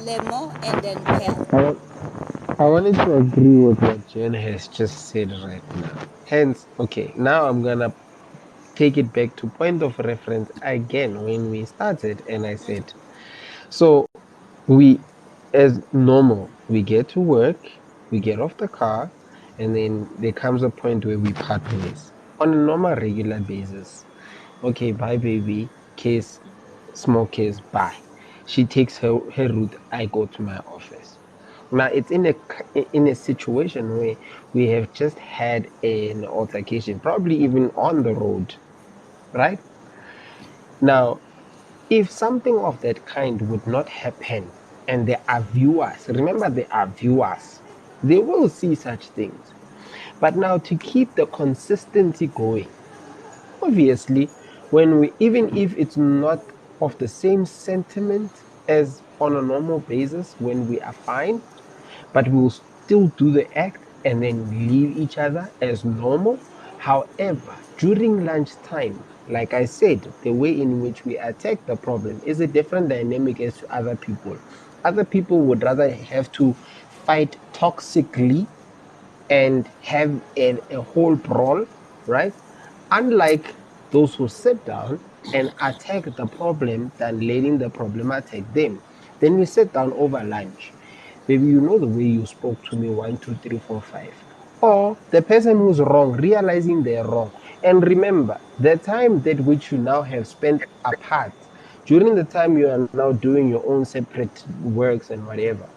Lemo and then Pearl. I, wa- I wanted to agree with what Jen has just said right now. Hence, okay, now I'm gonna take it back to point of reference again when we started, and I said, so we, as normal, we get to work, we get off the car, and then there comes a point where we part ways on a normal, regular basis. Okay, bye, baby. Case, small case, bye. She takes her route. I go to my office. Now it's in a situation where we have just had an altercation, probably even on the road, right? Now, if something of that kind would not happen, and there are viewers. Remember, there are viewers. They will see such things. But now to keep the consistency going, obviously, when we, even if it's not of the same sentiment as on a normal basis, when we are fine, but we will still do the act and then leave each other as normal. However, during lunchtime, like I said, the way in which we attack the problem is a different dynamic as to other people. Other people would rather have to fight toxically and have a whole brawl, right? Unlike those who sit down and attack the problem than letting the problem attack them. Then we sit down over lunch. Maybe you know the way you spoke to me, 1, 2, 3, 4, 5. Or the person who's wrong, realizing they're wrong. And remember, the time that which you now have spent apart, during the time you are now doing your own separate works and whatever,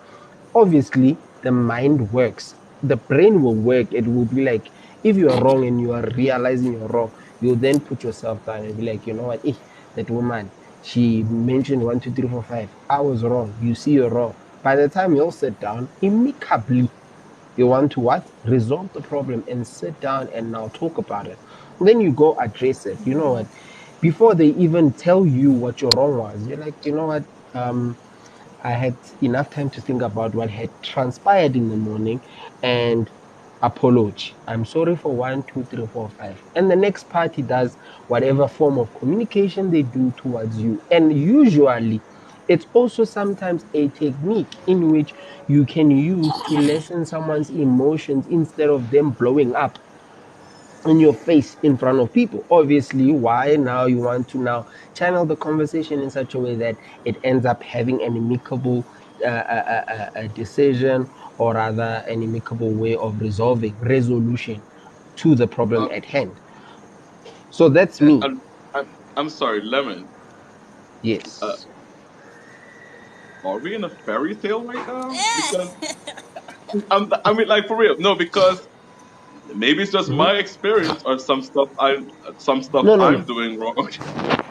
obviously the mind works, the brain will work. It will be like, if you are wrong and you are realizing you're wrong, you'll then put yourself down and be like, you know what, that woman, she mentioned 1, 2, 3, 4, 5, I was wrong, you see you're wrong. By the time you'll sit down amicably, you want to what, resolve the problem and sit down and now talk about it. Then you go address it. You know what, before they even tell you what your wrong was, you're like, you know what, I had enough time to think about what had transpired in the morning and apology. I'm sorry for 1, 2, 3, 4, 5. And the next party does whatever form of communication they do towards you. And usually, it's also sometimes a technique in which you can use to lessen someone's emotions instead of them blowing up in your face in front of people. Obviously, why now you want to now channel the conversation in such a way that it ends up having an amicable decision, or rather an amicable way of resolving resolution to the problem Uh, at hand. So that's me. I'm sorry, Lemon. Uh, Yes. are we in a fairy tale right now? Because I mean, like for real. No, because maybe it's just Mhm. my experience or some stuff No, no, I'm no, doing wrong.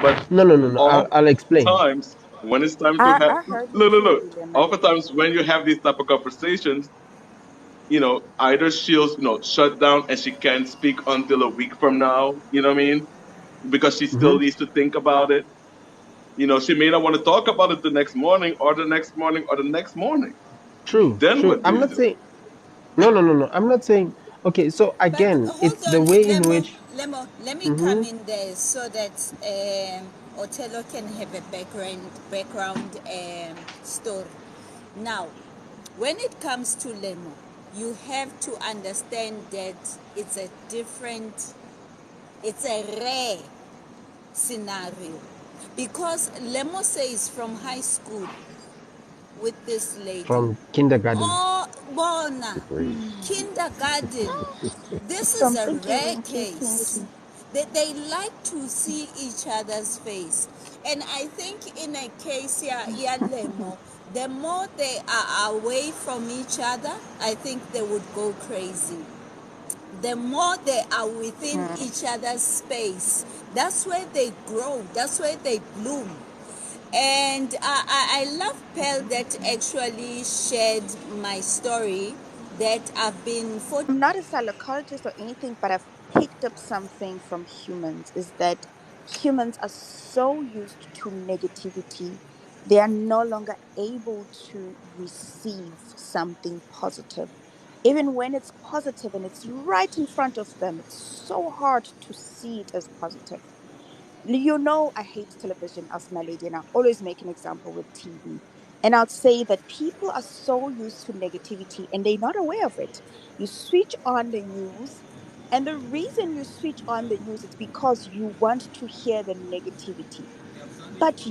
But no, no, no, no. I'll explain. oftentimes when it's time to have I heard you look. clearly, Lemon. Oftentimes when you have these type of conversations, either she'll shut down and she can't speak until a week from now. You know what I mean? Because she Hmm. still needs to think about it. She may not want to talk about it the next morning or the next morning or the next morning. True, Then true. what do I'm you not do? saying, no, no, no, no. I'm not saying, okay, so But again, hold it's the on, way in Lemo, which, Lemo, let me come hmm in there so that Othello can have a background story. Now, when it comes to Lemo, you have to understand that it's a different, it's a rare scenario, because Lemo says from high school with this lady. from kindergarten. Oh, Bona, kindergarten. This is a Something rare even case. KKT. They like to see each other's face. And I think in a case here, Lemo, the more they are away from each other, I think they would go crazy. The more they are within each other's space, that's where they grow, that's where they bloom. And I love Pearl that actually shared my story that I've been for. I'm not a psychologist or anything, but I've picked up something from humans is that humans are so used to negativity, they are no longer able to receive something positive. Even when it's positive and it's right in front of them, it's so hard to see it as positive. I hate television as my lady, and I always make an example with TV. And I'd say that people are so used to negativity and they're not aware of it. You switch on the news, and the reason you switch on the news is because you want to hear the negativity. But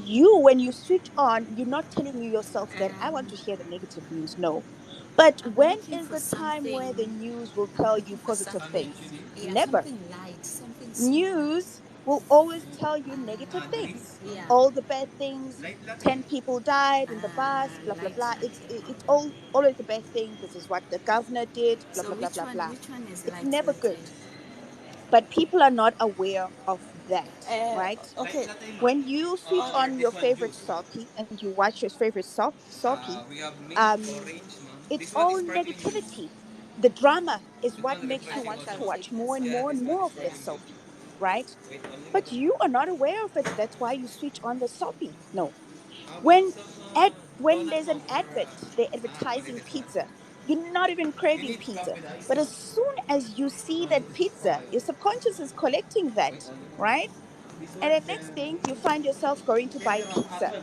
when you switch on, you're not telling yourself that I want to hear the negative news. No. But I'm when looking is for the time where the something. news will I'm tell you looking for positive something. things? Yeah, Never. something light, something small. News will always tell you negative things. Yeah. All the bad things. 10 people died in the bus, blah blah Light blah. one. It's all always the bad thing. This is what the governor did, blah So blah blah which blah one? blah. Which one is It's light never good. weighted? but people are not aware of that, right? Okay. When you switch on your favorite soapy and you watch your favorite soapy, um, it's all negativity. The drama is what makes you want to watch more and more and more of that soapy, right? But you are not aware of it. That's why you switch on the soapy. No, when when there's an advert, they're advertising pizza. You're not even craving pizza, but as soon as you see that pizza, your subconscious is collecting that, right? And the next thing, you find yourself going to buy pizza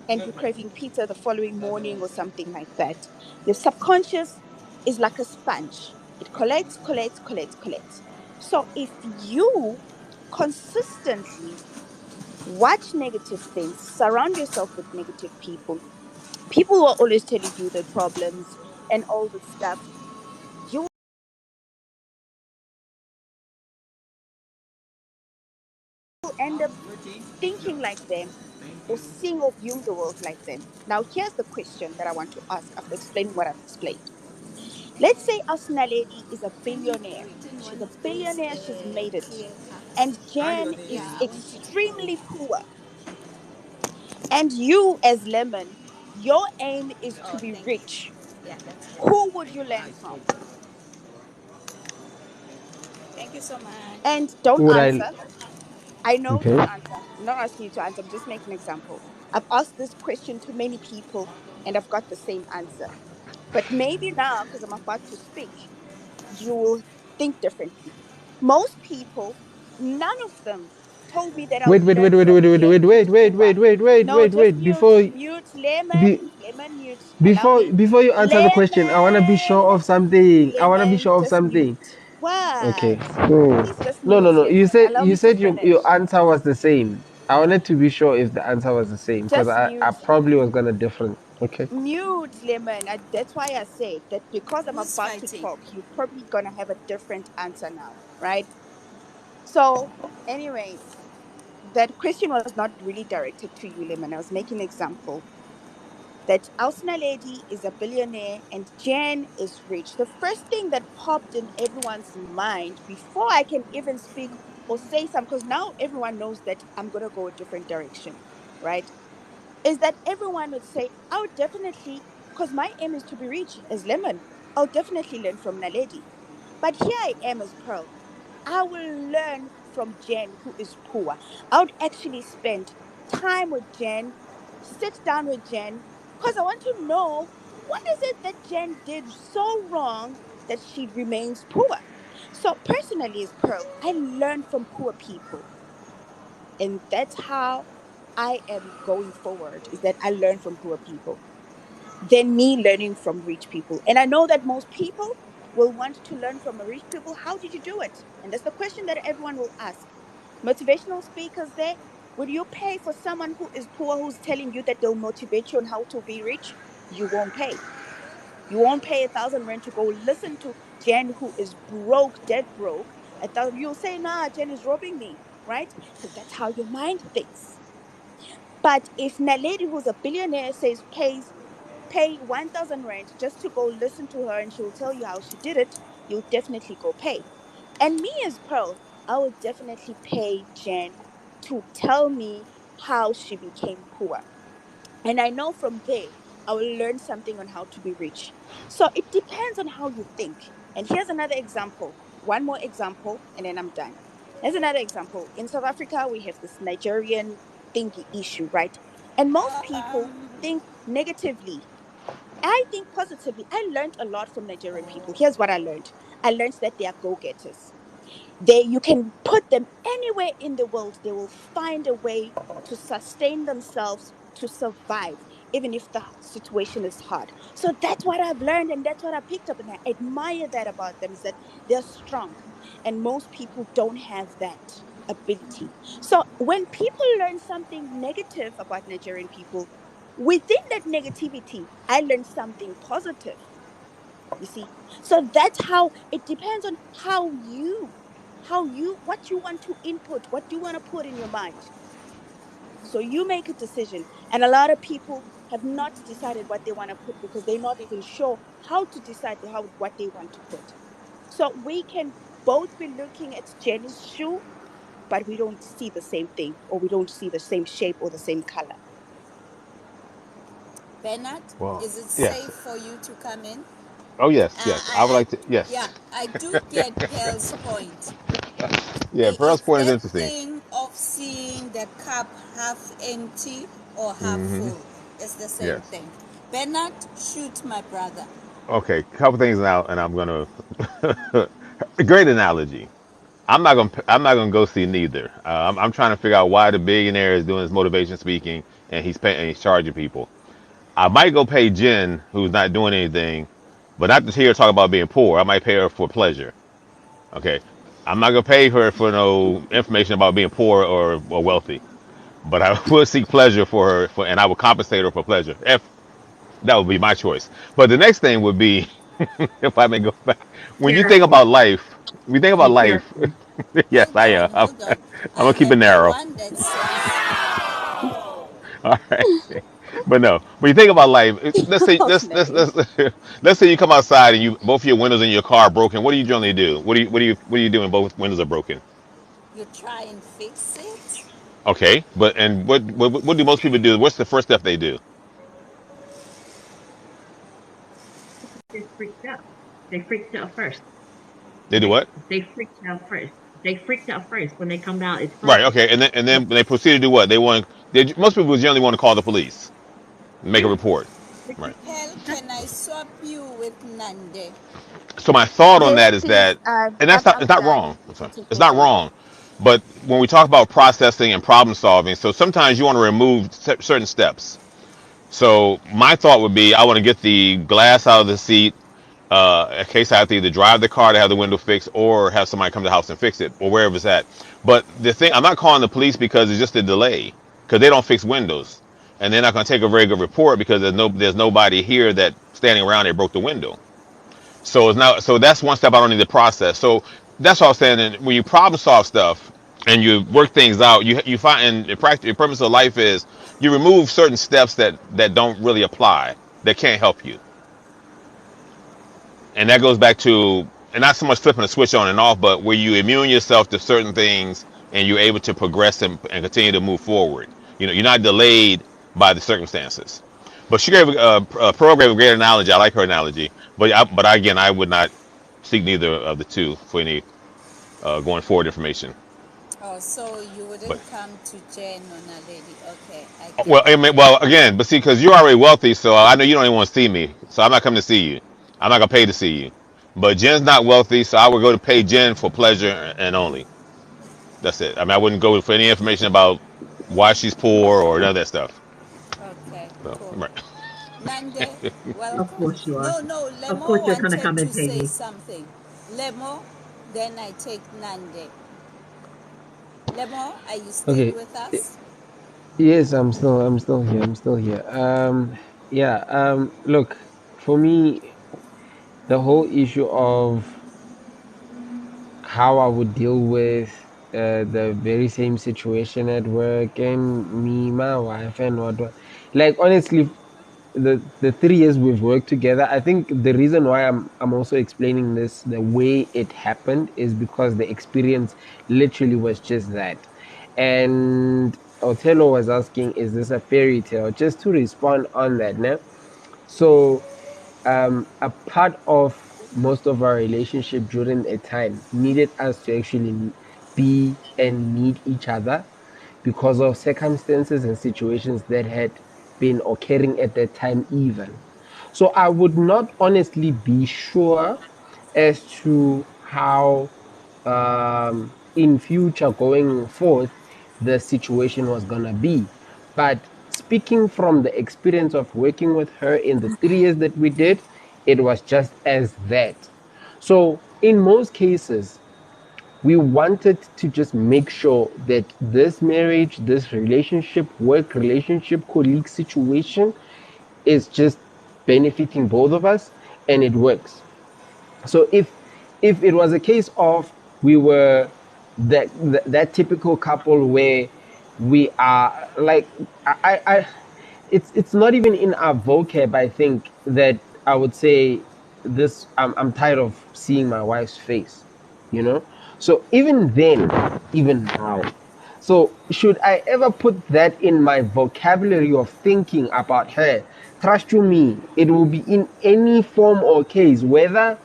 and you're craving pizza the following morning or something like that. Your subconscious is like a sponge. It collects, collects, collects, collects. So if you consistently watch negative things, surround yourself with negative people, people who are always telling you the problems and all the stuff, you will end up thinking like them or seeing or viewing the world like them. Now, here's the question that I want to ask after explaining what I've explained. Let's say Asna Lady is a billionaire. She's a billionaire, she's made it. And Jan is extremely poor. And you, as Lemon, your aim is to be rich. Who would you learn from? Thank you so much. And don't Would I? answer. I know, Okay. don't answer. I'm not asking you to answer. I'm just making an example. I've asked this question to many people and I've got the same answer. But maybe now, because I'm about to speak, you will think differently. Most people, none of them told me that I Wait, would wait, wait, learn wait, from wait, wait, Jen, wait, who's wait, wait, poor. wait, wait, wait, No, wait, just wait. mute, Before, mute, lemon, be, lemon, mute. Allow before, me. before you answer the question, I wanna be sure Lemon, of something. I wanna be lemon, sure of just something. mute. Okay. What? Hmm. Please just No, no, mute, no. You lemon. said Allow me to finish. your answer was the same. I wanted to be sure if the answer was the same because Just I mute. probably was gonna different. Okay. Mute, lemon. That's why I said that because I'm Who's about to fighting? talk, you're probably gonna have a different answer now, right? So, anyways, that question was not really directed to you, lemon. I was making an example that Alcina Lady is a billionaire and Jan is rich. The first thing that popped in everyone's mind before I can even speak or say something, because now everyone knows that I'm gonna go a different direction, right? Is that everyone would say, I would definitely, because my aim is to be rich as Lemon, I'll definitely learn from Naledi. But here I am as Pearl. I will learn from Jen, who is poor. I would actually spend time with Jen, sit down with Jen, because I want to know what is it that Jen did so wrong that she remains poor. So personally, as Pearl, I learn from poor people. And that's how I am going forward, is that I learn from poor people than me learning from rich people. And I know that most people will want to learn from a rich people. How did you do it? And that's the question that everyone will ask. Motivational speakers there, would you pay for someone who is poor who's telling you that they'll motivate you on how to be rich? You won't pay. You won't pay 1,000 rand to go listen to Jen, who is broke, dead broke. 1,000, you'll say, nah, Jen is robbing me, right? Because that's how your mind thinks. But if Naledi, who's a billionaire, says pay 1,000 rand just to go listen to her and she will tell you how she did it, you'll definitely go pay. And me as Pearl, I will definitely pay Jen to tell me how she became poor. And I know from there, I will learn something on how to be rich. So it depends on how you think. And here's another example. One more example, and then I'm done. Here's another example. In South Africa, we have this Nigerian thingy issue, right? And most people think negatively. I think positively. I learned a lot from Nigerian people. Here's what I learned. I learned that they are go-getters. You can put them anywhere in the world, they will find a way to sustain themselves, to survive, even if the situation is hard. So that's what I've learned and that's what I picked up, and I admire that about them, is that they're strong, and most people don't have that ability. So when people learn something negative about Nigerian people, within that negativity I learned something positive, you see. So that's how it depends on how you what you want to input, what do you want to put in your mind. So you make a decision, and a lot of people have not decided what they want to put because they're not even sure how to decide what they want to put. So we can both be looking at Jenny's shoe, but we don't see the same thing, or we don't see the same shape or the same color. Bernard, Well, is it yes. safe for you to come in? Oh, yes, yes. I would like to. Yeah, Yes. I do get Pearl's point. Yeah, Pearl's It's point is that interesting. thing of seeing the cup half empty or half Hmm. full. It's the same Yes. thing. Bernard, shoot my brother. Okay, couple things now, and I'm gonna. A great analogy. I'm not gonna go see neither. I'm trying to figure out why the billionaire is doing his motivation speaking and he's paying and he's charging people. I might go pay Jen, who's not doing anything, but not to hear her talk about being poor. I might pay her for pleasure. Okay, I'm not gonna pay her for no information about being poor or wealthy, but I will seek pleasure for her, and I will compensate her for pleasure. If that would be my choice. But the next thing would be, if I may go back, when you think about Careful. life, we think about Be life. careful. Yes, I am. Hold on. I'm I gonna keep it am the narrow. one that says, All right. But no, when you think about life, let's say Oh, let's Naledi. let's say you come outside and you both your windows in your car are broken. What do you generally do? What do you do when both windows are broken? you try and fix it. Okay, but and what do most people do? What's the first step they do? They freaked out. They freaked out first. They do what? They freaked out first. They freaked out first. When they come down, it's Right. broken. Okay. And then when they proceed to do what? Most people generally want to call the police, make a Yeah. report. Freaked- Right. Pearl, can I swap you with Nande? So my thought on Yes, that is please. that, and that's not, I'm it's not done wrong. I'm to sorry. take It's not over. wrong. But when we talk about processing and problem solving, so sometimes you want to remove certain steps. So my thought would be, I want to get the glass out of the seat. In case I have to either drive the car to have the window fixed, or have somebody come to the house and fix it, or wherever it's at. But the thing, I'm not calling the police because it's just a delay, because they don't fix windows, and they're not going to take a very good report because there's nobody here that standing around that broke the window. So it's not. So that's one step I don't need to process. So that's what I was saying. And when you problem solve stuff and you work things out, you find, and the purpose of life is you remove certain steps that don't really apply, that can't help you. And that goes back to, and not so much flipping a switch on and off, but where you immune yourself to certain things and you're able to progress and continue to move forward. You're not delayed by the circumstances. But she gave a program a great analogy. I like her analogy. But again, I would not seek neither of the two for any going forward information. Oh, so you wouldn't But come to Jen or Naledi. Okay, I well, get I it. mean, well, again, but see, because you're already wealthy, so I know you don't even want to see me. So I'm not coming to see you. I'm not gonna pay to see you. But Jen's not wealthy, so I would go to pay Jen for pleasure and only. That's it. I mean, I wouldn't go for any information about why she's poor or none of that stuff. Okay, So, cool. right. Nande, Of welcome. course you are. No, Of course Lemo you're gonna wanted come to and pay say me. something. Lemo, then I take Nande. Lemo, are you still Okay. with us? Yes, I'm still here. I'm still here. Yeah. Look, for me, the whole issue of how I would deal with the very same situation at work and me, my wife, and what, like honestly, the 3 years we've worked together, I think the reason why I'm also explaining this the way it happened is because the experience literally was just that. And Othello was asking, is this a fairy tale? Just to respond on that, no? So a part of most of our relationship during a time needed us to actually be and meet each other because of circumstances and situations that had been occurring at that time even. So I would not honestly be sure as to how in future going forth the situation was gonna be. But speaking from the experience of working with her in the 3 years that we did, it was just as that. So in most cases, we wanted to just make sure that this marriage, this relationship, work relationship, colleague situation is just benefiting both of us and it works. So if it was a case of we were that typical couple where we are like I it's not even in our vocab. I think that I would say this, I'm tired of seeing my wife's face. you know. So even then, even now, so should I ever put that in my vocabulary of thinking about her, trust you me, it will be in any form or case, whether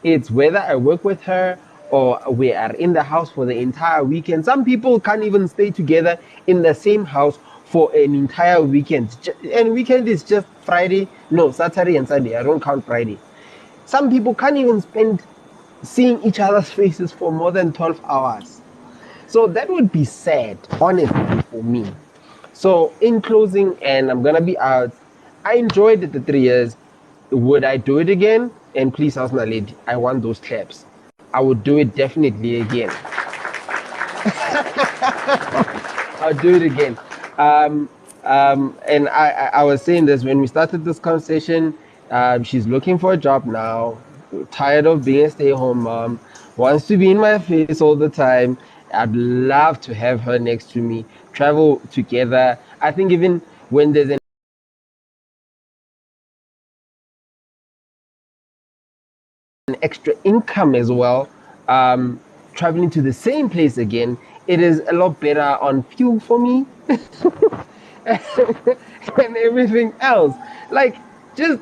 I work with her or we are in the house for the entire weekend. Some people can't even stay together in the same house for an entire weekend. And weekend is just Friday, no, Saturday and Sunday. I don't count Friday. Some people can't even spend seeing each other's faces for more than 12 hours. So that would be sad, honestly, for me. So, in closing, and I'm gonna be out, I enjoyed the 3 years. Would I do it again? And please ask my lady, I want those claps. I would do it definitely again. I'll do it again. And I was saying this when we started this conversation. She's looking for a job now, tired of being a stay-at-home mom, wants to be in my face all the time. I'd love to have her next to me, travel together. I think even when there's an extra income as well, traveling to the same place again, it is a lot better on fuel for me and everything else. Like, just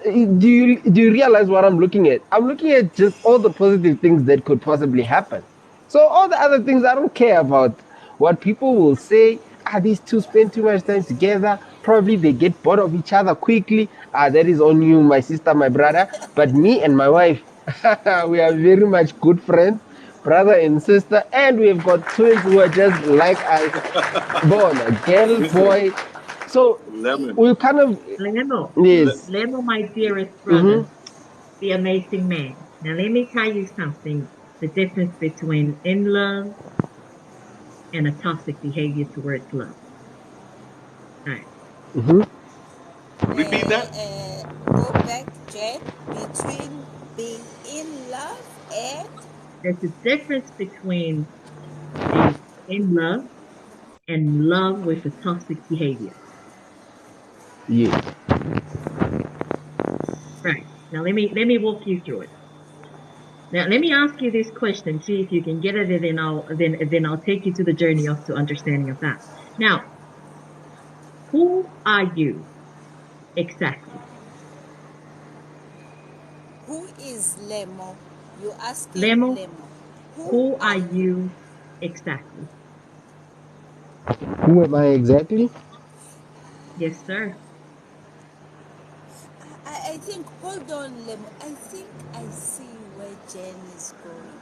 do you realize what I'm looking at? I'm looking at just all the positive things that could possibly happen. So all the other things I don't care about. What people will say, these two spend too much time together. Probably they get bored of each other quickly. That is on you, my sister, my brother. But me and my wife, we are very much good friends, brother and sister, and we've got twins who are just like us, born a girl, boy. So Lemon. we kind of Lemo, yes. Lemo, my dearest Mm-hmm. brother, the amazing man. Now, let me tell you something, the difference between in love and a toxic behavior towards love. All right. Mm-hmm. Repeat that. Go back, Jen, between being in love and There's a difference between being in love and love with a toxic behavior. Yeah. Right. Now let me walk you through it. Now let me ask you this question, see if you can get it, and then I'll take you to the journey of to understanding of that. Now, who are you exactly? who is Lemo? You asking Lemo, Lemo. who are you exactly? Who am I exactly? Yes, sir. I think, hold on, Lemo. I think I see where Jen is going.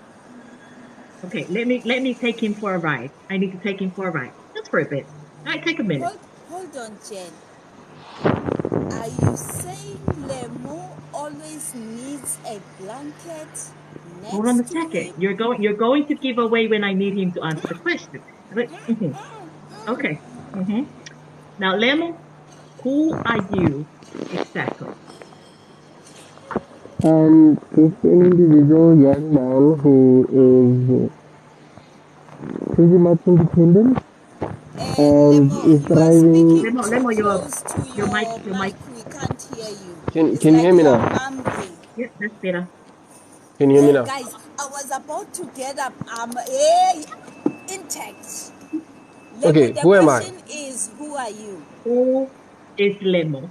Okay, let me take him for a ride. I need to take him for a ride. Just for a bit. All right, take a minute. Hold on, Jen. Are you saying Lemo always needs a blanket Hold on a next to second. him? You're going to give away when I need him to answer the question. Mhm. Okay. Now, Lemo, who are you exactly? It's an individual young man who is pretty much independent and Lemo, is you are thriving. speaking Lemo, too Lemo, close to your mic, your your mic. mic. We can't hear you. Can It's can you like hear me you're now? mumbling. Yeah, that's better. Can you hear me Hey now? guys, I was about to get up. Intact. Lemo, Okay, the who am I? question is, who are you? Who is Lemo?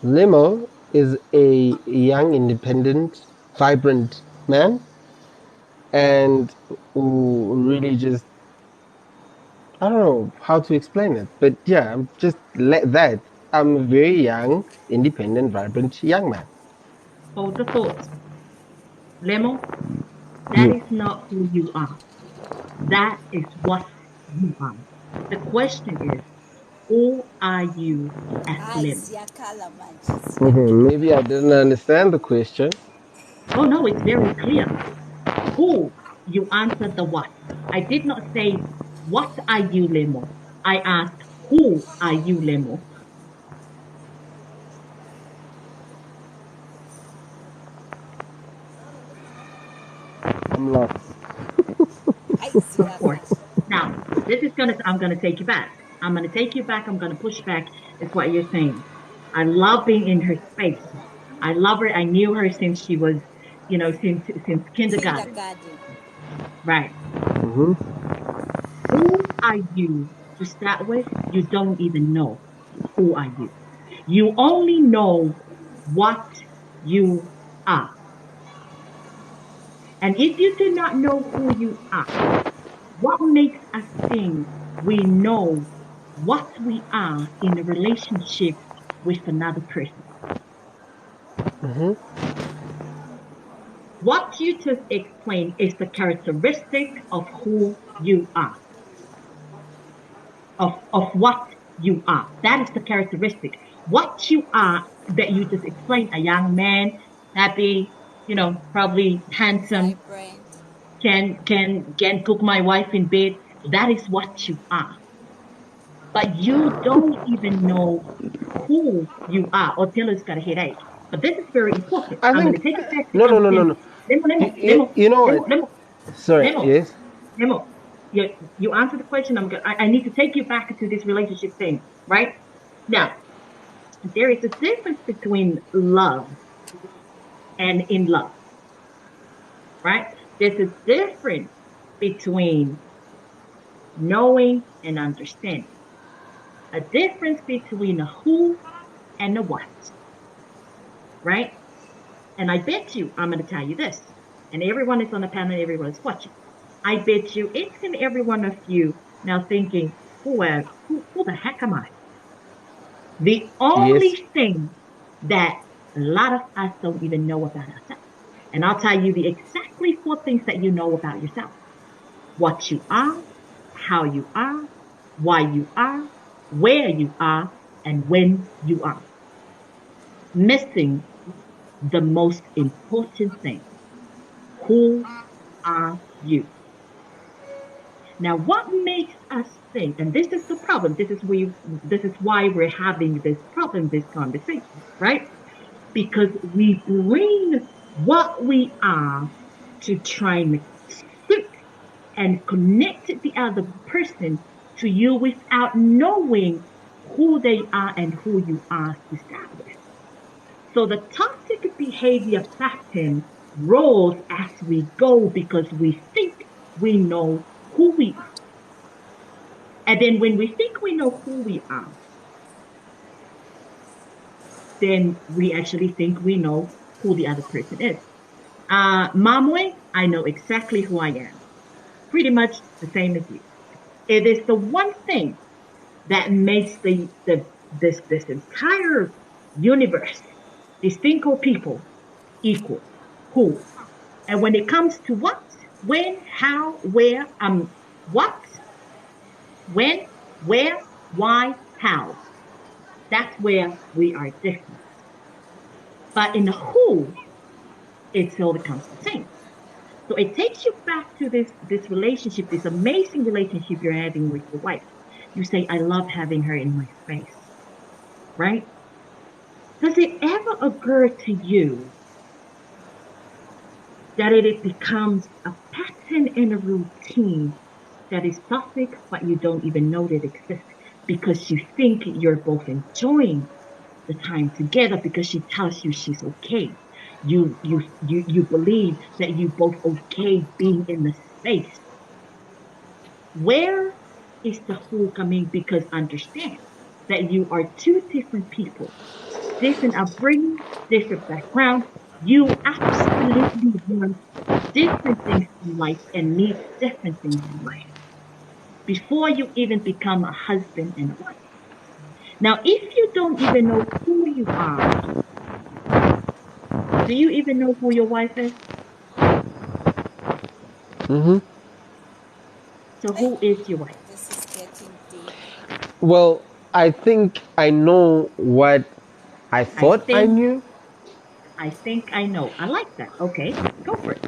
Limo is a young, independent, vibrant man, and who really just I don't know how to explain it, but yeah, I'm just like that. I'm a very young, independent, vibrant young man. Hold the thought. Lemo, that Yeah. is not who you are. That is what you are. The question is, who are you as Lemo? Ziyakhala manje, ziyakhala. Maybe I didn't understand the question. Oh no, it's very clear. Who? You answered the what. I did not say, what are you, Lemo? I asked, who are you, Lemo? I'm lost. Of course. Now, I'm gonna take you back. I'm gonna take you back. I'm gonna push back. Is what you're saying. I love being in her space. I love her. I knew her since she was since kindergarten, Kindergarten. right? Mm-hmm. Who are you to start with? You don't even know who are you. You only know what you are. And if you do not know who you are, what makes us think we know what we are in a relationship with another person? Mm-hmm. What you just explained is the characteristic of who you are, of what you are. That is the characteristic. What you are that you just explained, a young man, happy, probably handsome, Vibrant. can cook my wife in bed. That is what you are. But you don't even know who you are. Otelo's got a headache. But this is very important. I I'm going think to take it back to no, no, no, no, understanding. no. Nemo, You, you know what? Nemo, Sorry. Nemo, Yes. Nemo. You answer the question. I need to take you back to this relationship thing, right? Now, there is a difference between love and in love, right? There's a difference between knowing and understanding. A difference between a who and a what, right? And I bet you, I'm going to tell you this, and everyone is on the panel, everyone is watching. I bet you each and every one of you now thinking, who the heck am I? The only Yes. thing that a lot of us don't even know about ourselves. And I'll tell you the exactly 4 things that you know about yourself. What you are, how you are, why you are, where you are, and when you are. Missing the most important thing. Who are you? Now, what makes us think, and this is the problem, this is why we're having this problem, this conversation, right? Because we bring what we are to try and suit and connect the other person to you without knowing who they are and who you are to start with. So the toxic behavior pattern rolls as we go because we think we know who we are. And then when we think we know who we are, then we actually think we know who the other person is. Mamwe, I know exactly who I am. Pretty much the same as you. It is the one thing that makes this entire universe, these thing called people, equal. Who? And when it comes to what, when, how, where, what, when, where, why, how, that's where we are different. But in the who, it still becomes the same. So it takes you back to this relationship, this amazing relationship you're having with your wife. You say, I love having her in my space, right? Does it ever occur to you that it becomes a pattern and a routine that is toxic, but you don't even know that it exists because you think you're both enjoying the time together because she tells you she's okay. You believe that you both okay being in the space. Where is the who coming? Because understand that you are 2 different people, different upbringing, different background. You absolutely want different things in life and need different things in life before you even become a husband and a wife. Now, if you don't even know who you are, do you even know who your wife is? Mm-hmm. So who is your wife? This is getting deep. Well, I think I know what I thought I knew. I think I know. I like that. Okay, go for it.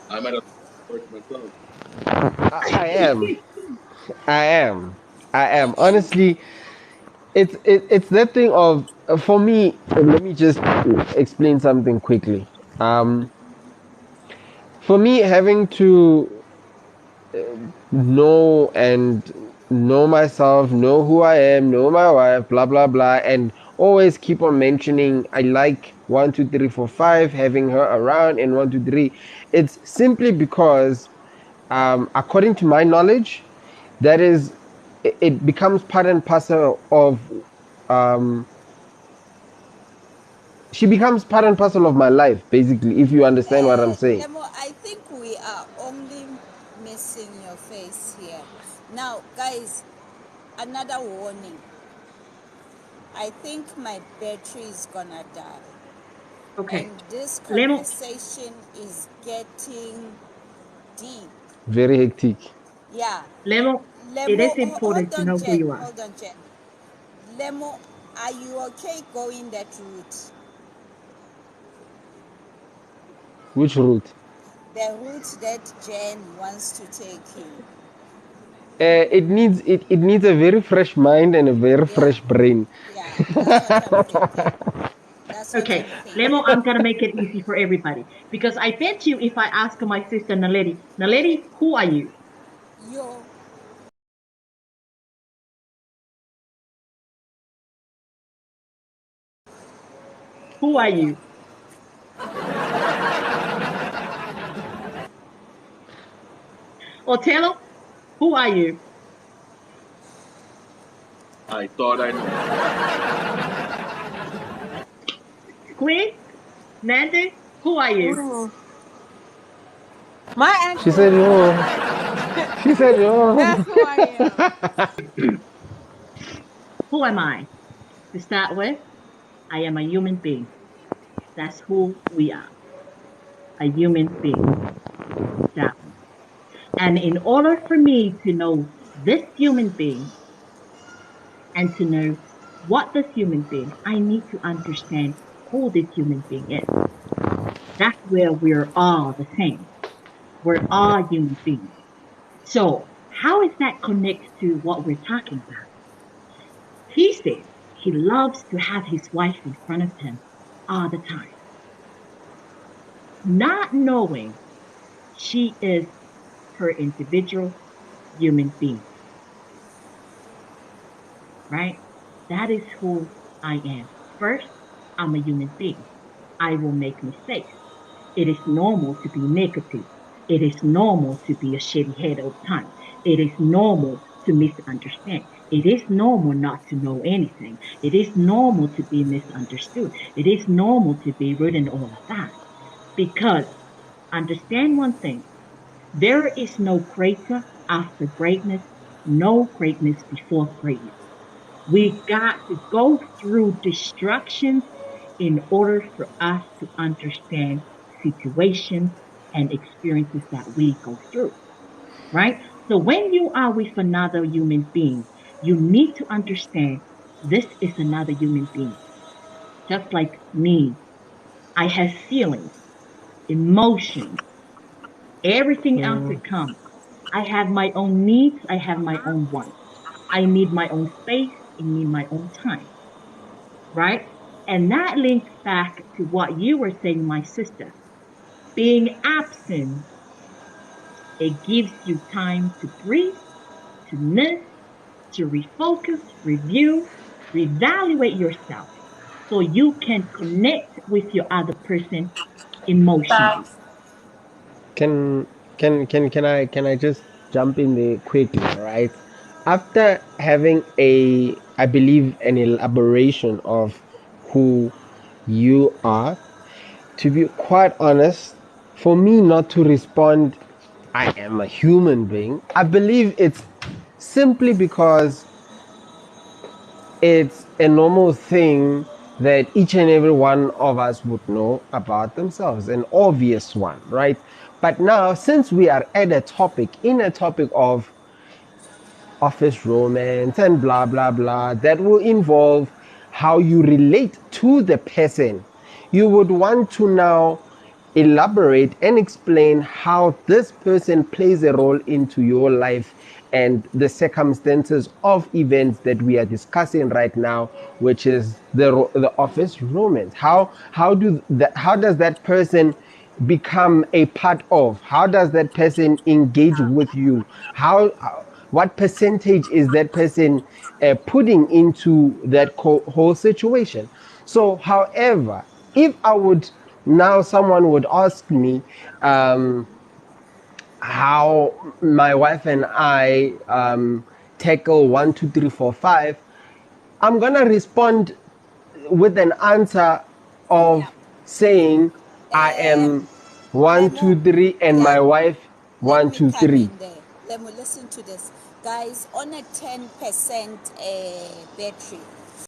I might have worked myself. I am. I am. I am. Honestly, it's that thing of for me. Let me just explain something quickly. For me, having to know myself, know who I am, know my wife, blah blah blah, and always keep on mentioning I like 1 2 3 4 5, having her around, and 1 2 3. It's simply because, according to my knowledge, that is, it becomes part and parcel of, um, she becomes part and parcel of my life, basically, if you understand what I'm saying. Lemo, I think we are only missing your face here. Now, guys, another warning. I think my battery is gonna die. Okay. And this Lemo, conversation is getting deep. Very hectic. Yeah. Lemo, it is important hold to on, know who Jen. you are. Hold on, Jen. Lemo, are you okay going that route? Which route? The route that Jen wants to take you. It needs a very fresh mind and a very fresh brain. Yeah, that's what I'm thinking. That's what Okay, I'm thinking. Lemo, I'm gonna make it easy for everybody because I bet you if I ask my sister Naledi, who are you? Yo. Who are you? Otelo, who are you? I thought I knew. Queen, Nandi, who are you? Mm. My answer. She said no. She said no. That's who I am. Who am I? To start with, I am a human being. That's who we are. A human being. That one. And in order for me to know this human being and to know what this human being, I need to understand who this human being is. That's where we're all the same. We're all human beings. So how is that connected to what we're talking about? He says he loves to have his wife in front of him all the time. Not knowing she is her individual human being. Right? That is who I am. First, I'm a human being. I will make mistakes. It is normal to be negative. It is normal to be a shitty head all the time. It is normal to misunderstand. It is normal not to know anything. It is normal to be misunderstood. It is normal to be rude and all of that. Because understand one thing, there is no greater after greatness, no greatness before greatness. We got to go through destructions in order for us to understand situations and experiences that we go through, right? So when you are with another human being, you need to understand this is another human being. Just like me, I have feelings, emotions, everything else that comes. I have my own needs, I have my own wants. I need my own space, I need my own time, right? And that links back to what you were saying, my sister. Being absent, it gives you time to breathe, to miss, to refocus, review, reevaluate yourself so you can connect with your other person emotionally. Can I just jump in there quickly, right? After having I believe, an elaboration of who you are, to be quite honest, for me not to respond, I am a human being, I believe it's simply because it's a normal thing that each and every one of us would know about themselves, an obvious one, right? But now, since we are at a topic of office romance and blah blah blah that will involve how you relate to the person, you would want to now elaborate and explain how this person plays a role into your life and the circumstances of events that we are discussing right now, which is the office romance. How does that person become a part of? How does that person engage with you? What percentage is that person putting into that whole situation? So, however, if I would now, someone would ask me how my wife and I tackle 1, 2, 3, 4, 5, I'm gonna respond with an answer of Yeah. saying I am 1, 2, 3, and my wife Let 1, me 2, come 3. in there. Let me listen to this. Guys, on a 10% battery,